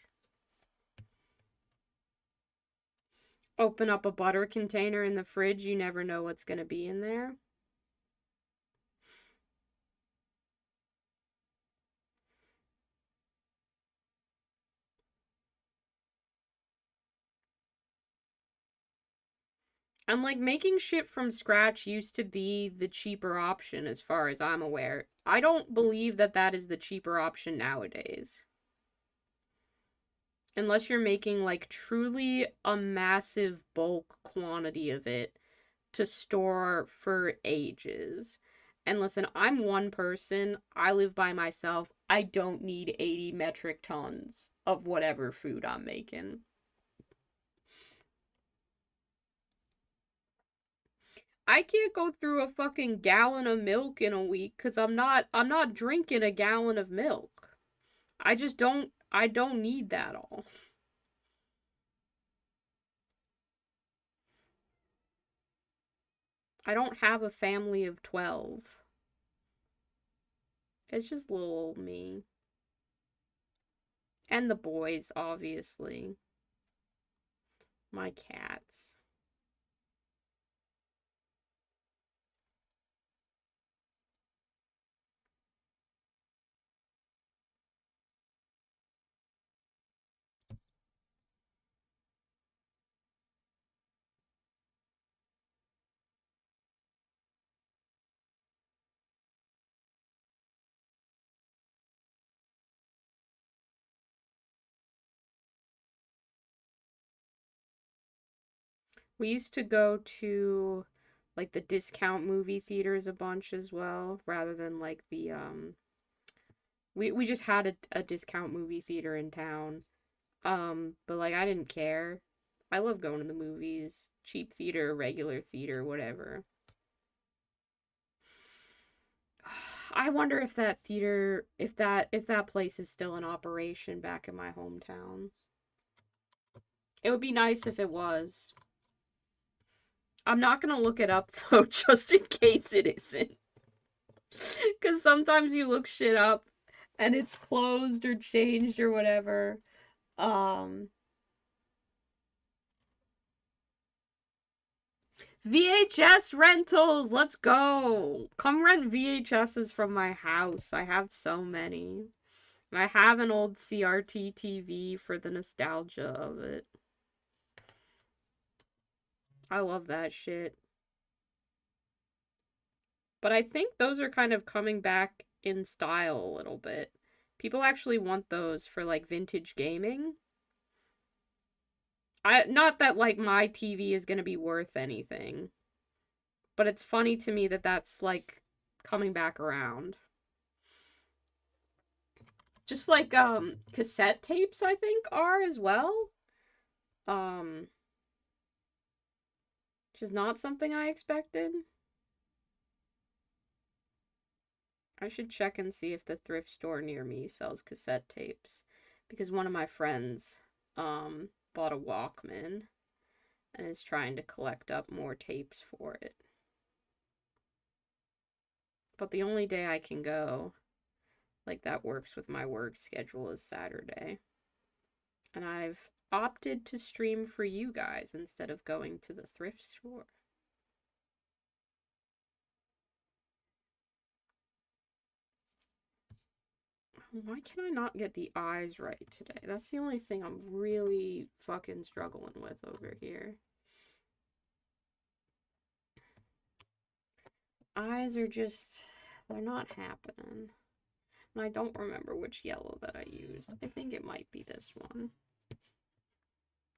Open up a butter container in the fridge, you never know what's going to be in there. And like making shit from scratch used to be the cheaper option as far as I'm aware. I don't believe that that is the cheaper option nowadays. Unless you're making like truly a massive bulk quantity of it to store for ages. And listen, I'm one person. I live by myself. I don't need 80 metric tons of whatever food I'm making. I can't go through a fucking gallon of milk in a week cuz I'm not drinking a gallon of milk. I don't need that all. I don't have a family of 12. It's just little old me. And the boys, obviously. My cats. We used to go to like the discount movie theaters a bunch as well, rather than like the we just had a discount movie theater in town. But like I didn't care. I love going to the movies, cheap theater, regular theater, whatever. I wonder if that theater, if that place is still in operation back in my hometown. It would be nice if it was. I'm not gonna look it up though, just in case it isn't. Because sometimes you look shit up and it's closed or changed or whatever. Um, VHS rentals, let's go. Come rent VHSs from my house. I have so many. I have an old CRT TV for the nostalgia of it. I love that shit. But I think those are kind of coming back in style a little bit. People actually want those for like vintage gaming. I not that like my TV is going to be worth anything, but it's funny to me that that's like coming back around. Just like cassette tapes I think are as well. Um which is not something I expected. I should check and see if the thrift store near me sells cassette tapes because one of my friends bought a Walkman and is trying to collect up more tapes for it. But the only day I can go, like that works with my work schedule, is Saturday. And I've opted to stream for you guys instead of going to the thrift store. Why can I not get the eyes right today? That's the only thing I'm really fucking struggling with over here. Eyes are just, they're not happening. And I don't remember which yellow that I used. I think it might be this one.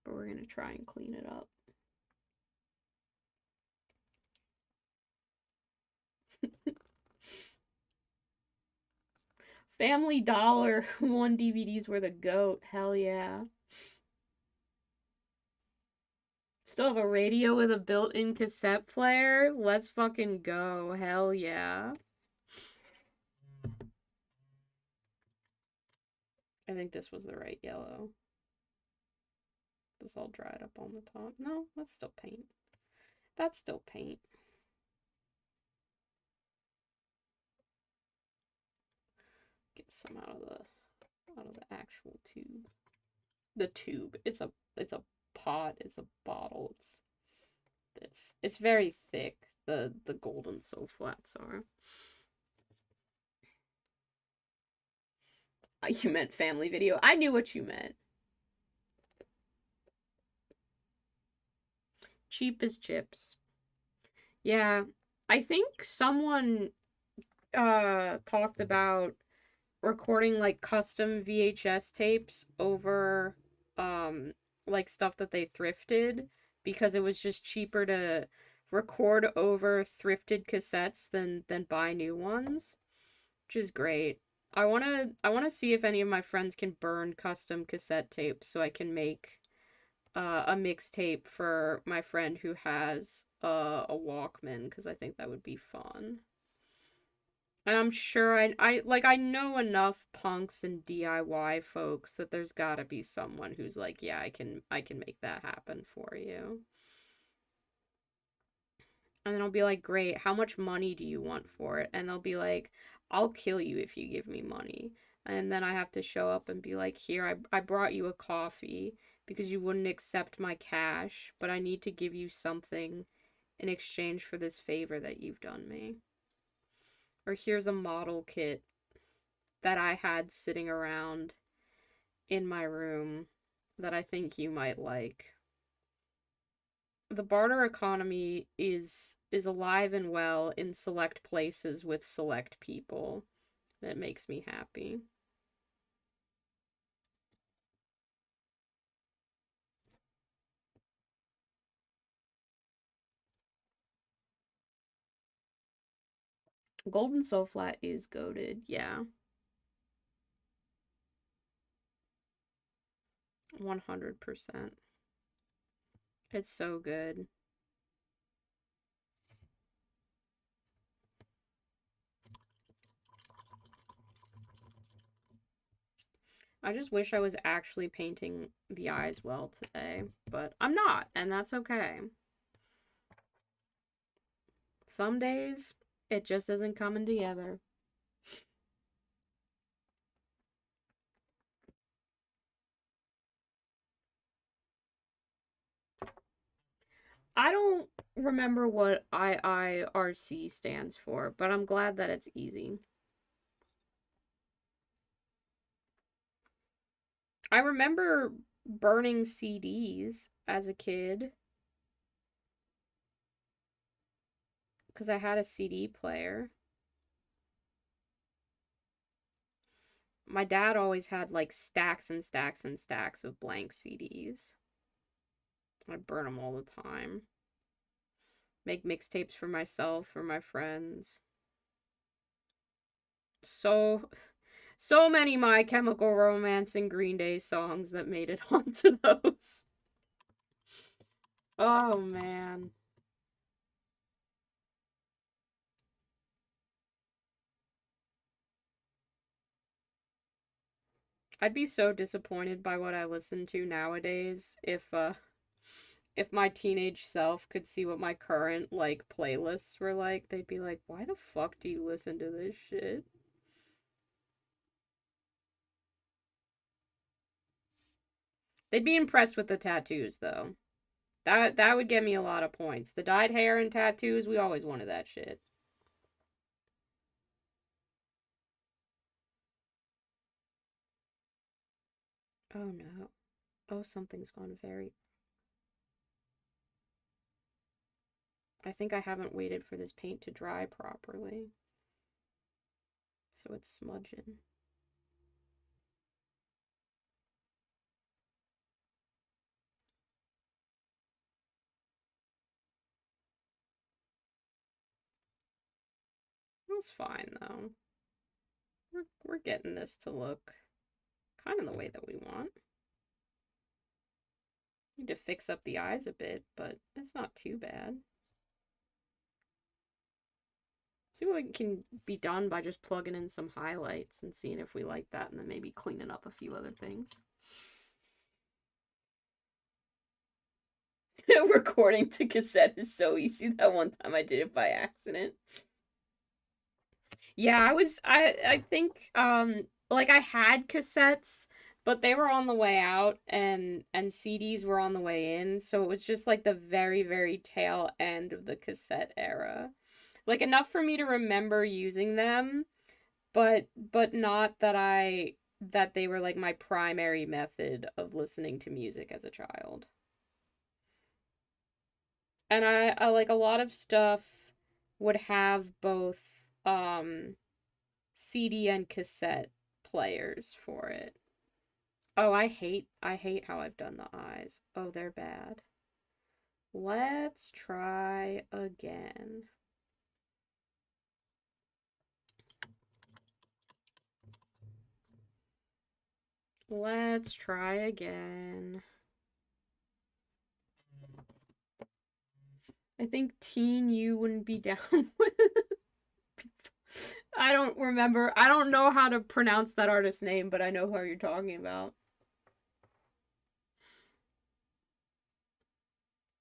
But we're gonna try and clean it up. Family Dollar, 1 DVD's worth of goat. Hell yeah. Still have a radio with a built-in cassette player? Let's fucking go. Hell yeah. I think this was the right yellow. This all dried up on the top. No, that's still paint. That's still paint. Get some out of the actual tube. The tube. It's a pot. It's a bottle. It's this. It's very thick. The golden so flats are. You meant family video. I knew what you meant. Cheap as chips. Yeah, I think someone talked about recording like custom VHS tapes over like stuff that they thrifted because it was just cheaper to record over thrifted cassettes than buy new ones, which is great. I want to see if any of my friends can burn custom cassette tapes so I can make a mixtape for my friend who has a Walkman because I think that would be fun. And I'm sure I know enough punks and DIY folks that there's got to be someone who's like, yeah, I can make that happen for you. And then I'll be like, great, how much money do you want for it? And they'll be like, I'll kill you if you give me money. And then I have to show up and be like, here, I brought you a coffee because you wouldn't accept my cash, but I need to give you something in exchange for this favor that you've done me. Or here's a model kit that I had sitting around in my room that I think you might like. The barter economy is alive and well in select places with select people. That makes me happy. Golden So Flat is goated, yeah. 100%. It's so good. I just wish I was actually painting the eyes well today, but I'm not, and that's okay. Some days, it just isn't coming together. I don't remember what IIRC stands for, but I'm glad that it's easy. I remember burning CDs as a kid because I had a CD player. My dad always had like stacks and stacks and stacks of blank CDs. I'd burn them all the time. Make mixtapes for myself, for my friends. So many My Chemical Romance and Green Day songs that made it onto those. Oh man. I'd be so disappointed by what I listen to nowadays If my teenage self could see what my current, like, playlists were like, they'd be like, why the fuck do you listen to this shit? They'd be impressed with the tattoos, though. That would get me a lot of points. The dyed hair and tattoos, we always wanted that shit. Oh no. Oh, something's gone very. I think I haven't waited for this paint to dry properly. So it's smudging. That's fine though. We're getting this to look kind of the way that we want. Need to fix up the eyes a bit, but it's not too bad. See what can be done by just plugging in some highlights and seeing if we like that, and then maybe cleaning up a few other things. Recording to cassette is so easy. That one time I did it by accident. Yeah, I think like I had cassettes, but they were on the way out and CDs were on the way in, so it was just like the very very tail end of the cassette era. Like enough for me to remember using them, but not that they were like my primary method of listening to music as a child. And I like a lot of stuff would have both CD and cassette players for it. Oh, I hate how I've done the eyes. Oh, they're bad. Let's try again. Let's try again. I think Teen You wouldn't be down with I don't remember. I don't know how to pronounce that artist's name, but I know who you're talking about.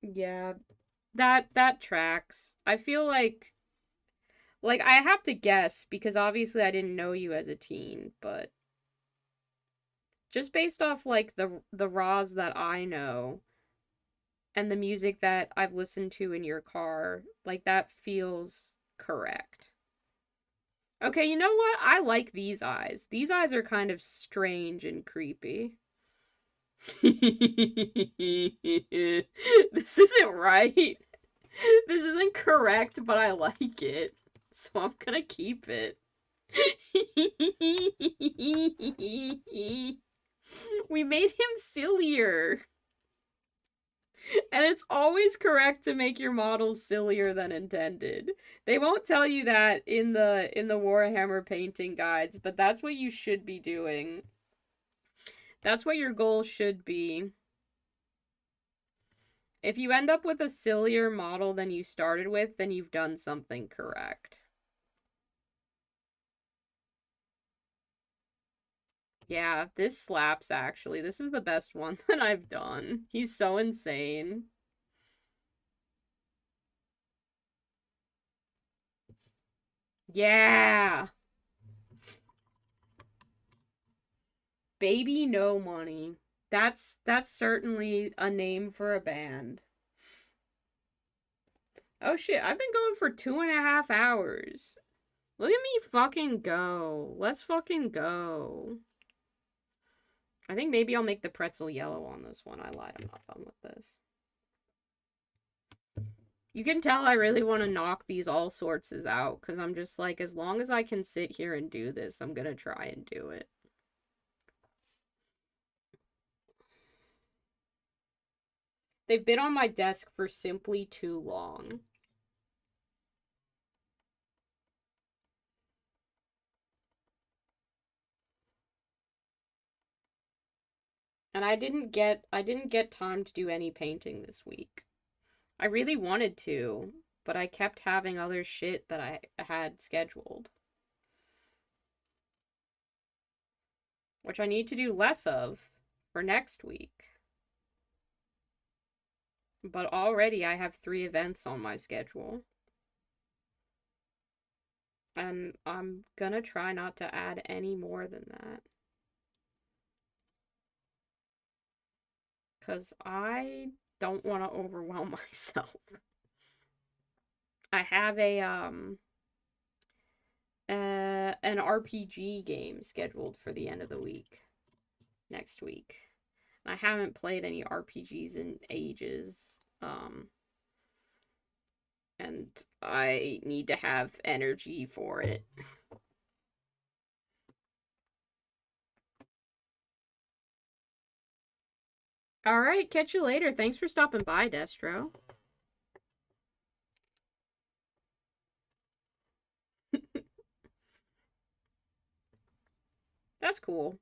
Yeah, that tracks. I feel like I have to guess because obviously I didn't know you as a teen, but just based off like the raws that I know and the music that I've listened to in your car, like that feels correct. Okay, you know what? I like these eyes. These eyes are kind of strange and creepy. This isn't right. This isn't correct, but I like it. So I'm gonna keep it. We made him sillier. And it's always correct to make your models sillier than intended. They won't tell you that in the Warhammer painting guides, but that's what you should be doing. That's what your goal should be. If you end up with a sillier model than you started with, then you've done something correct. Yeah, this slaps actually. This is the best one that I've done. He's so insane. Yeah. Baby No Money. That's certainly a name for a band. Oh shit, I've been going for 2.5 hours. Look at me fucking go. Let's fucking go. I think maybe I'll make the pretzel yellow on this one. I lied, I'm not done with this. You can tell I really want to knock these all sorts out, because I'm just like, as long as I can sit here and do this, I'm gonna try and do it. They've been on my desk for simply too long. And I didn't get time to do any painting this week. I really wanted to, but I kept having other shit that I had scheduled, which I need to do less of for next week. But already I have 3 events on my schedule. And I'm gonna try not to add any more than that. Because I don't want to overwhelm myself. I have an RPG game scheduled for the end of the week, next week. I haven't played any RPGs in ages. And I need to have energy for it. All right, catch you later. Thanks for stopping by, Destro. That's cool.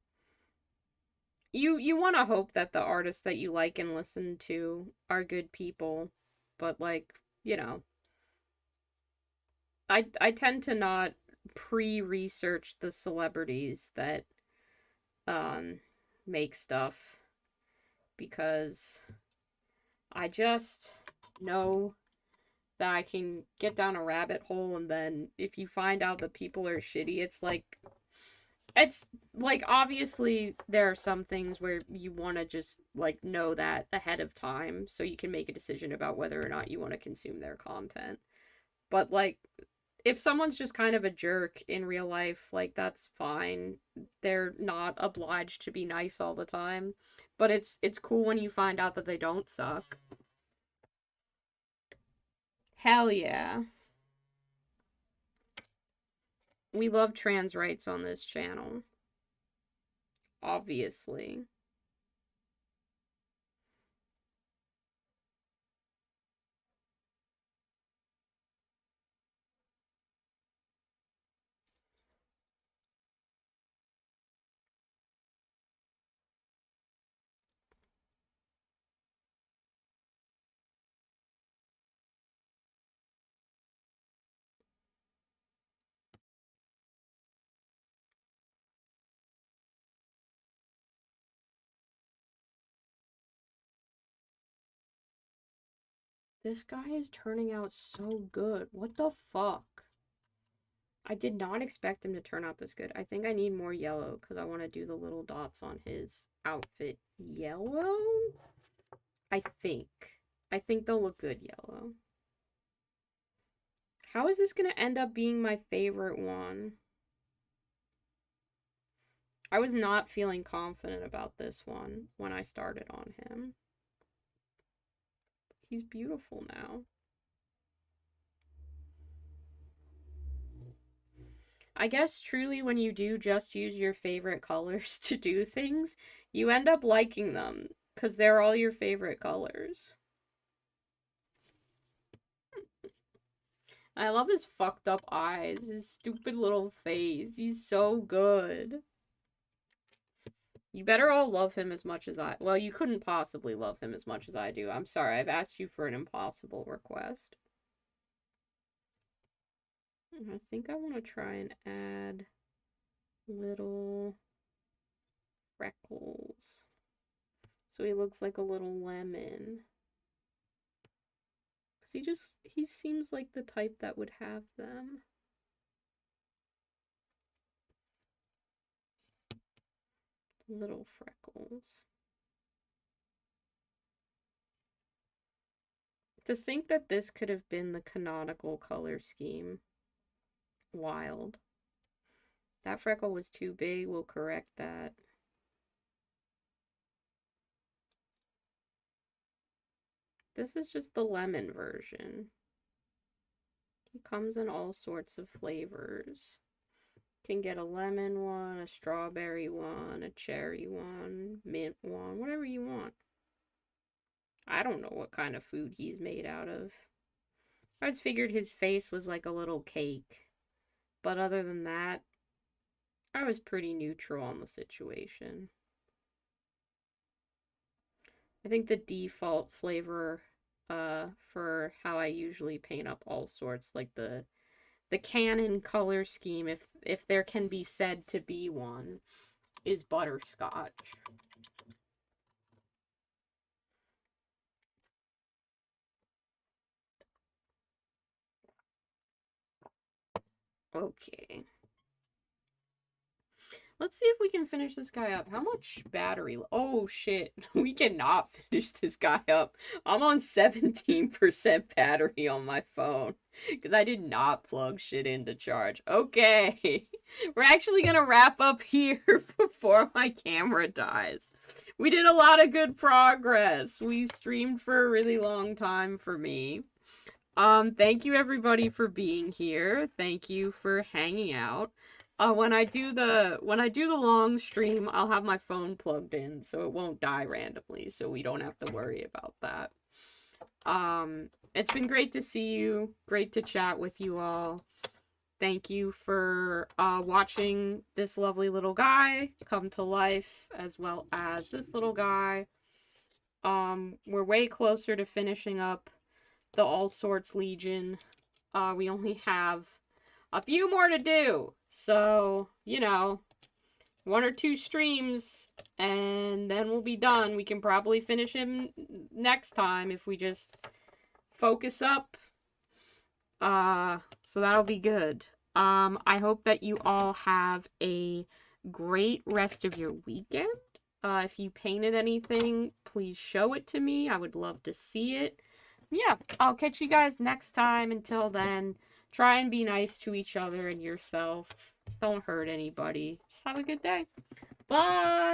You want to hope that the artists that you like and listen to are good people, but like, you know, I tend to not pre-research the celebrities that um make stuff because I just know that I can get down a rabbit hole, and then if you find out that people are shitty, it's like obviously there are some things where you want to just like know that ahead of time so you can make a decision about whether or not you want to consume their content. But like if someone's just kind of a jerk in real life, like that's fine. They're not obliged to be nice all the time. But it's cool when you find out that they don't suck. Hell yeah. We love trans rights on this channel. Obviously. This guy is turning out so good. What the fuck? I did not expect him to turn out this good. I think I need more yellow because I want to do the little dots on his outfit yellow. I think. I think they'll look good yellow. How is this going to end up being my favorite one? I was not feeling confident about this one when I started on him. He's beautiful now. I guess truly when you do just use your favorite colors to do things, you end up liking them because they're all your favorite colors. I love his fucked up eyes, his stupid little face. He's so good. You better all love him as much as I. Well, you couldn't possibly love him as much as I do. I'm sorry, I've asked you for an impossible request. I think I want to try and add little freckles. So he looks like a little lemon. Because he seems like the type that would have them. Little freckles. To think that this could have been the canonical color scheme. Wild. That freckle was too big. We'll correct that. This is just the lemon version. He comes in all sorts of flavors. Can get a lemon one, a strawberry one, a cherry one, mint one, whatever you want. I don't know what kind of food he's made out of. I just figured his face was like a little cake. But other than that, I was pretty neutral on the situation. I think the default flavor for how I usually paint up all sorts, like the canon color scheme, if there can be said to be one, is butterscotch. Okay. Let's see if we can finish this guy up. How much battery? Oh shit. We cannot finish this guy up. I'm on 17% battery on my phone. Because I did not plug shit in to charge. Okay. We're actually going to wrap up here before my camera dies. We did a lot of good progress. We streamed for a really long time for me. Thank you everybody for being here. Thank you for hanging out. When I do the long stream, I'll have my phone plugged in so it won't die randomly, so we don't have to worry about that. It's been great to see you. Great to chat with you all. Thank you for watching this lovely little guy come to life, as well as this little guy. We're way closer to finishing up the All Sorts Legion. We only have a few more to do. So, you know, 1 or 2 streams, and then we'll be done. We can probably finish him next time if we just focus up. So that'll be good. I hope that you all have a great rest of your weekend. If you painted anything, please show it to me. I would love to see it. Yeah, I'll catch you guys next time. Until then, try and be nice to each other and yourself. Don't hurt anybody. Just have a good day. Bye!